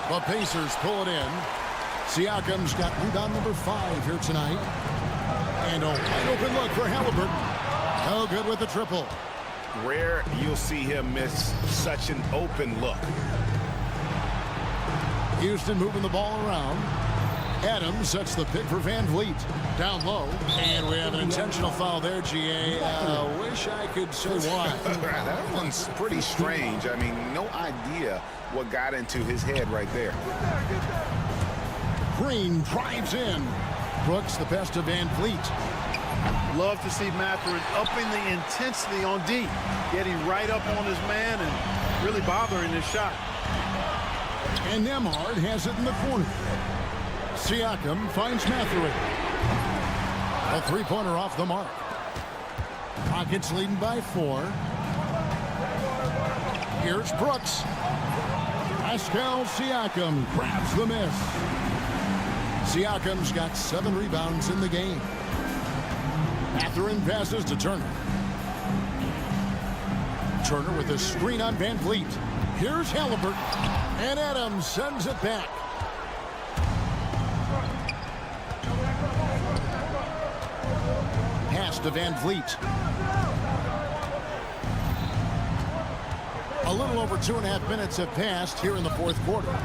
F: The Pacers pull it in. Siakam's got rebound number 5 here tonight. And a wide open look for Halliburton. No good with the triple.
G: Rare you'll see him miss such an open look.
F: Houston moving the ball around. Adams sets the pick for VanVleet. Down low. And we have an intentional foul there, GA. Wish I could say why.
G: That one's pretty strange. I mean, no idea what got into his head right there.
F: Green drives in. Brooks the best of VanVleet.
L: Love to see Mathurin upping the intensity on D, getting right up on his man and really bothering his shot.
F: And Nembhard has it in the corner. Siakam finds Mathurin. A 3-pointer off the mark. Rockets leading by 4. Here's Brooks. Pascal Siakam grabs the miss. Siakam's got 7 rebounds in the game. Mathurin passes to Turner. Turner with a screen on VanVleet. Here's Halliburton. And Adams sends it back. Pass to VanVleet. A little over 2.5 minutes have passed here in the 4th quarter.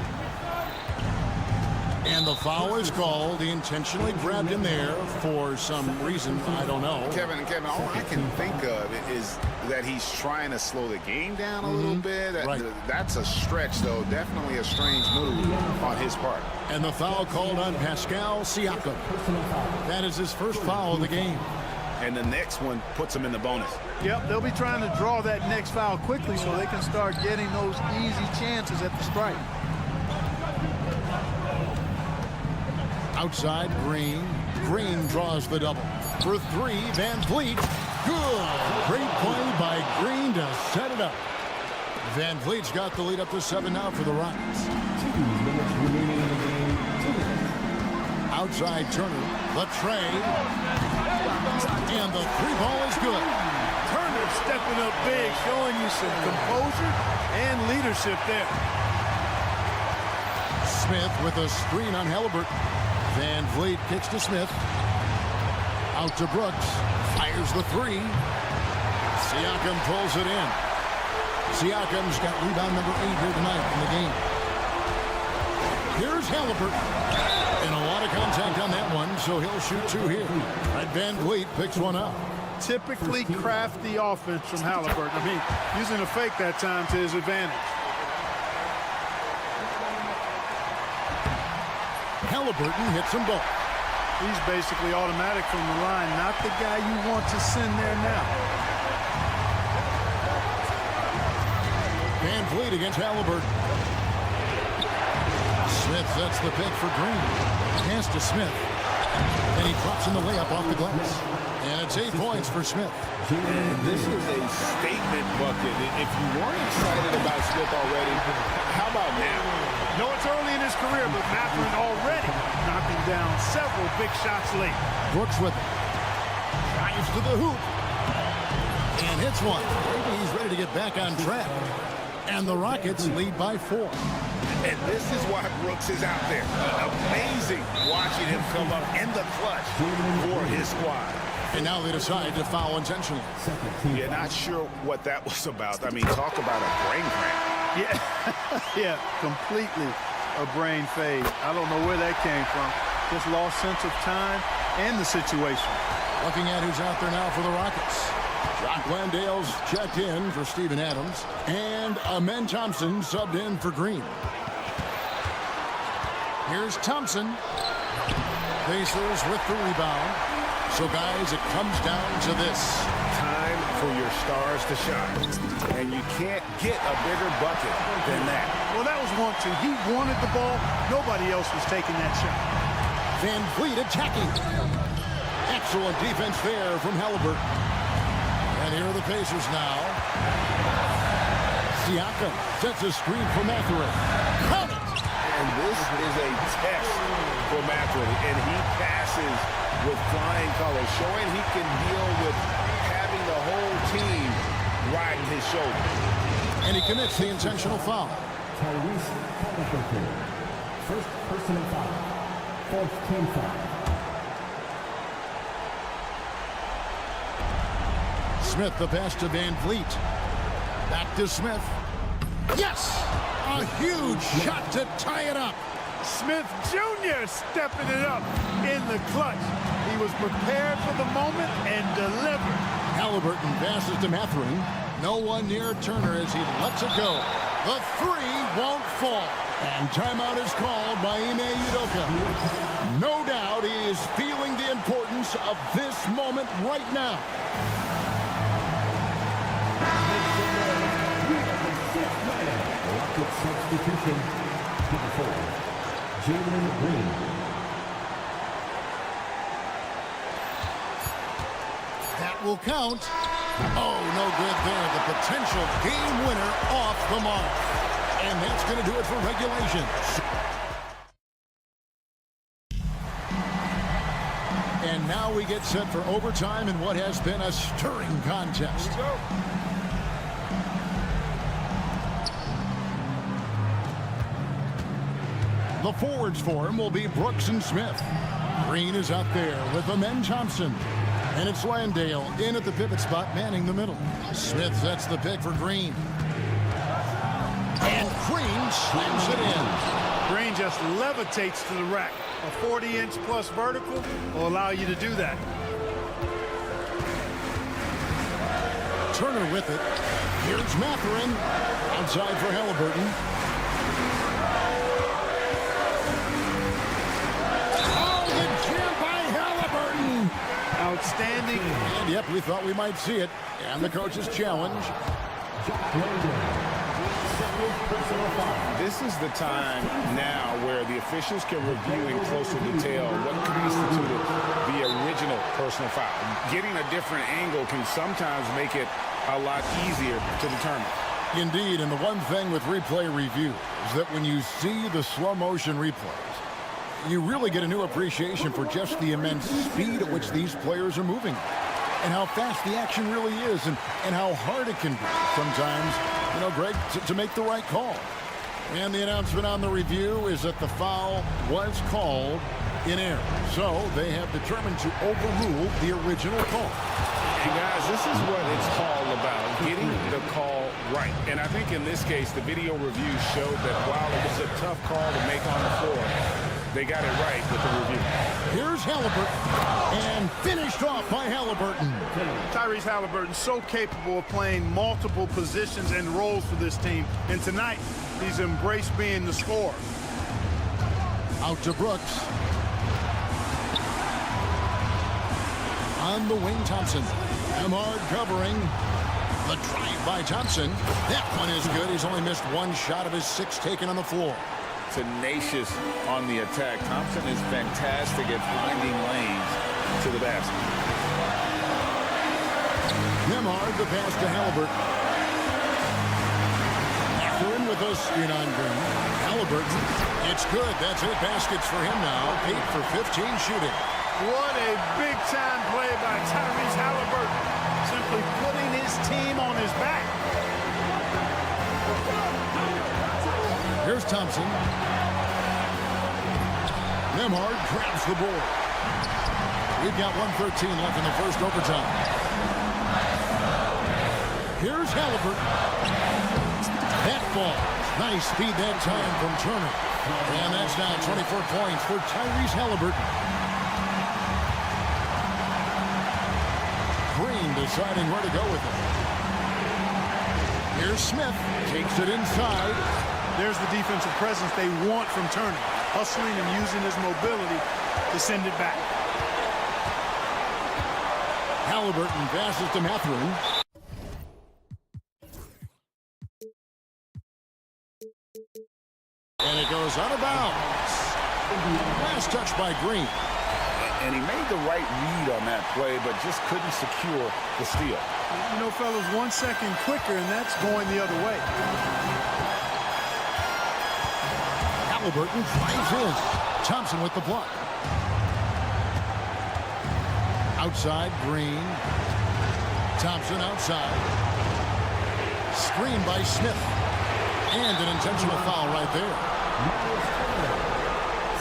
F: And the foul is called. He intentionally grabbed him there for some reason. I don't know.
G: Kevin, all I can think of is that he's trying to slow the game down a little bit. That's a stretch, though. Definitely a strange move on his part.
F: And the foul called on Pascal Siakam. That is his first foul of the game.
G: And the next one puts him in the bonus.
L: Yep, they'll be trying to draw that next foul quickly so they can start getting those easy chances at the strike.
F: Outside, Green. Green draws the double. For 3, VanVleet. Good. Great play by Green to set it up. VanVleet's got the lead up to 7 now for the Rockets.
D: 2 minutes remaining in the game.
F: Outside, Turner. The trade. And the 3-ball is good.
L: Turner stepping up big, showing you some composure and leadership there.
F: Smith with a screen on Halliburton. VanVleet kicks to Smith. Out to Brooks. Fires the 3. Siakam pulls it in. Siakam's got rebound number 8 here tonight in the game. Here's Halliburton. And a lot of contact on that one, so he'll shoot 2 here. Van Vliet picks one up.
L: Typically crafty offense from Halliburton. I mean, using a fake that time to his advantage.
F: Halliburton hits them both.
L: He's basically automatic from the line, not the guy you want to send there now.
F: Van Vliet against Halliburton. Smith sets the pick for Green. Pass to Smith. And he drops in the layup off the glass. And it's 8 points for Smith.
G: And this is a statement bucket. If you weren't excited about Smith already, how about now?
L: No, it's early in his career, but Mathurin already knocking down several big shots late.
F: Brooks with it. Drives to the hoop. And hits one. Maybe he's ready to get back on track. And the Rockets lead by 4.
G: And this is why Brooks is out there. Amazing watching him come up in the clutch for his squad.
F: And now they decide to foul intentionally.
G: Yeah, not sure what that was about. I mean, talk about a brain cramp.
L: Yeah, completely a brain fade. I don't know where that came from. Just lost sense of time and the situation.
F: Looking at who's out there now for the Rockets. Jock Landale's checked in for Steven Adams. And Amen Thompson subbed in for Green. Here's Thompson. Pacers with the rebound. So, guys, it comes down to this.
G: Time for your stars to shine. And you can't get a bigger bucket than that.
L: Well, that was 1-2. He wanted the ball. Nobody else was taking that shot.
F: Van Vliet attacking. Excellent defense there from Halliburton. And here are the Pacers now. Siakam sets a screen for Mathurin. Count it!
G: And this is a test for Mathurin. And he passes with flying colors, showing he can deal with having the whole team riding his shoulder.
F: And he commits the intentional foul.
D: First personal foul. Fourth team foul.
F: Smith the pass to Van Vliet. Back to Smith. Yes! A huge shot to tie it up.
L: Smith Jr. stepping it up in the clutch. He was prepared for the moment and delivered.
F: Halliburton passes to Mathurin. No one near Turner as he lets it go. The 3 won't fall. And timeout is called by Ime Udoka. No doubt he is feeling the importance of this moment right now.
D: Substitution to the fold. Jalen Green.
F: That will count. Oh, no good there. The potential game winner off the mark. And that's going to do it for regulation. And now we get set for overtime in what has been a stirring contest. The forwards for him will be Brooks and Smith. Green is out there with Amen Thompson. And it's Landale in at the pivot spot, manning the middle. Smith sets the pick for Green. And Green slams it in.
L: Green just levitates to the rack. A 40-inch plus vertical will allow you to do that.
F: Turner with it. Here's Mathurin. Outside for Halliburton.
L: Outstanding.
F: And yep, we thought we might see it. And the coach's challenge.
G: This is the time now where the officials can review in closer detail what constituted the original personal foul. Getting a different angle can sometimes make it a lot easier to determine.
F: Indeed, and the one thing with replay review is that when you see the slow motion replays, you really get a new appreciation for just the immense speed at which these players are moving and how fast the action really is and how hard it can be sometimes, you know, Greg, to make the right call. And the announcement on the review is that the foul was called in error. So they have determined to overrule the original call.
G: And guys, this is what it's all about, getting the call Right, and I think in this case, the video review showed that while it was a tough call to make on the floor, they got it right with the review.
F: Here's Halliburton, and finished off by Halliburton.
L: Tyrese Halliburton, so capable of playing multiple positions and roles for this team. And tonight, he's embraced being the scorer.
F: Out to Brooks. On the wing, Thompson. Emard covering. The drive by Thompson. That one is good. He's only missed one shot of his 6 taken on the floor.
G: Tenacious on the attack. Thompson is fantastic at finding lanes to the basket.
F: Emard, the pass to Halliburton. Mathurin with us in on Green. Halliburton. It's good. That's 8 baskets for him now. 8 for 15 shooting.
L: What a big-time play by Tyrese Halliburton. Simply putting his team on his back.
F: Here's Thompson. Emard grabs the board. We've got 1:13 left in the first overtime. Here's Halliburton. That ball. Nice speed that time from Turner. And that's now 24 points for Tyrese Halliburton. Green deciding where to go with it. Here's Smith. Takes it inside.
L: There's the defensive presence they want from Turner. Hustling and using his mobility to send it back.
F: Halliburton passes to Mathurin. And it goes out of bounds. Last touch by Green.
G: And he made the right read on that play, but just couldn't secure the steal.
L: You know, fellas, 1 second quicker, and that's going the other way.
F: Halliburton drives in. Thompson with the block. Outside, Green. Thompson outside. Screen by Smith. And an intentional foul right there.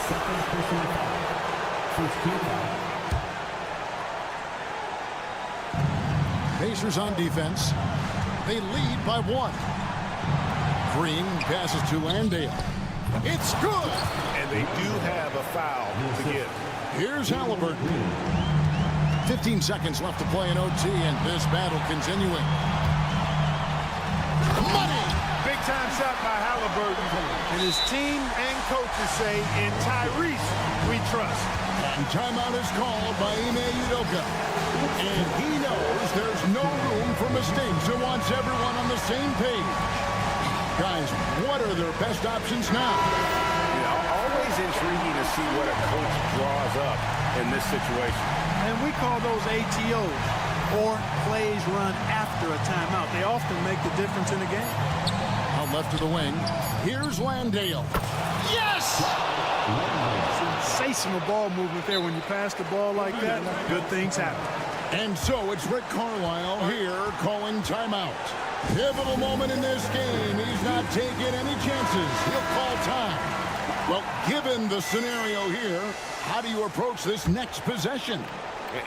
D: Second personal foul.
F: Pacers on defense. They lead by 1. Green passes to Landale. It's good.
A: And they do have a foul to give.
F: Here's Halliburton. 15 seconds left to play in OT, and this battle continuing. Money!
L: Big-time shot by Halliburton. And his team and coaches say, in Tyrese, we trust.
F: And timeout is called by Ime Udoka. And he knows there's no room for mistakes and wants everyone on the same page. Guys, what are their best options now?
G: Always intriguing to see what a coach draws up in this situation.
L: And we call those ATOs, or plays run after a timeout. They often make the difference in a game.
F: Out left to the wing. Here's Landale. Yes!
L: Sensational ball movement there. When you pass the ball like that, good things happen.
F: And so it's Rick Carlisle here calling timeout. Pivotal moment in this game. He's not taking any chances. He'll call time. Well, given the scenario here, how do you approach this next possession?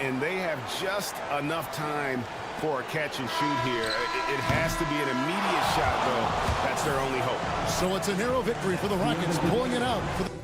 A: And they have just enough time for a catch and shoot here. It has to be an immediate shot, though. That's their only hope.
F: So it's a narrow victory for the Rockets, pulling it out for the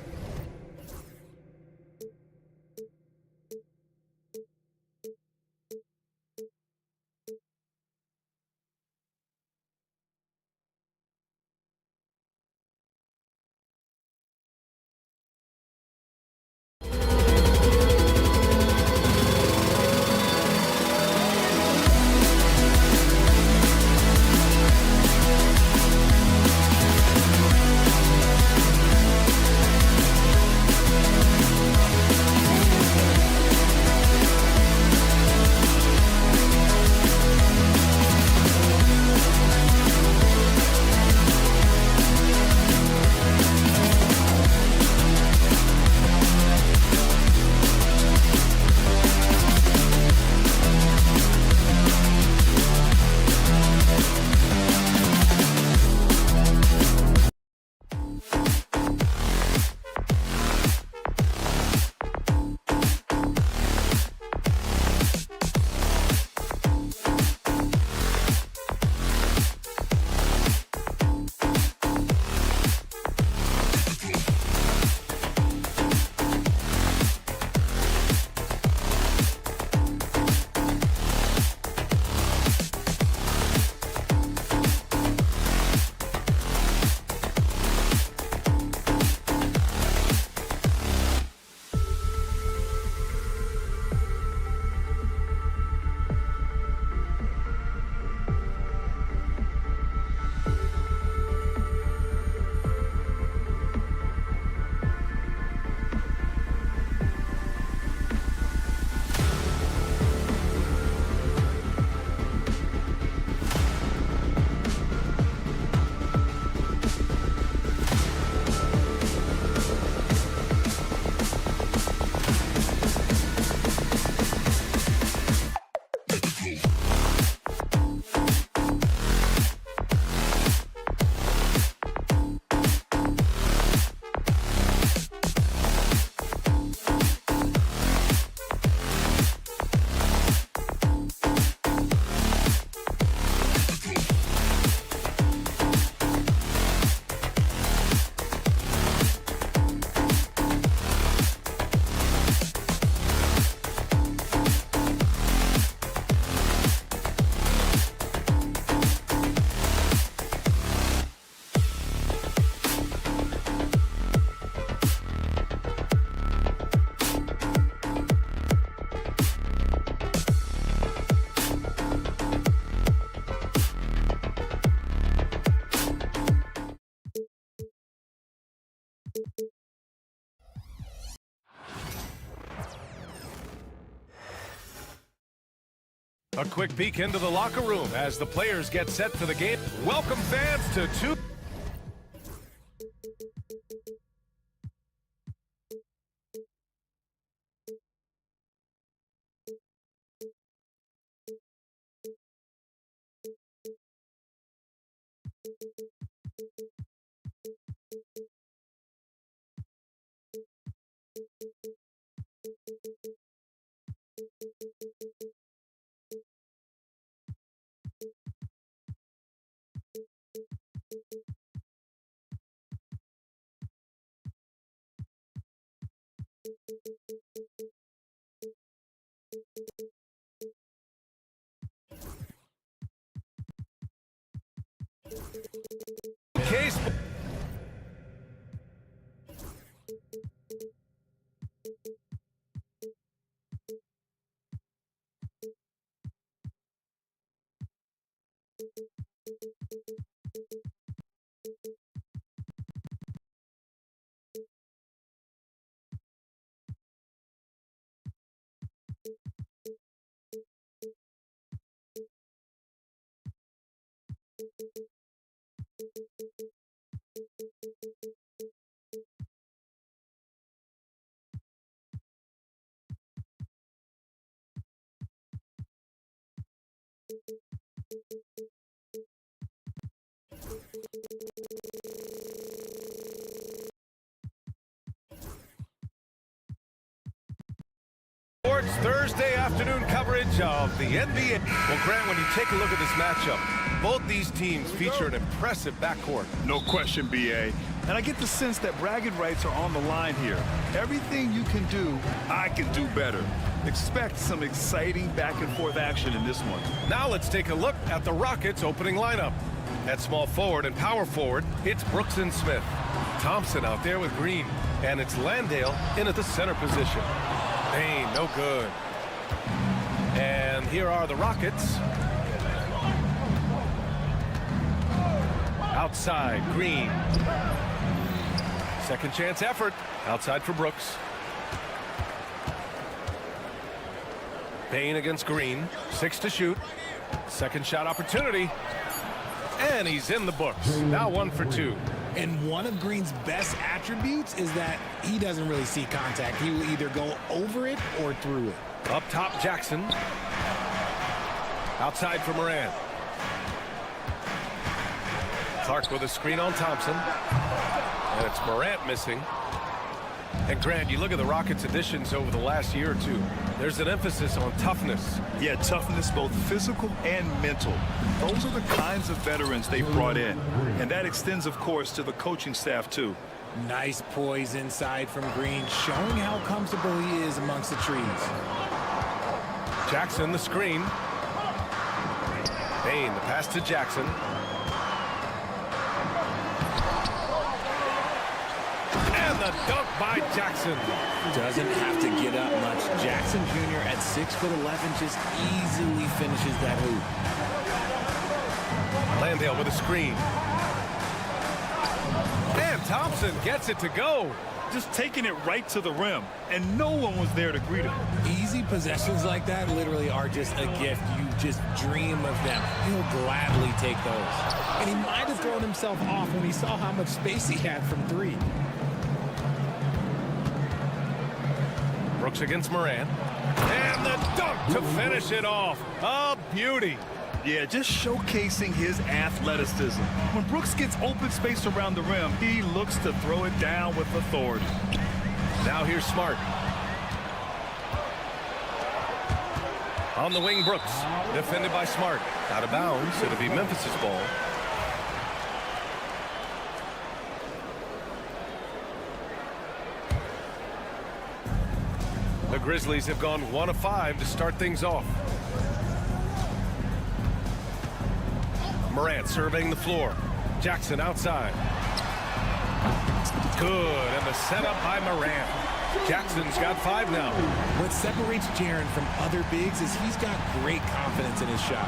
A: A quick peek into the locker room as the players get set for the game. Welcome fans to two. Case. Sports Thursday afternoon coverage of the NBA. Well, Grant, when you take a look at this matchup, both these teams feature an impressive backcourt.
J: No question, BA. And I get the sense that bragging rights are on the line here. Everything you can do, I can do better. Expect some exciting back-and-forth action in this one.
A: Now let's take a look at the Rockets' opening lineup. At small forward and power forward, it's Brooks and Smith. Thompson out there with Green. And it's Landale in at the center position. Payne, no good. And here are the Rockets. Outside, Green. Second chance effort. Outside for Brooks. Payne against Green. 6 to shoot. Second shot opportunity. And he's in the books. Now 1 for 2.
C: And one of Green's best attributes is that he doesn't really see contact. He will either go over it or through it.
A: Up top, Jackson. Outside for Moran. Clark with a screen on Thompson. And it's Morant missing. And Grant, you look at the Rockets' additions over the last year or two. There's an emphasis on toughness.
J: Yeah, toughness, both physical and mental. Those are the kinds of veterans they brought in. And that extends, of course, to the coaching staff, too.
C: Nice poise inside from Green, showing how comfortable he is amongst the trees.
A: Jackson, the screen. Payne, the pass to Jackson. And the dunk by Jackson.
C: Doesn't have to get up much. Jackson Jr. at 6'11" just easily finishes that hoop.
A: Landale with a screen. And Thompson gets it to go.
J: Just taking it right to the rim, and no one was there to greet him.
C: Easy possessions like that literally are just a gift. You just dream of them. He'll gladly take those. And he might have thrown himself off when he saw how much space he had from 3.
A: Brooks against Moran. And the dunk to finish it off. A beauty.
J: Yeah, just showcasing his athleticism. When Brooks gets open space around the rim, he looks to throw it down with authority.
A: Now here's Smart. On the wing, Brooks. Defended by Smart. Out of bounds. It'll be Memphis' ball. The Grizzlies have gone 1 of 5 to start things off. Morant surveying the floor. Jackson outside. Good, and the setup by Morant. Jackson's got 5 now.
C: What separates Jaren from other bigs is he's got great confidence in his shot.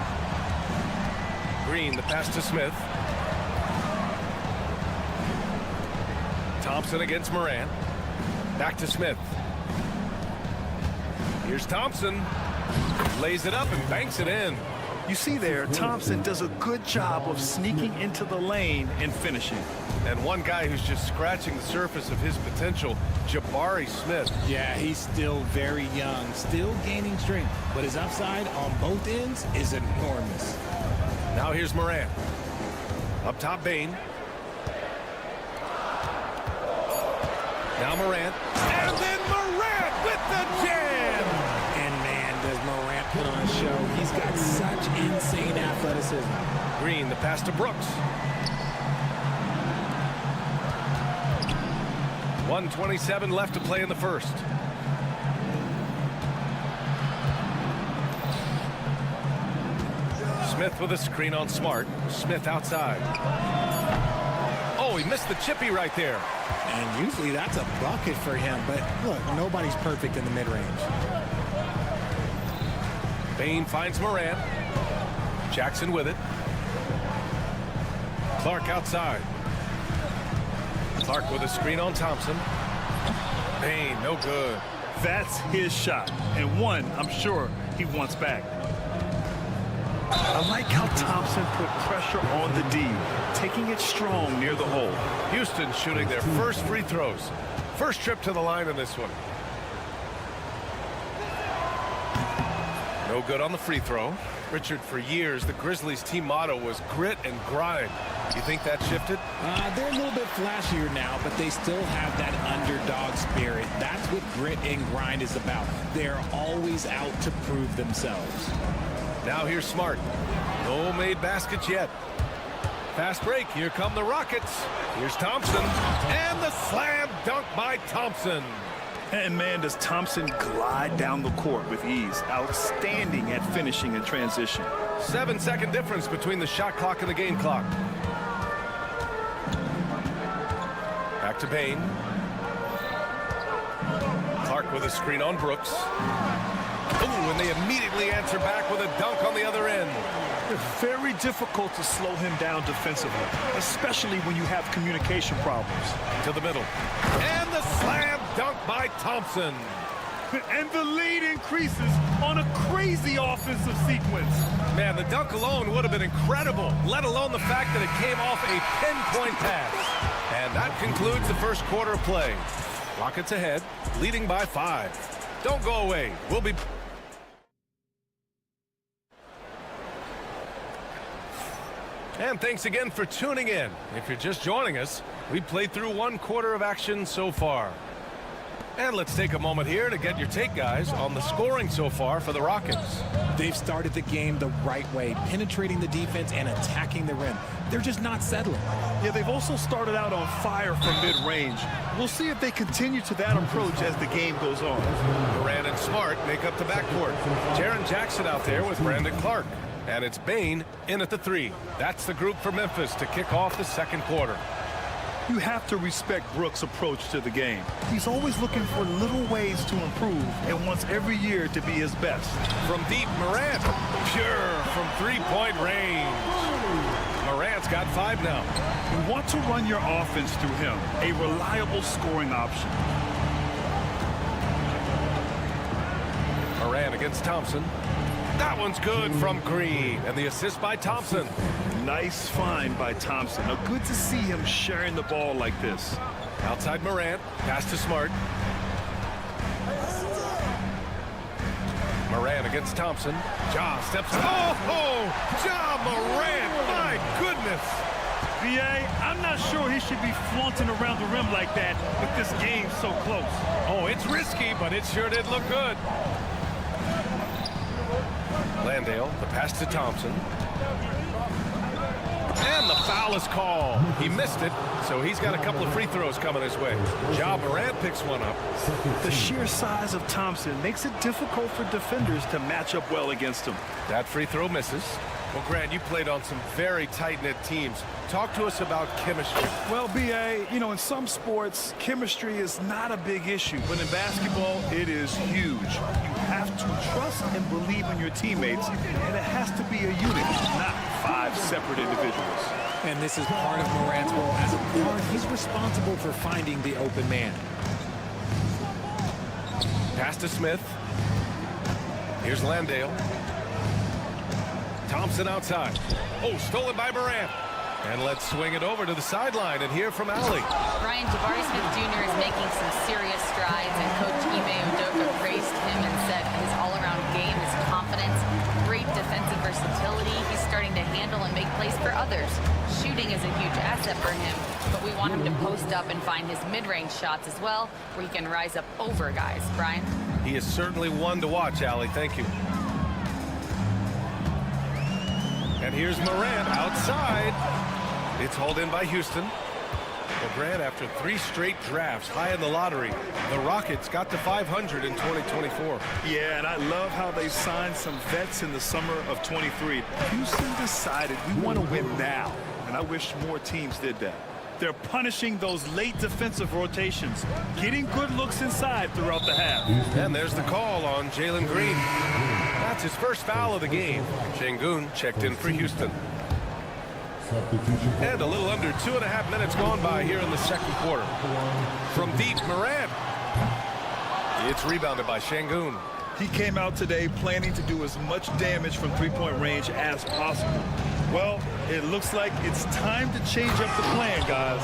A: Green, the pass to Smith. Thompson against Morant. Back to Smith. Here's Thompson. Lays it up and banks it in.
J: You see there, Thompson does a good job of sneaking into the lane and finishing.
A: And one guy who's just scratching the surface of his potential, Jabari Smith.
C: Yeah, he's still very young, still gaining strength, but his upside on both ends is enormous.
A: Now here's Morant. Up top, Bain. Now Morant. And then Morant with the jam!
C: And man, does Morant put on a show. He's got such insane athleticism.
A: Green, the pass to Brooks. 1:27 left to play in the first. Smith with a screen on Smart. Smith outside. Oh, he missed the chippy right there.
C: And usually that's a bucket for him, but look, nobody's perfect in the mid-range.
A: Bain finds Morant. Jackson with it. Clark outside. Clark with a screen on Thompson. Bain, no good.
J: That's his shot, and one I'm sure he wants back. I like how Thompson put pressure on the D, taking it strong near the hole.
A: Houston shooting their first free throws. First trip to the line in this one. No good on the free throw. Richard, for years, the Grizzlies team motto was grit and grind. You think that shifted?
C: They're a little bit flashier now, but they still have that underdog spirit. That's what grit and grind is about. They're always out to prove themselves.
A: Now here's Smart. No made baskets yet. Fast break. Here come the Rockets. Here's Thompson. And the slam dunk by Thompson.
J: And man, does Thompson glide down the court with ease. Outstanding at finishing in transition.
A: 7-second difference between the shot clock and the game clock. Back to Bain. Clark with a screen on Brooks. Ooh, and they immediately answer back with a dunk on the other end.
J: It's very difficult to slow him down defensively, especially when you have communication problems.
A: To the middle. And the slam dunk by Thompson.
J: And the lead increases on a crazy offensive sequence.
A: Man, the dunk alone would have been incredible, let alone the fact that it came off a pinpoint pass. And that concludes the first quarter of play. Rockets ahead, leading by 5. Don't go away. We'll be... And thanks again for tuning in. If you're just joining us, we played through one quarter of action so far. And let's take a moment here to get your take, guys, on the scoring so far for the Rockets.
C: They've started the game the right way, penetrating the defense and attacking the rim. They're just not settling.
J: Yeah, they've also started out on fire from mid-range. We'll see if they continue to that approach as the game goes on.
A: Morant and Smart make up the backcourt. Jaren Jackson out there with Brandon Clark. And it's Bain in at the 3. That's the group for Memphis to kick off the second quarter.
J: You have to respect Brooks' approach to the game. He's always looking for little ways to improve and wants every year to be his best.
A: From deep, Morant. Pure from three-point range. Morant's got 5 now.
J: You want to run your offense through him, a reliable scoring option.
A: Morant against Thompson. That one's good from Green. And the assist by Thompson.
J: Nice find by Thompson. Now, good to see him sharing the ball like this.
A: Outside Morant. Pass to Smart. Morant against Thompson. Ja steps. Oh, Ja Morant. My goodness.
J: B.A., I'm not sure he should be flaunting around the rim like that with this game so close.
A: Oh, it's risky, but it sure did look good. Landale, the pass to Thompson. And the foul is called. He missed it, so he's got a couple of free throws coming his way. Ja Morant picks one up.
J: The sheer size of Thompson makes it difficult for defenders to match up well against him.
A: That free throw misses. Well, Grant, you played on some very tight-knit teams. Talk to us about chemistry.
J: Well, B.A., you know, in some sports, chemistry is not a big issue. But in basketball, it is huge. You have to trust and believe in your teammates, and it has to be a unit, not 5 separate individuals.
C: And this is part of Morant's role as a guard. He's responsible for finding the open man.
A: Pass to Smith. Here's Landale. Thompson outside. Oh, stolen by Morant. And let's swing it over to the sideline and hear from Allie.
E: Brian, Jabari Smith Jr. is making some serious strides, and Coach Udoka praised him and said his all-around game, his confidence, great defensive versatility. He's starting to handle and make plays for others. Shooting is a huge asset for him, but we want him to post up and find his mid-range shots as well, where he can rise up over guys. Brian?
A: He is certainly one to watch, Allie. Thank you. And here's Morant outside. It's hauled in by Houston. Well, Grant, after 3 straight drafts high in the lottery, the Rockets got to 500 in 2024.
J: Yeah, and I love how they signed some vets in the summer of 23. Houston decided we want to win now, and I wish more teams did that. They're punishing those late defensive rotations, getting good looks inside throughout the half.
A: And there's the call on Jalen Green. That's his first foul of the game. Şengün checked in for Houston. And a little under 2.5 minutes gone by here in the second quarter. From deep, Morant. It's rebounded by Şengün.
J: He came out today planning to do as much damage from three-point range as possible. Well, it looks like it's time to change up the plan, guys.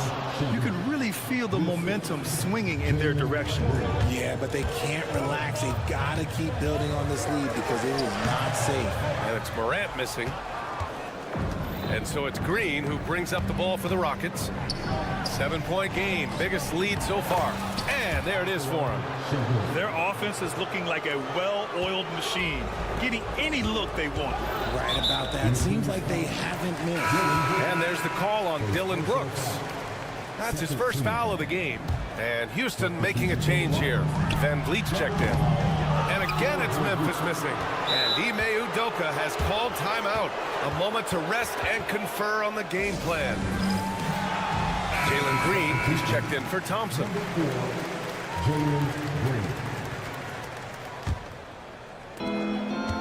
J: You can really feel the momentum swinging in their direction.
C: Yeah, but they can't relax. They've got to keep building on this lead because it is not safe.
A: And it's Morant missing. And so it's Green who brings up the ball for the Rockets. 7-point game, biggest lead so far. And there it is for him.
J: Their offense is looking like a well-oiled machine, getting any look they want.
C: Right about that. Seems like they haven't missed.
A: And there's the call on Dylan Brooks. That's his first foul of the game. And Houston making a change here. Van Vliet's checked in. And again, it's Memphis missing. And Udoka has called timeout. A moment to rest and confer on the game plan. Jalen Green, he's checked in for Thompson.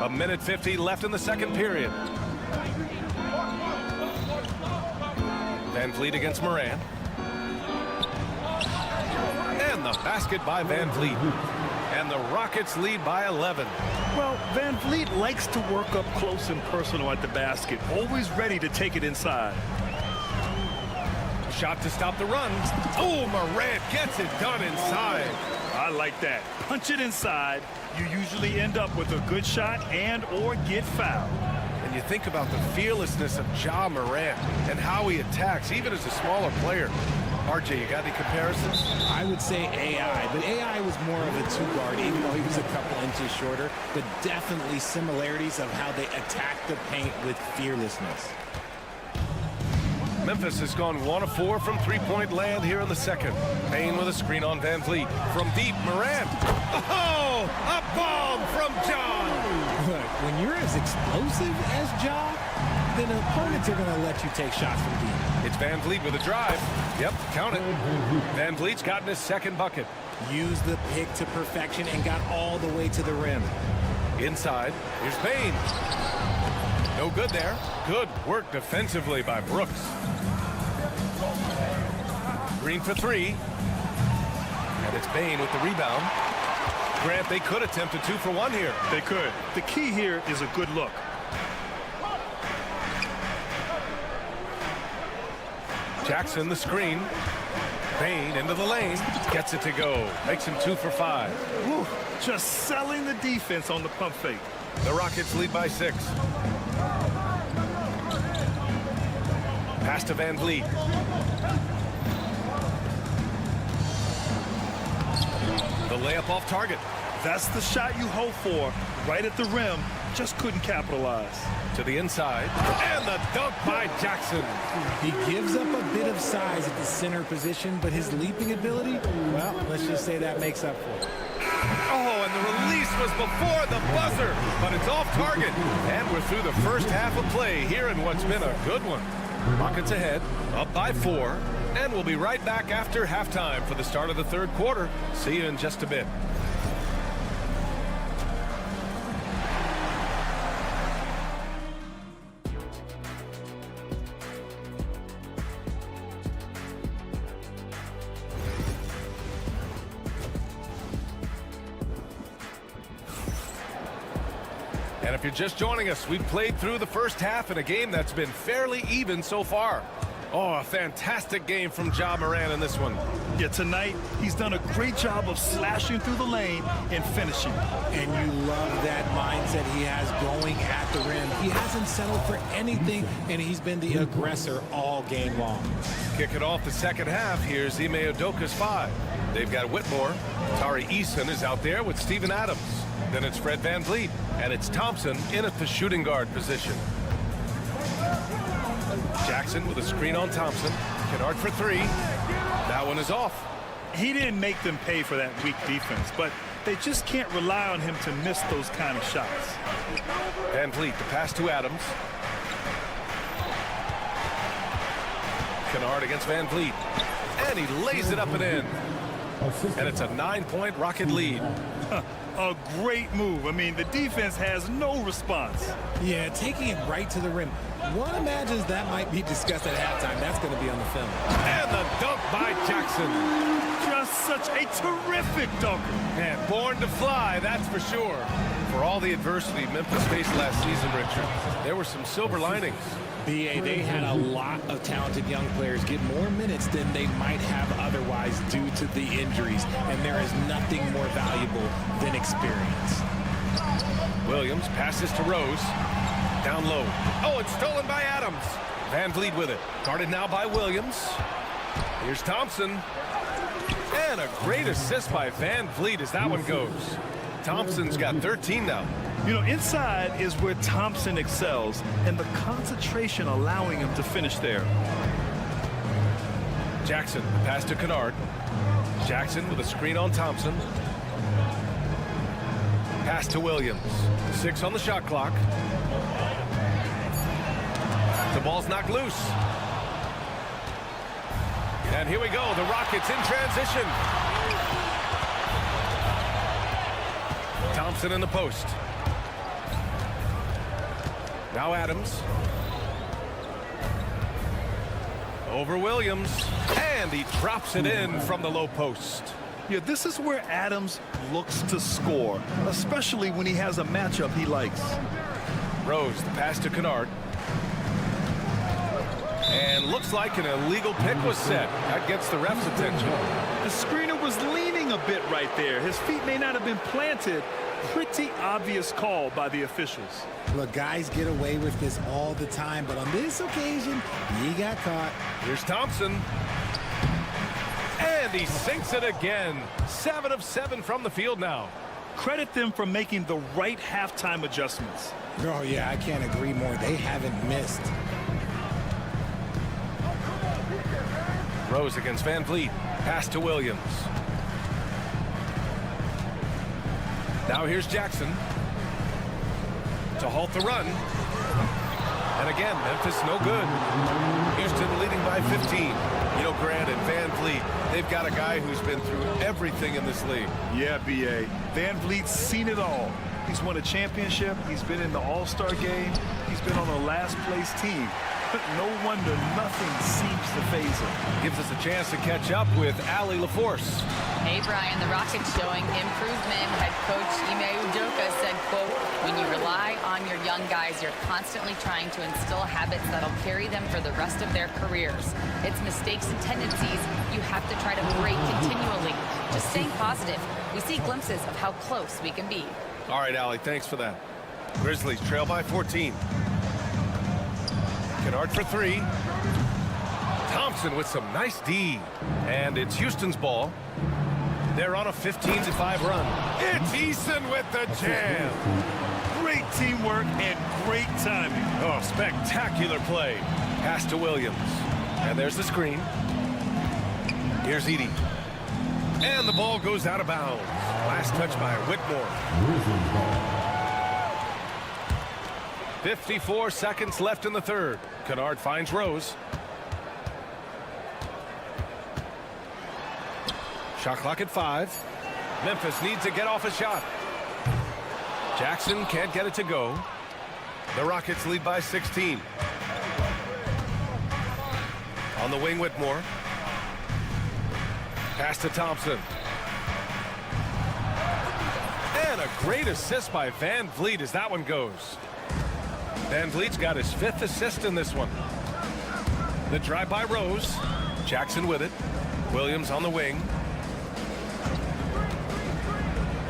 A: A minute 50 left in the second period. Van Vliet against Morant. And the basket by Van Vliet. And the Rockets lead by 11.
J: Well, Van Vliet likes to work up close and personal at the basket, always ready to take it inside.
A: Shot to stop the run. Oh, Morant gets it done inside.
J: I like that. Punch it inside. You usually end up with a good shot and or get fouled.
A: And you think about the fearlessness of Ja Morant and how he attacks, even as a smaller player. RJ, you got any comparisons?
C: I would say AI, but AI was more of a two-guard, even though he was a couple inches shorter. But definitely similarities of how they attack the paint with fearlessness.
A: Memphis has gone 1 of 4 from three-point land here in the second. Payne with a screen on Van Vliet. From deep, Morant. Oh, a bomb from John.
C: Look, when you're as explosive as Ja, then opponents are going to let you take shots from deep.
A: It's Van Vliet with a drive. Yep, count it. Van Vliet's gotten his second bucket.
C: Used the pick to perfection and got all the way to the rim.
A: Inside, here's Payne. No good there. Good work defensively by Brooks. Green for 3. And it's Payne with the rebound. Grant, they could attempt a 2 for 1 here.
J: They could. The key here is a good look.
A: Jackson the screen. Payne into the lane. Gets it to go. Makes him 2 for 5.
J: Whew. Just selling the defense on the pump fake.
A: The Rockets lead by 6. Pass to Van Vliet. The layup off target.
J: That's the shot you hope for. Right at the rim. Just couldn't capitalize.
A: To the inside. And the dunk by Jackson.
C: He gives up a bit of size at the center position, but his leaping ability, well, let's just say that makes up for it.
A: Oh, and the release was before the buzzer, but it's off target. And we're through the first half of play here in what's been a good one. Rockets ahead, up by 4, and we'll be right back after halftime for the start of the third quarter. See you in just a bit. And if you're just joining us, we've played through the first half in a game that's been fairly even so far. Oh, a fantastic game from Ja Morant in this one.
J: Yeah, tonight he's done a great job of slashing through the lane and finishing.
C: And you love that mindset he has going at the rim. He hasn't settled for anything, and he's been the aggressor all game long.
A: Kicking off the second half, here's Ime Udoka's 5. They've got Whitmore. Tari Eason is out there with Steven Adams. Then it's Fred VanVleet, and it's Thompson in at the shooting guard position. Jackson with a screen on Thompson. Kennard for 3. That one is off.
J: He didn't make them pay for that weak defense, but they just can't rely on him to miss those kind of shots.
A: VanVleet, the pass to Adams. Kennard against VanVleet. And he lays it up and in. And it's a 9-point Rocket lead.
J: A great move. I mean, the defense has no response.
C: Yeah, taking it right to the rim. One imagines that might be discussed at halftime. That's going to be on the film.
A: And the dunk by Jackson.
J: Just such a terrific dunker.
A: And born to fly, that's for sure. For all the adversity Memphis faced last season, Richard, there were some silver linings.
C: BA, they had a lot of talented young players get more minutes than they might have otherwise due to the injuries, and there is nothing more valuable than experience.
A: Williams passes to Rose. Down low. Oh, it's stolen by Adams. VanVleet with it. Guarded now by Williams. Here's Thompson. And a great assist by VanVleet as that one goes. Thompson's got 13 now.
J: You know, inside is where Thompson excels, and the concentration allowing him to finish there.
A: Jackson, pass to Kennard. Jackson with a screen on Thompson. Pass to Williams. 6 on the shot clock. The ball's knocked loose. And here we go, the Rockets in transition. Thompson in the post. Now Adams. Over Williams. And he drops it in from the low post.
J: Yeah, this is where Adams looks to score, especially when he has a matchup he likes.
A: Rose, the pass to Kennard. And looks like an illegal pick was set. That gets the ref's attention.
J: The screener was leaning a bit right there. His feet may not have been planted. Pretty obvious call by the officials.
C: Look, guys get away with this all the time, but on this occasion, he got caught.
A: Here's Thompson. And he sinks it again. 7 of 7 from the field now.
J: Credit them for making the right halftime adjustments.
C: Oh, yeah, I can't agree more. They haven't missed.
A: Rose against VanVleet. Pass to Williams. Now here's Jackson to halt the run. And again, Memphis no good. Houston leading by 15. You know, Grant and VanVleet, they've got a guy who's been through everything in this league.
J: Yeah, B.A. VanVleet's seen it all. He's won a championship. He's been in the All-Star game. He's been on a last-place team. But no wonder nothing seems to faze him.
A: Gives us a chance to catch up with Allie LaForce.
E: Hey, Brian, the Rockets showing improvement. Head coach Ime Udoka said, quote, when you rely on your young guys, you're constantly trying to instill habits that'll carry them for the rest of their careers. It's mistakes and tendencies you have to try to break continually. Just staying positive. We see glimpses of how close we can be.
A: All right, Allie, thanks for that. Grizzlies trail by 14. Kennard for 3. Thompson with some nice D. And it's Houston's ball. They're on a 15-5 run. It's Eason with the jam.
J: Great teamwork and great timing.
A: Oh, spectacular play. Pass to Williams. And there's the screen. Here's Edey. And the ball goes out of bounds. Last touch by Whitmore. 54 seconds left in the third. Kennard finds Rose. Shot clock at 5. Memphis needs to get off a shot. Jackson can't get it to go. The Rockets lead by 16. On the wing, Whitmore. Pass to Thompson. And a great assist by Van Vliet as that one goes. Van Vliet's got his 5th assist in this one. The drive by Rose. Jackson with it. Williams on the wing.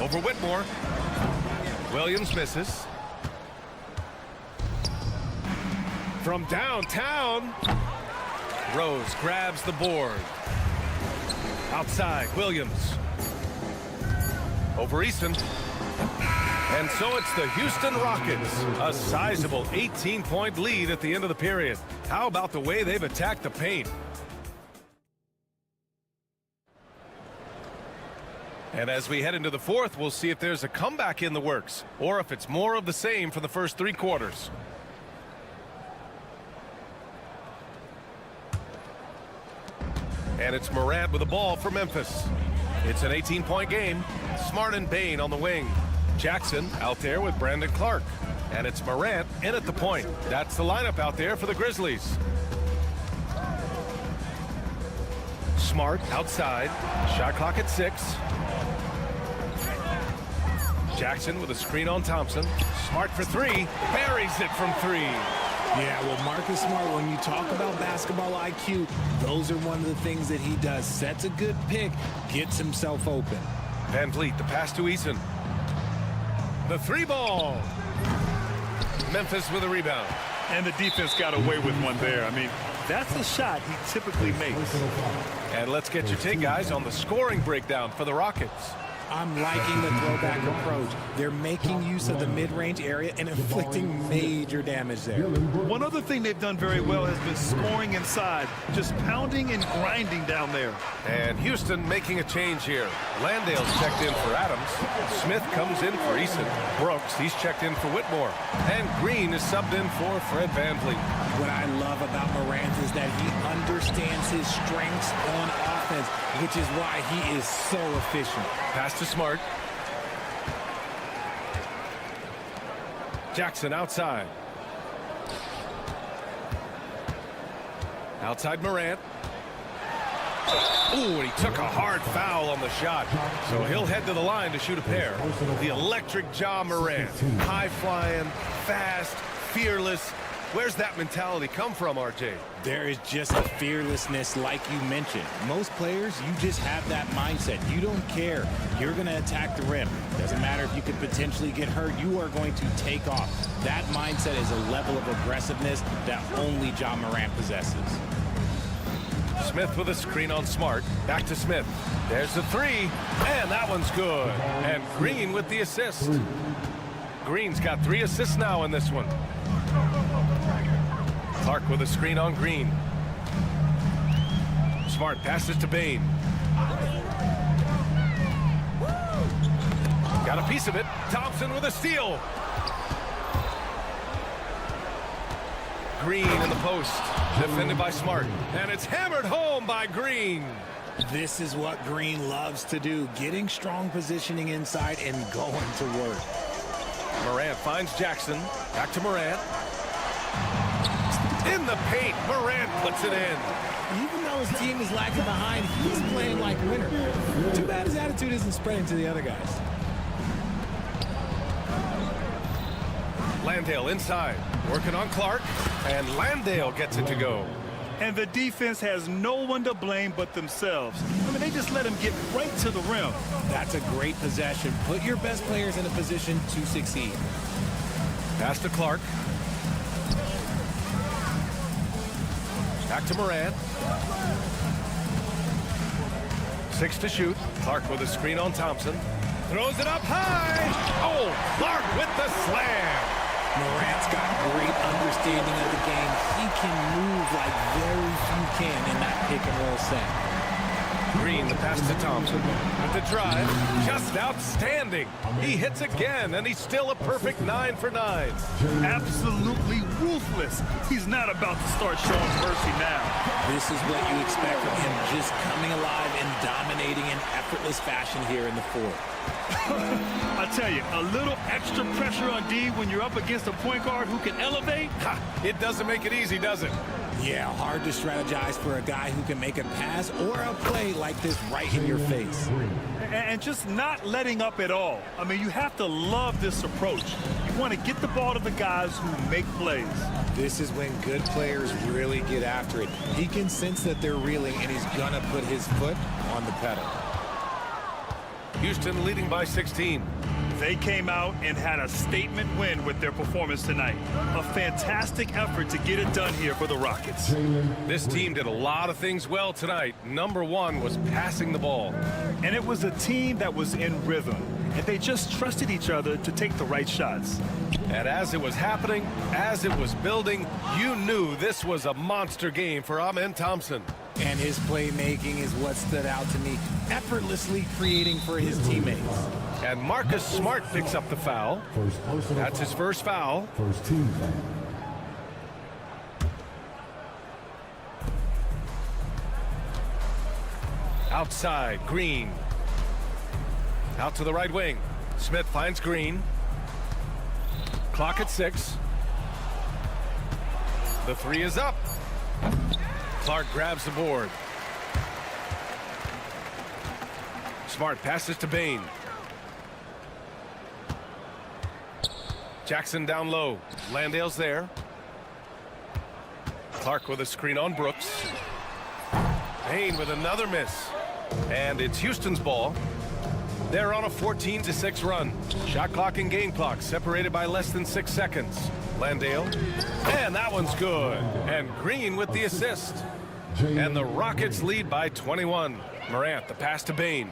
A: Over Whitmore. Williams misses. From downtown, Rose grabs the board. Outside, Williams. Over Easton. And so it's the Houston Rockets, a sizable 18-point lead at the end of the period. How about the way they've attacked the paint? And as we head into the 4th, we'll see if there's a comeback in the works or if it's more of the same for the first 3 quarters. And it's Morant with the ball for Memphis. It's an 18-point game. Smart and Bain on the wing. Jackson out there with Brandon Clark. And it's Morant in at the point. That's the lineup out there for the Grizzlies. Smart outside. Shot clock at 6. Jackson with a screen on Thompson. Smart for 3. Buries it from 3.
C: Yeah, well, Marcus Smart, when you talk about basketball IQ, those are one of the things that he does. Sets a good pick, gets himself open.
A: Van Vliet, the pass to Eason. The 3 ball. Memphis with a rebound.
J: And the defense got away with one there. I mean, that's a shot he typically makes.
A: And let's get your take, guys, on the scoring breakdown for the Rockets.
C: I'm liking the throwback approach. They're making use of the mid-range area and inflicting major damage there.
J: One other thing they've done very well has been scoring inside, just pounding and grinding down there.
A: And Houston making a change here. Landale's checked in for Adams. Smith comes in for Eason. Brooks, he's checked in for Whitmore. And Green is subbed in for Fred VanVleet.
C: What I love about Morant is that he understands his strengths on offense, which is why he is so efficient.
A: Pass to Smart. Jackson outside. Outside Morant. Ooh, and he took a hard foul on the shot. So he'll head to the line to shoot a pair. The electric Ja Morant. High-flying, fast, fearless. Where's that mentality come from, RJ?
C: There is just a fearlessness like you mentioned. Most players, you just have that mindset. You don't care. You're going to attack the rim. Doesn't matter if you could potentially get hurt. You are going to take off. That mindset is a level of aggressiveness that only Ja Morant possesses.
A: Smith with a screen on Smart. Back to Smith. There's the 3. And that one's good. And Green with the assist. Green's got 3 assists now in this one. Clark with a screen on Green. Smart passes to Bain. Got a piece of it. Thompson with a steal. Green in the post. Defended by Smart. And it's hammered home by Green.
C: This is what Green loves to do. Getting strong positioning inside and going to work.
A: Morant finds Jackson. Back to Morant. In the paint, Morant puts it in.
C: Even though his team is lagging behind, he's playing like winner. Too bad his attitude isn't spreading to the other guys.
A: Landale inside, working on Clark, and Landale gets it to go.
J: And the defense has no one to blame but themselves. I mean, they just let him get right to the rim.
C: That's a great possession. Put your best players in a position to succeed.
A: Pass to Clark. Back to Morant. 6 to shoot. Clark with a screen on Thompson. Throws it up high. Oh, Clark with the slam.
C: Morant's got great understanding of the game. He can move like very few can in that pick and roll set.
A: Green, the pass to Thompson. With the drive, just outstanding. He hits again, and he's still a perfect 9 for 9.
J: Absolutely ruthless. He's not about to start showing mercy now.
C: This is what you expect from him, just coming alive and dominating in effortless fashion here in the 4th.
J: I tell you, a little extra pressure on D when you're up against a point guard who can elevate.
A: It doesn't make it easy, does it?
C: Yeah, hard to strategize for a guy who can make a pass or a play like this right in your face.
J: and just not letting up at all. I mean, you have to love this approach. You want to get the ball to the guys who make plays.
C: This is when good players really get after it. He can sense that they're reeling, and he's going to put his foot on the pedal.
A: Houston leading by 16.
J: They came out and had a statement win with their performance tonight. A fantastic effort to get it done here for the Rockets.
A: This team did a lot of things well tonight. Number one was passing the ball.
J: And it was a team that was in rhythm, and they just trusted each other to take the right shots.
A: And as it was happening, as it was building, you knew this was a monster game for Amen Thompson.
C: And his playmaking is what stood out to me, effortlessly creating for his teammates.
A: And Marcus Smart picks up the foul. That's his first foul.
D: First team foul.
A: Outside, Green. Out to the right wing. Smith finds Green. Clock at 6. The three is up. Clark grabs the board. Smart passes to Bain. Jackson down low. Landale's there. Clark with a screen on Brooks. Bain with another miss. And it's Houston's ball. They're on a 14-6 run. Shot clock and game clock separated by less than 6 seconds. Landale. And that one's good. And Green with the assist. And the Rockets lead by 21. Morant, the pass to Bain.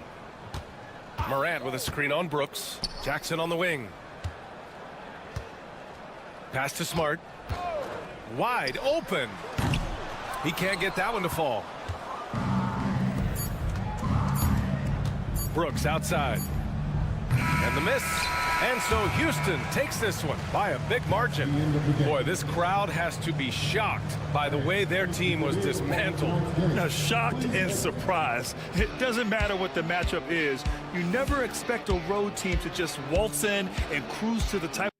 A: Morant with a screen on Brooks. Jackson on the wing. Pass to Smart. Wide open. He can't get that one to fall. Brooks outside. And the miss. And so Houston takes this one by a big margin. Boy, this crowd has to be shocked by the way their team was dismantled.
J: Now, shocked and surprised. It doesn't matter what the matchup is. You never expect a road team to just waltz in and cruise to the type.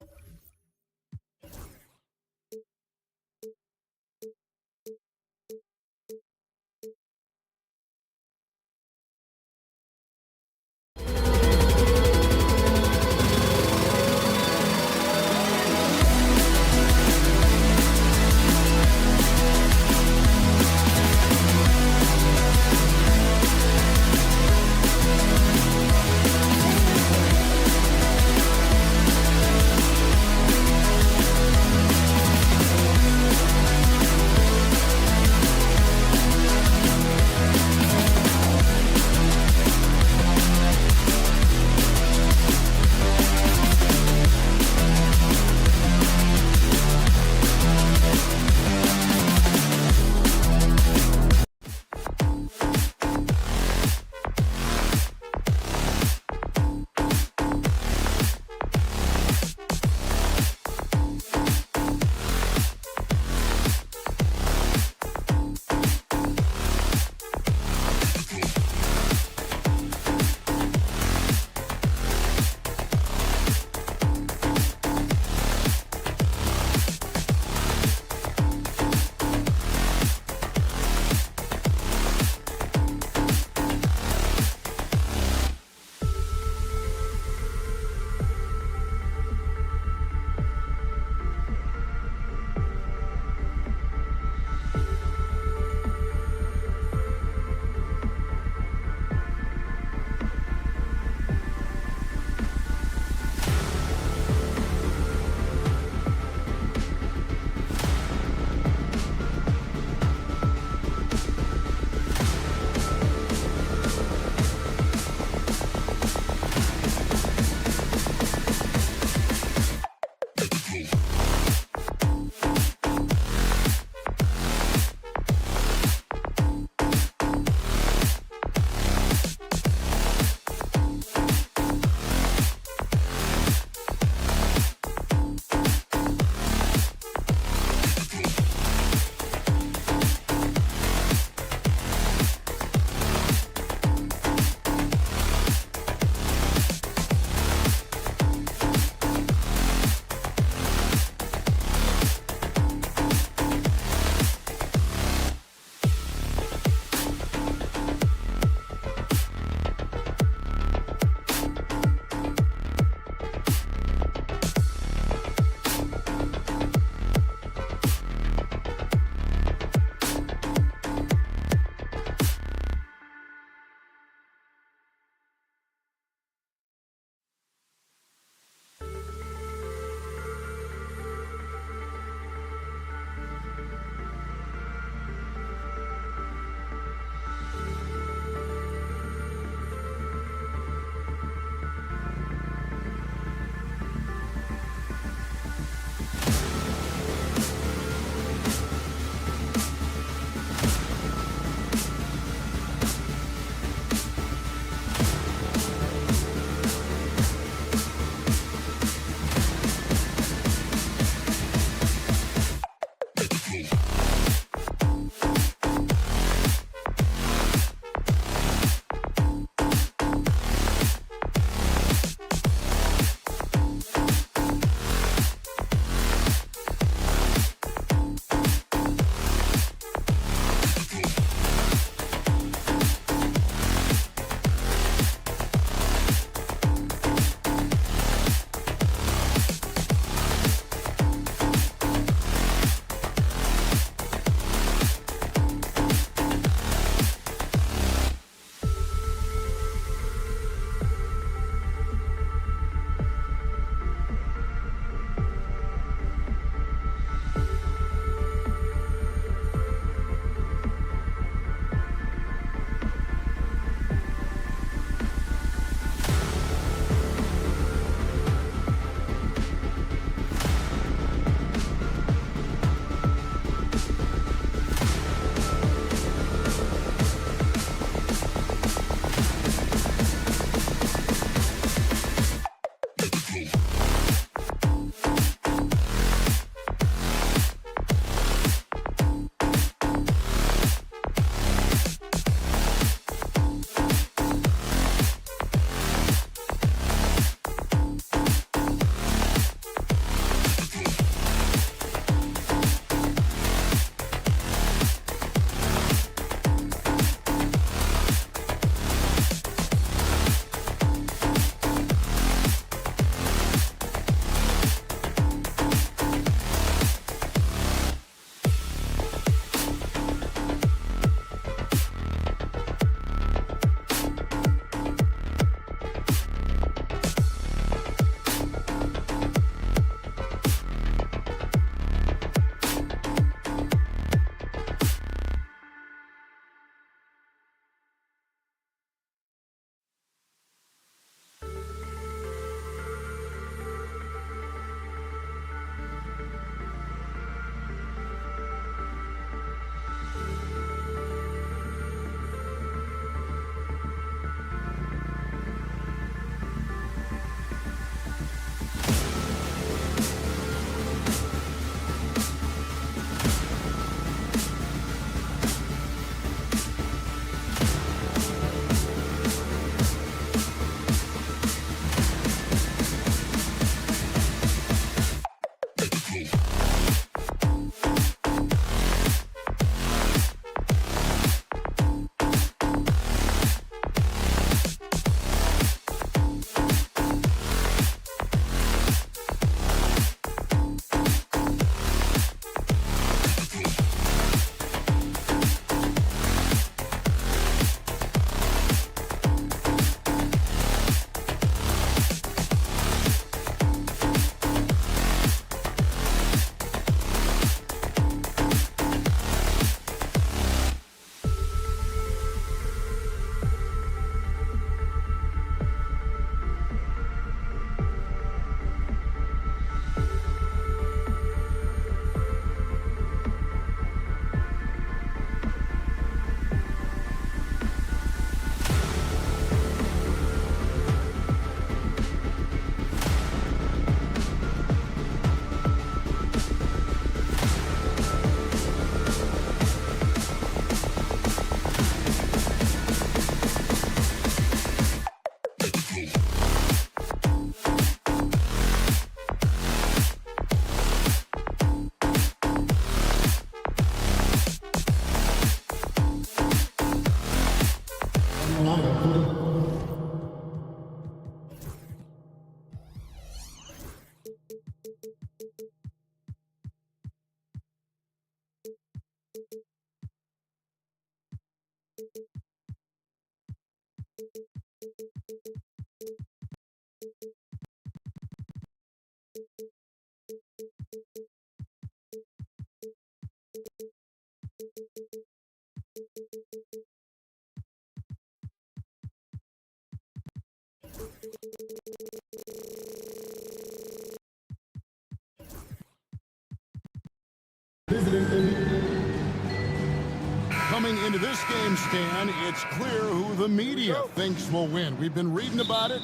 F: Coming into this game, Stan, it's clear who the media thinks will win. We've been reading about it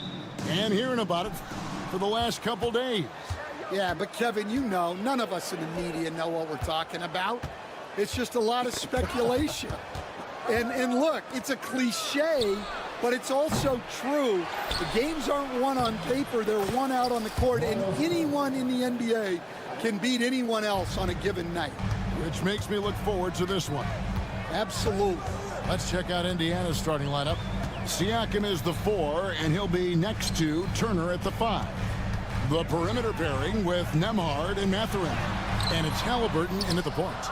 F: and hearing about it for the last couple days.
H: Yeah, but Kevin, you know, none of us in the media know what we're talking about. It's just a lot of speculation. And look, it's a cliche, but it's also true. The games aren't won on paper, they're won out on the court, and anyone in the NBA can beat anyone else on a given night.
F: Which makes me look forward to this one.
H: Absolutely.
F: Let's check out Indiana's starting lineup. Siakam is the 4, and he'll be next to Turner at the 5. The perimeter pairing with Nembhard and Mathurin. And it's Halliburton in at the point.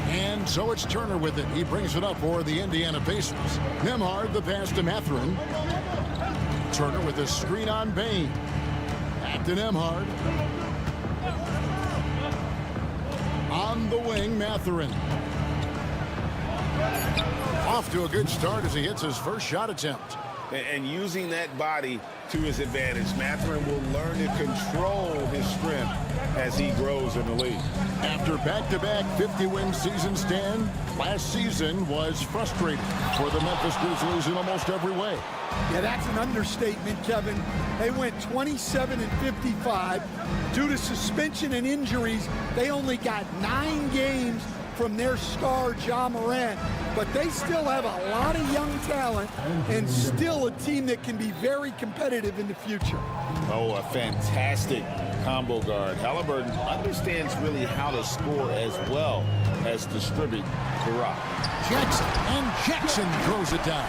F: And so it's Turner with it. He brings it up for the Indiana Pacers. Nembhard, the pass to Mathurin. Turner with a screen on Bane. Back to Nembhard. On the wing, Mathurin. Off to a good start as he hits his first shot attempt.
G: And using that body to his advantage, Mathurin will learn to control his strength as he grows in the league.
F: After back-to-back 50-win season, Stan, last season was frustrating for the Memphis Grizzlies in almost every way.
H: Yeah, that's an understatement, Kevin. They went 27-55. Due to suspension and injuries, they only got 9 games from their star, Ja Morant. But they still have a lot of young talent and still a team that can be very competitive in the future.
N: Oh, a fantastic combo guard. Halliburton understands really how to score as well as distribute the rock.
F: Jackson throws it down.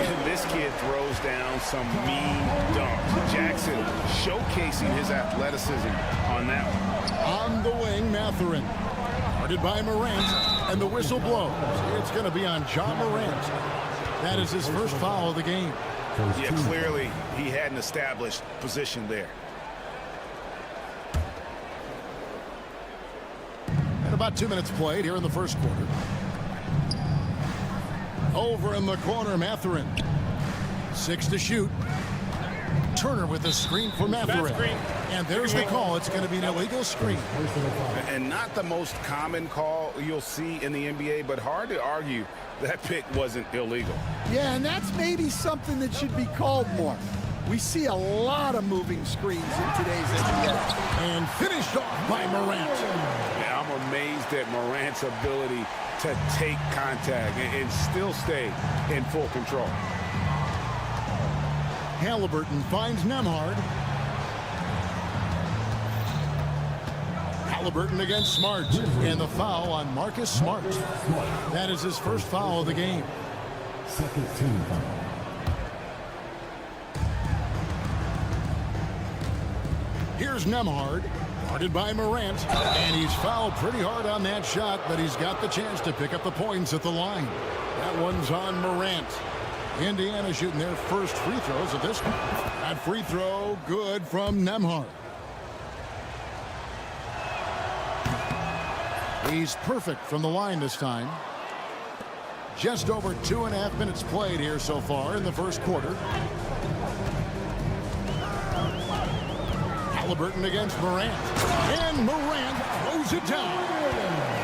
G: And this kid throws down some mean dunks. Jackson showcasing his athleticism on that one.
F: On the wing, Mathurin. Guarded by Morant, and the whistle blows. It's going to be on Ja Morant. That is his first foul of the game.
G: Yeah, clearly he had an established position there.
F: And about 2 minutes played here in the first quarter. Over in the corner, Mathurin. 6 to shoot. Turner with the screen for Mathurin. And there's the call. It's going to be an illegal screen.
G: And not the most common call you'll see in the NBA, but hard to argue that pick wasn't illegal.
H: Yeah, and that's maybe something that should be called more. We see a lot of moving screens in today's NBA.
F: And finished off by Morant.
G: Yeah, I'm amazed at Morant's ability to take contact and still stay in full control.
F: Halliburton finds Nembhard. Halliburton against Smart. And the foul on Marcus Smart. That is his first foul of the game.
D: Second team foul.
F: Here's Nembhard. Guarded by Morant. And he's fouled pretty hard on that shot, but he's got the chance to pick up the points at the line. That one's on Morant. Indiana shooting their first free throws of this one. That free throw good from Nembhard. He's perfect from the line this time. Just over 2.5 minutes played here so far in the first quarter. Halliburton against Morant. And Morant throws it down.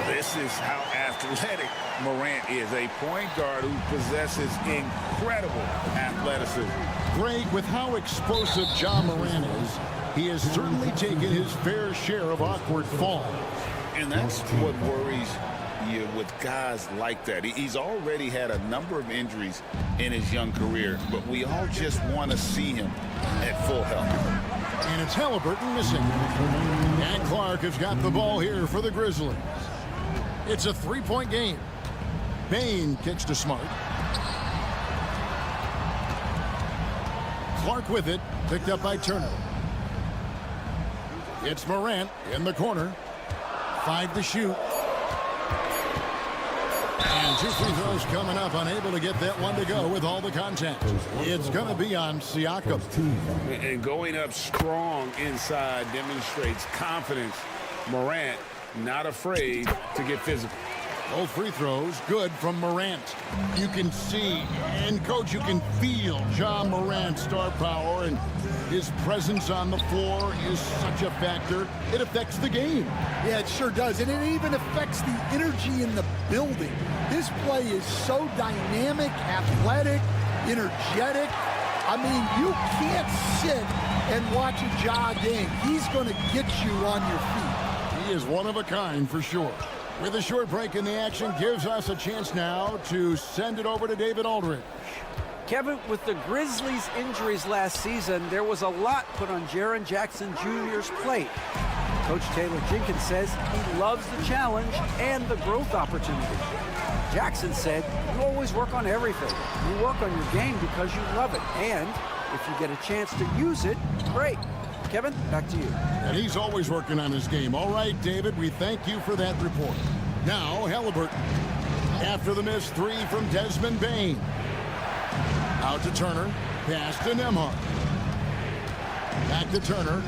G: This is how athletic Morant is. A point guard who possesses incredible athleticism.
F: Greg, with how explosive Ja Morant is, he has certainly taken his fair share of awkward falls.
G: And that's what worries you with guys like that. He's already had a number of injuries in his young career, but we all just want to see him at full health.
F: And it's Halliburton missing. And Clark has got the ball here for the Grizzlies. It's a 3-point game. Bane kicks to Smart. Clark with it, picked up by Turner. It's Morant in the corner. 5 to shoot. And 2 free throws coming up, unable to get that one to go with all the contact. It's going to be on Siakam.
G: And going up strong inside demonstrates confidence. Morant not afraid to get physical.
F: Both free throws good from Morant. You can see, and coach, you can feel John Morant's star power, and his presence on the floor is such a factor. It affects the game.
H: Yeah, it sure does. And it even affects the energy in the building. His play is so dynamic, athletic, energetic. I mean, you can't sit and watch a Ja game. He's going to get you on your feet.
F: He is one of a kind for sure. With a short break in the action, gives us a chance now to send it over to David Aldridge.
I: Kevin, with the Grizzlies' injuries last season, there was a lot put on Jaren Jackson Jr.'s plate. Coach Taylor Jenkins says he loves the challenge and the growth opportunity. Jackson said, you always work on everything. You work on your game because you love it. And if you get a chance to use it, great. Kevin, back to you.
F: And he's always working on his game. All right, David, we thank you for that report. Now, Halliburton. After the missed three from Desmond Bane. Out to Turner. Pass to Nembhard. Back to Turner.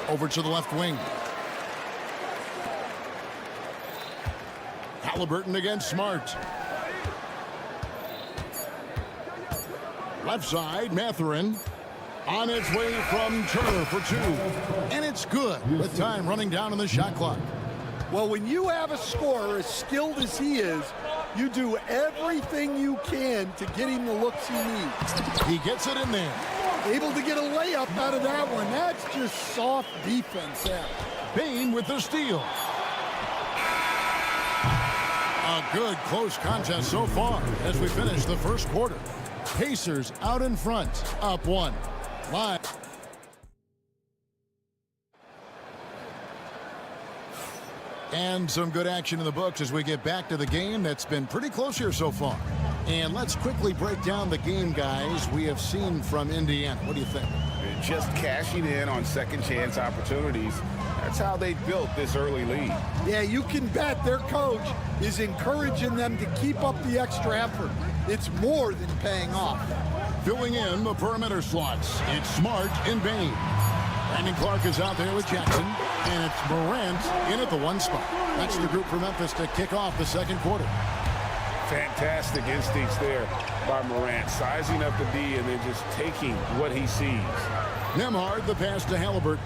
F: Over to the left wing. Halliburton against Smart. Left side, Mathurin. On its way from Turner for two. And it's good with time running down on the shot clock.
H: Well, when you have a scorer as skilled as he is, you do everything you can to get him the looks he needs.
F: He gets it in there.
H: Able to get a layup out of that one. That's just soft defense there.
F: Bane with the steal. A good close contest so far as we finish the first quarter. Pacers out in front, up one. Live. And some good action in the books as we get back to the game that's been pretty close here so far. And let's quickly break down the game, guys, we have seen from Indiana. What do you think?
G: Just cashing in on second chance opportunities. That's how they built this early lead.
H: Yeah, you can bet their coach is encouraging them to keep up the extra effort. It's more than paying off.
F: Filling in the perimeter slots, it's Smart and Bane. Brandon Clark is out there with Jackson, and it's Morant in at the one spot. That's the group for Memphis to kick off the second quarter.
G: Fantastic instincts there by Morant, sizing up the D and then just taking what he sees.
F: Nembhard, the pass to Halliburton.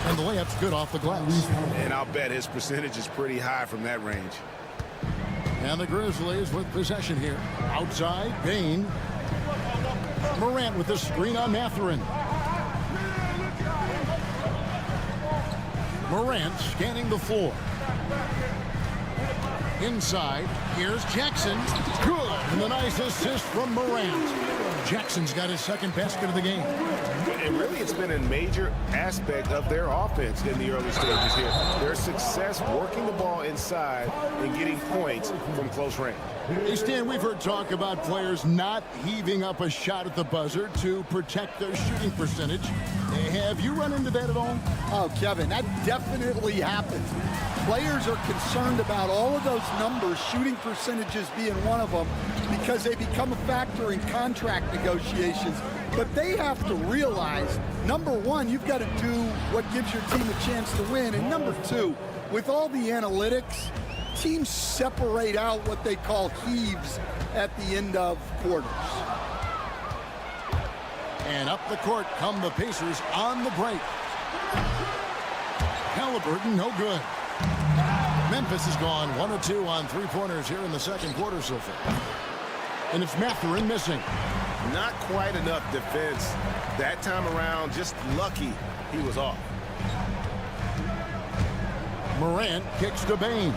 F: And the layup's good off the glass.
G: And I'll bet his percentage is pretty high from that range.
F: And the Grizzlies with possession here. Outside, Bane. Morant with the screen on Mathurin. Morant scanning the floor. Inside, here's Jackson. Good. And the nice assist from Morant. Jackson's got his second basket of the game.
G: And really, it's been a major aspect of their offense in the early stages here. Their success working the ball inside and getting points from close range.
F: Hey, Stan, we've heard talk about players not heaving up a shot at the buzzer to protect their shooting percentage. Have you run into that at all?
H: Oh, Kevin, that definitely happens. Players are concerned about all of those numbers, shooting percentages being one of them, because they become a factor in contract negotiations. But they have to realize, number one, you've got to do what gives your team a chance to win. And number two, with all the analytics, teams separate out what they call heaves at the end of quarters.
F: And up the court come the Pacers on the break. Halliburton, no good. Memphis has gone 1 of 2 on three-pointers here in the second quarter so far. And it's Mathurin missing.
G: Not quite enough defense that time around. Just lucky he was off.
F: Morant kicks to Bane.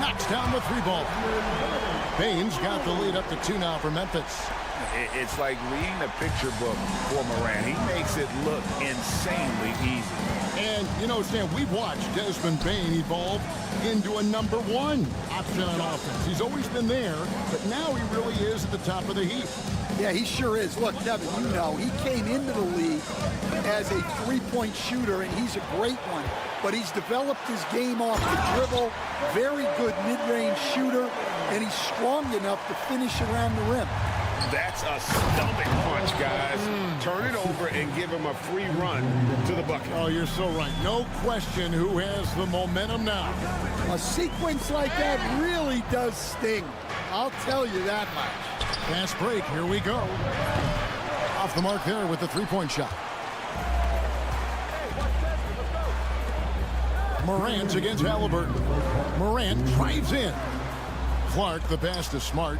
F: Knocks down the three ball. Bane's got the lead up to 2 now for Memphis.
G: It's like reading a picture book for Morant. He makes it look insanely easy.
F: And, you know, Stan, we've watched Desmond Bane evolve into a number 1 option on offense. He's always been there, but now he really is at the top of the heap.
H: Yeah, he sure is. Look, Devin, you know, he came into the league as a three-point shooter, and he's a great one. But he's developed his game off the dribble, very good mid-range shooter, and he's strong enough to finish around the rim.
O: That's a stomach punch, guys. Turn it over and give him a free run to the bucket.
F: Oh, you're so right. No question who has the momentum now.
H: A sequence like that really does sting. I'll tell you that much.
F: Fast break. Here we go. Off the mark there with the three-point shot. Morant against Halliburton. Morant drives in. Clark, the pass to Smart.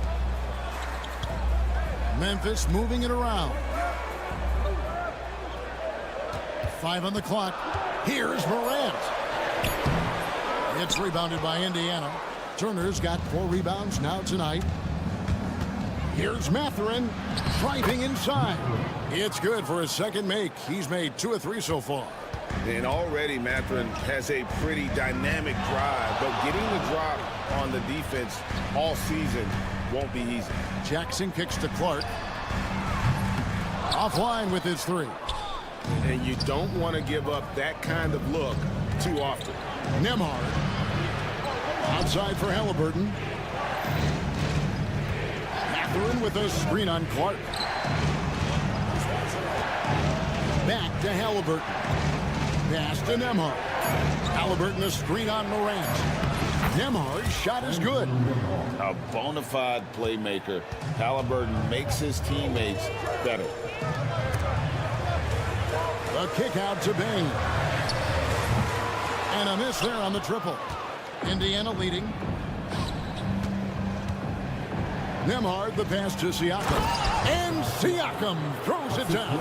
F: Memphis moving it around. 5 on the clock. Here's Morant. It's rebounded by Indiana. Turner's got 4 rebounds now tonight. Here's Mathurin driving inside. It's good for his second make. He's made 2 of 3 so far.
O: And already Mathurin has a pretty dynamic drive, but getting the drop on the defense all season won't be easy.
F: Jackson kicks to Clark. Offline with his 3.
O: And you don't want to give up that kind of look too often.
F: Nembhard. Outside for Halliburton. Mathurin with a screen on Clark. Back to Halliburton. Pass to Nembhard. Halliburton a screen on Morant. Nembhard's shot is good.
N: A bona fide playmaker. Halliburton makes his teammates better.
F: A kick out to Bain. And a miss there on the triple. Indiana leading. Nembhard the pass to Siakam. And Siakam throws it down.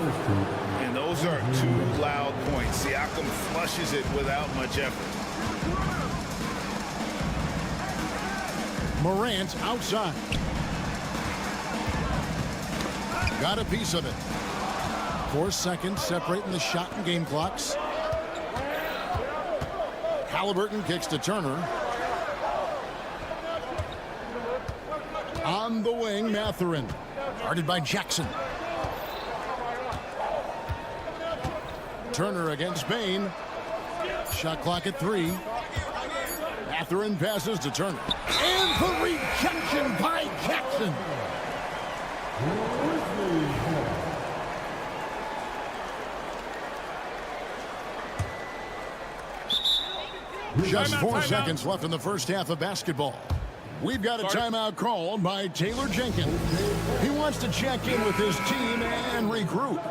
O: And those are 2 loud points. Siakam flushes it without much effort.
F: Morant outside. Got a piece of it. 4 seconds separating the shot and game clocks. Halliburton kicks to Turner. On the wing, Mathurin. Guarded by Jackson. Turner against Bain. Shot clock at 3. Mathurin passes to Turner. And the rejection by Jackson. Just 4 seconds left in the first half of basketball. We've got a timeout called by Taylor Jenkins. He wants to check in with his team and regroup.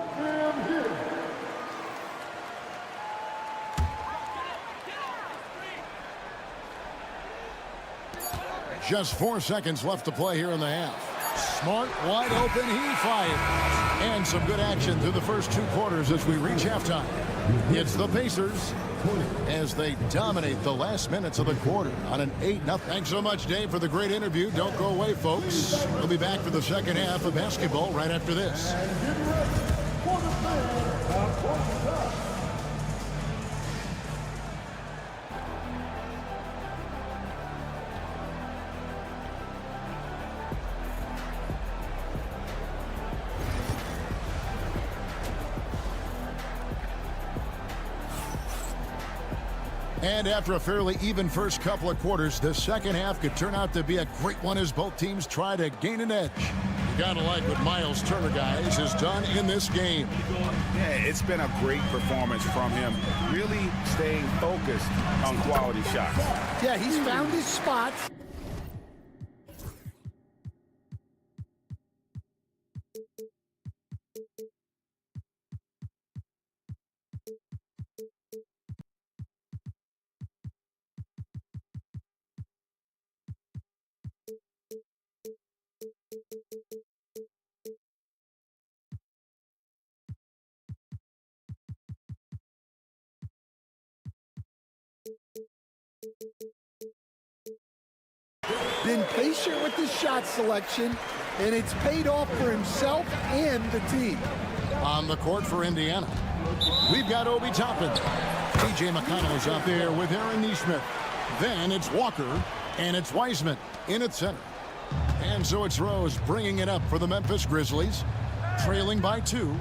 F: Just 4 seconds left to play here in the half. Smart, wide open, he fires. And some good action through the first 2 quarters as we reach halftime. It's the Pacers as they dominate the last minutes of the quarter on an 8-0. Thanks so much, Dave, for the great interview. Don't go away, folks. We'll be back for the second half of basketball right after this. And after a fairly even first couple of quarters, the second half could turn out to be a great one as both teams try to gain an edge. You gotta like what Miles Turner, guys, has done in this game.
G: Yeah, it's been a great performance from him, really staying focused on quality shots.
H: Yeah, he's found his spot. Been patient with his shot selection, and it's paid off for himself and the team.
F: On the court for Indiana, we've got Obi Toppin. T.J. McConnell's out there with Aaron Nesmith. Then it's Walker, and it's Wiseman in at center. And so it's Rose bringing it up for the Memphis Grizzlies. Trailing by 2.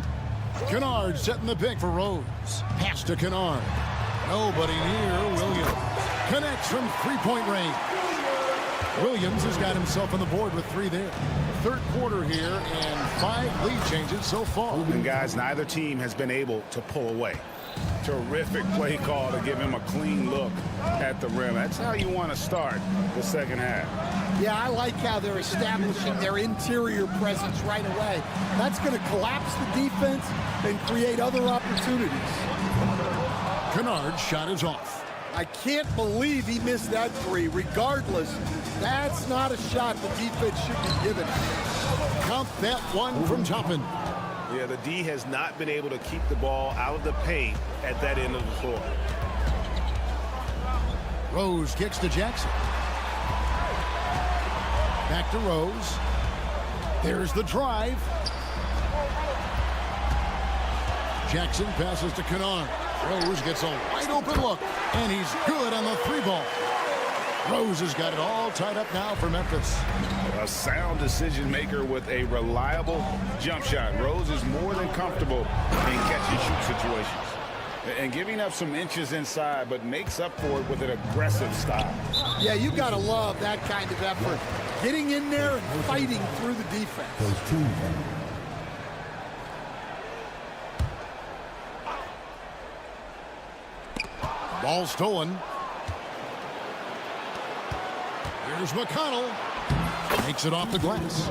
F: Kennard setting the pick for Rose. Pass to Kennard. Nobody near Williams. Connects from three-point range. Williams has got himself on the board with 3 there. Third quarter here and 5 lead changes so far.
O: And guys, neither team has been able to pull away. Terrific play call to give him a clean look at the rim. That's how you want to start the second half.
H: Yeah, I like how they're establishing their interior presence right away. That's going to collapse the defense and create other opportunities.
F: Kennard's shot is off.
H: I can't believe he missed that 3. Regardless, that's not a shot the defense should be giving.
F: Count that one from Toppin.
O: Yeah, the D has not been able to keep the ball out of the paint at that end of the floor.
F: Rose kicks to Jackson. Back to Rose. There's the drive. Jackson passes to Kennard. Rose gets a wide open look, and he's good on the 3-ball. Rose has got it all tied up now for Memphis.
O: A sound decision maker with a reliable jump shot. Rose is more than comfortable in catch-and-shoot situations. And giving up some inches inside, but makes up for it with an aggressive style.
H: Yeah, you got to love that kind of effort. Getting in there and fighting through the defense.
F: Ball stolen. Here's McConnell. Makes it off the glass.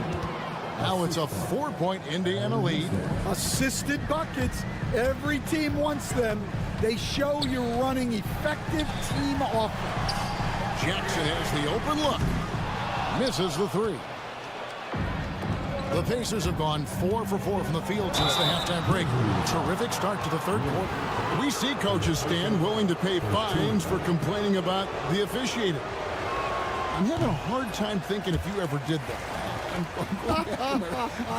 F: Now it's a 4-point Indiana lead.
H: Assisted buckets. Every team wants them. They show you're running effective team offense.
F: Jackson has the open look. Misses the 3. The Pacers have gone 4 for 4 from the field since the halftime break. Terrific start to the third quarter. We see coaches stand willing to pay fines for complaining about the officiating. I'm having a hard time thinking if you ever did that. I'm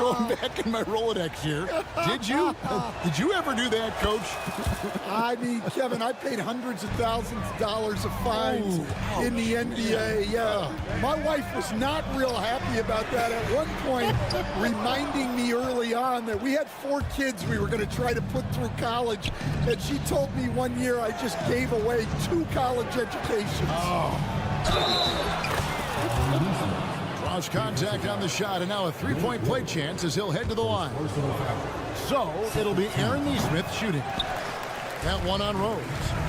F: going back in my Rolodex here. Did you? Did you ever do that, Coach?
H: I mean, Kevin, I paid hundreds of thousands of dollars of fines in the NBA. Yeah, my wife was not real happy about that at one point, reminding me early on that we had 4 kids we were going to try to put through college, and she told me one year I just gave away 2 college educations.
F: Draws contact on the shot, and now a 3-point play chance as he'll head to the line. So it'll be Aaron Nesmith shooting. That one on Rose.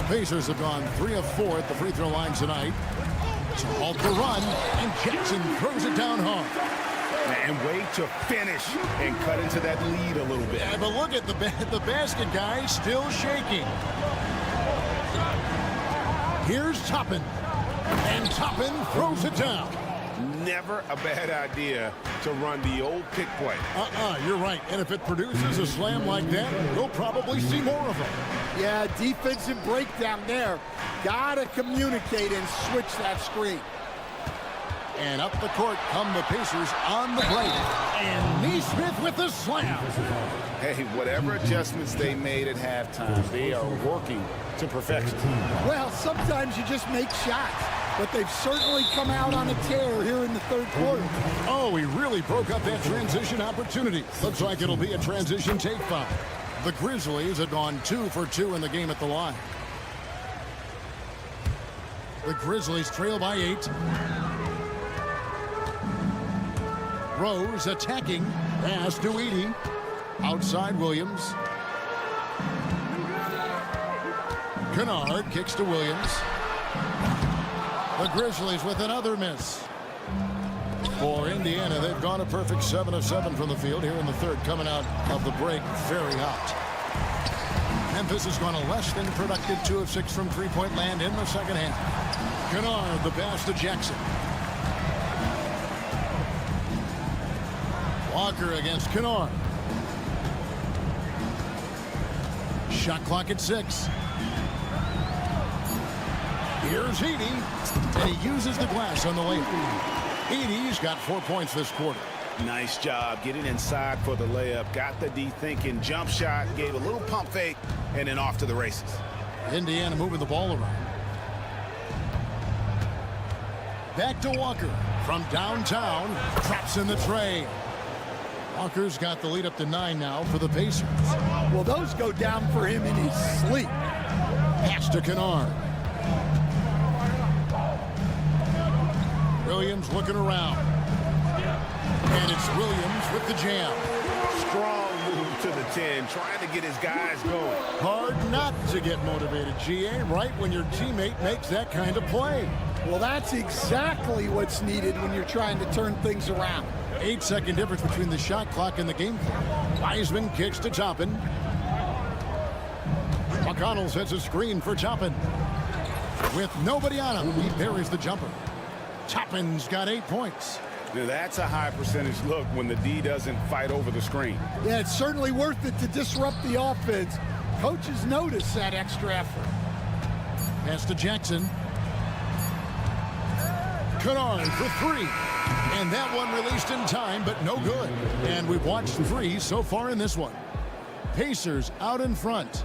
F: Pacers have gone 3 of 4 at the free throw line tonight. So halt the run, and Jackson throws it down hard.
O: And wait to finish and cut into that lead a little bit.
F: Yeah, but look at the basket guy still shaking. Here's Toppin. And Toppin throws it down.
O: Never a bad idea to run the old pick play.
F: You're right. And if it produces a slam like that, we'll probably see more of them.
H: Yeah, defensive breakdown there. Gotta communicate and switch that screen.
F: And up the court come the Pacers on the break. And Nesmith with the slam.
G: Hey, whatever adjustments they made at halftime, they are working to perfection.
H: Well, sometimes you just make shots, but they've certainly come out on a tear here in the third quarter.
F: Oh, he really broke up that transition opportunity. Looks like it'll be a transition take foul. The Grizzlies have gone 2 for 2 in the game at the line. The Grizzlies trail by 8. Rose attacking. Pass to Edey. Outside Williams. Kennard kicks to Williams. The Grizzlies with another miss. For Indiana, they've gone a perfect 7 of 7 from the field here in the third, coming out of the break very hot. Memphis has gone a less than productive 2 of 6 from three-point land in the second half. Kennard, the pass to Jackson. Walker against Kennard. Shot clock at 6. Here's Edey, and he uses the glass on the layup. Edey's got 4 points this quarter.
O: Nice job getting inside for the layup. Got the D thinking. Jump shot, gave a little pump fake, and then off to the races.
F: Indiana moving the ball around. Back to Walker. From downtown, drops in the tray. Walker's got the lead up to 9 now for the Pacers.
H: Well, those go down for him in his sleep.
F: Pass to Kennard. Williams looking around. And it's Williams with the jam.
O: Strong move to the 10, trying to get his guys going.
F: Hard not to get motivated, GA, right when your teammate makes that kind of play.
H: Well, that's exactly what's needed when you're trying to turn things around.
F: 8-second difference between the shot clock and the game clock. Wiseman kicks to Toppin. McConnell sets a screen for Toppin. With nobody on him, he buries the jumper. Toppin's got 8 points.
O: Now, that's a high percentage look when the D doesn't fight over the screen.
H: Yeah, it's certainly worth it to disrupt the offense. Coaches notice that extra effort.
F: Pass to Jackson. Kennard for 3. And that one released in time, but no good. And we've watched 3 so far in this one. Pacers out in front.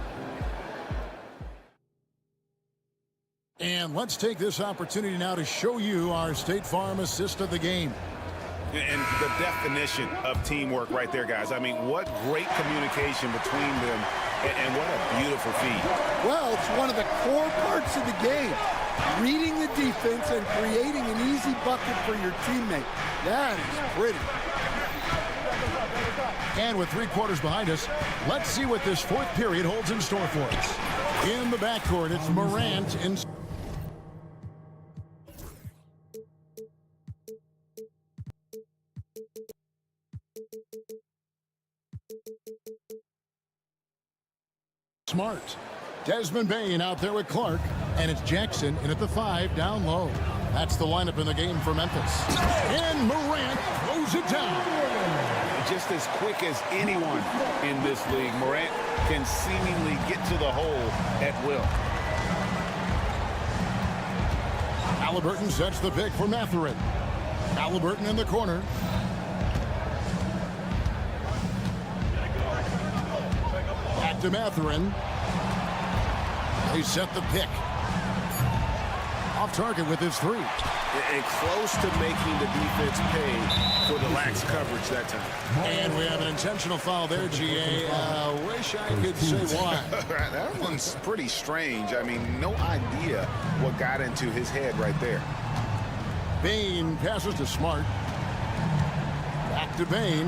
F: And let's take this opportunity now to show you our State Farm assist of the game.
O: And the definition of teamwork right there, guys. I mean, what great communication between them, and what a beautiful feed.
H: Well, it's one of the core parts of the game. Reading the defense and creating an easy bucket for your teammate. That is pretty.
F: And with 3 quarters behind us, let's see what this 4th period holds in store for us. In the backcourt, it's Morant in Smart. Desmond Bain out there with Clark, and it's Jackson in at the 5 down low. That's the lineup in the game for Memphis. And Morant throws it down.
O: Just as quick as anyone in this league, Morant can seemingly get to the hole at will.
F: Halliburton sets the pick for Mathurin. Halliburton in the corner. Back to Mathurin. They set the pick. Off target with his 3.
O: And close to making the defense pay for the lax coverage that time.
F: And we have an intentional foul there, GA. Wish I could say why.
O: That one's pretty strange. I mean, no idea what got into his head right there.
F: Bain passes to Smart. Back to Bain.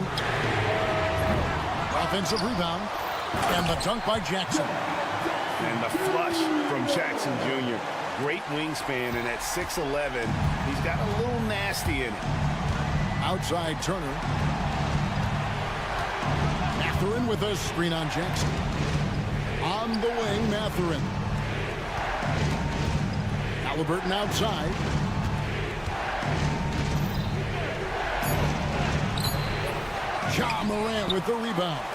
F: Offensive rebound. And the dunk by Jackson.
O: And the flush from Jackson Jr. Great wingspan, and at 6'11", he's got a little nasty in it.
F: Outside Turner. Mathurin with a screen on Jackson. On the wing, Mathurin. Halliburton outside. Ja Morant with the rebound.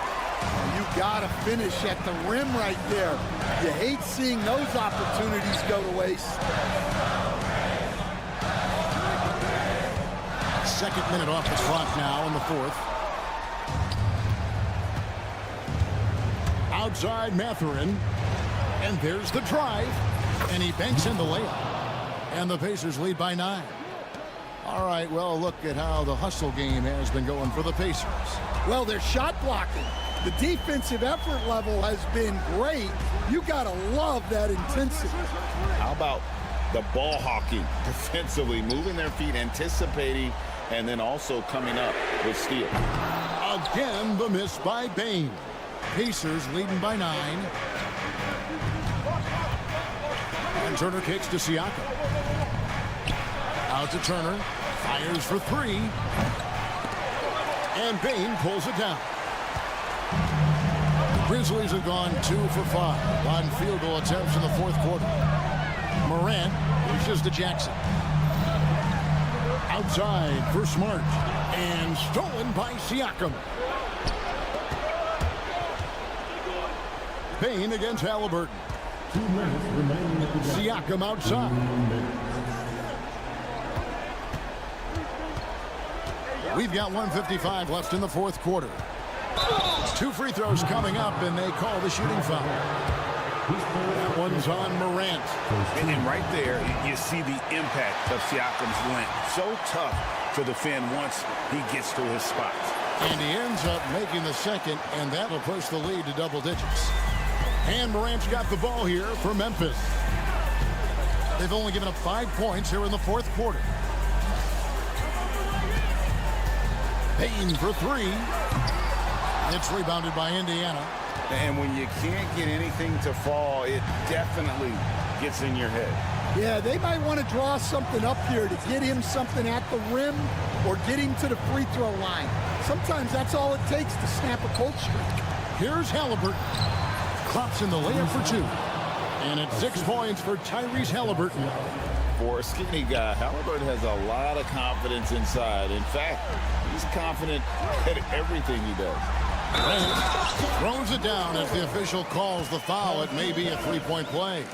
H: You gotta finish at the rim right there. You hate seeing those opportunities go to waste.
F: 2nd minute off the clock now in the 4th. Outside Mathurin. And there's the drive. And he banks in the layup. And the Pacers lead by 9. All right, well, look at how the hustle game has been going for the Pacers.
H: Well, they're shot blocking. The defensive effort level has been great. You gotta love that intensity.
N: How about the ball hawking defensively, moving their feet, anticipating, and then also coming up with steal.
F: Again, the miss by Bain. Pacers leading by 9. And Turner kicks to Siakam. Out to Turner. Fires for 3. And Bain pulls it down. The Grizzlies have gone 2 for 5 on field goal attempts in the 4th quarter. Morant pushes to Jackson. Outside for Smart. And stolen by Siakam. Bain against Halliburton.
D: 2 minutes remaining.
F: Siakam outside. We've got 1:55 left in the 4th quarter. 2 free throws coming up, and they call the shooting foul. That one's on Morant.
O: And right there, you see the impact of Siakam's length. So tough to defend once he gets to his spots.
F: And he ends up making the second, and that'll push the lead to double digits. And Morant's got the ball here for Memphis. They've only given up 5 points here in the fourth quarter. Payne for 3. It's rebounded by Indiana.
O: And when you can't get anything to fall, it definitely gets in your head.
H: Yeah, they might want to draw something up here to get him something at the rim or get him to the free throw line. Sometimes that's all it takes to snap a cold streak.
F: Here's Halliburton. Klops in the layup for 2. And it's 6 points for Tyrese Halliburton.
N: For a skinny guy, Halliburton has a lot of confidence inside. In fact, he's confident at everything he does.
F: Throws it down as the official calls the foul. It may be a three-point play.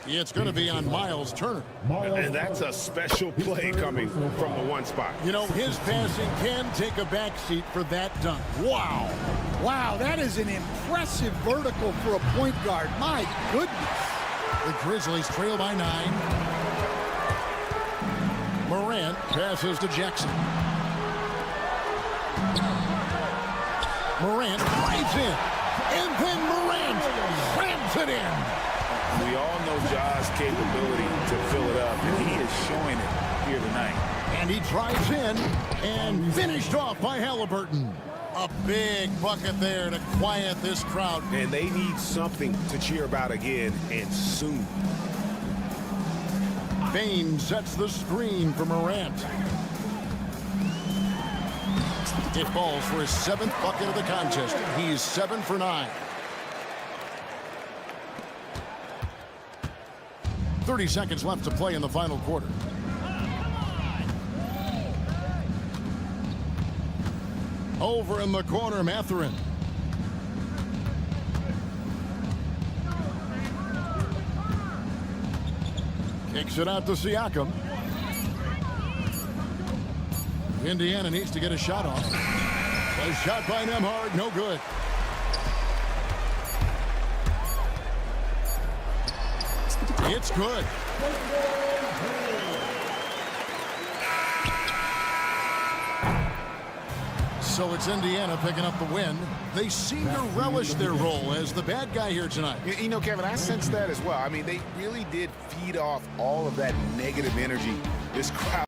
F: It's going to be on Miles Turner.
O: And that's a special play coming from the one spot.
F: You know, his passing can take a backseat for that dunk. Wow.
H: Wow, that is an impressive vertical for a point guard. My goodness.
F: The Grizzlies trail by 9. Morant passes to Jackson. Morant drives in. And then Morant slams it in.
O: We all know Ja's capability to fill it up, and he is showing it here tonight.
F: And he drives in and finished off by Halliburton. A big bucket there to quiet this crowd.
O: And they need something to cheer about again, and soon.
F: Payne sets the screen for Morant. It falls for his 7th bucket of the contest. He's 7 for 9. 30 seconds left to play in the final quarter. Over in the corner, Mathurin. Kicks it out to Siakam. Indiana needs to get a shot off. A shot by Nembhard, no good. It's good. So it's Indiana picking up the win. They seem to relish their role as the bad guy here tonight.
O: You know, Kevin, I sense that as well. I mean, they really did feed off all of that negative energy this crowd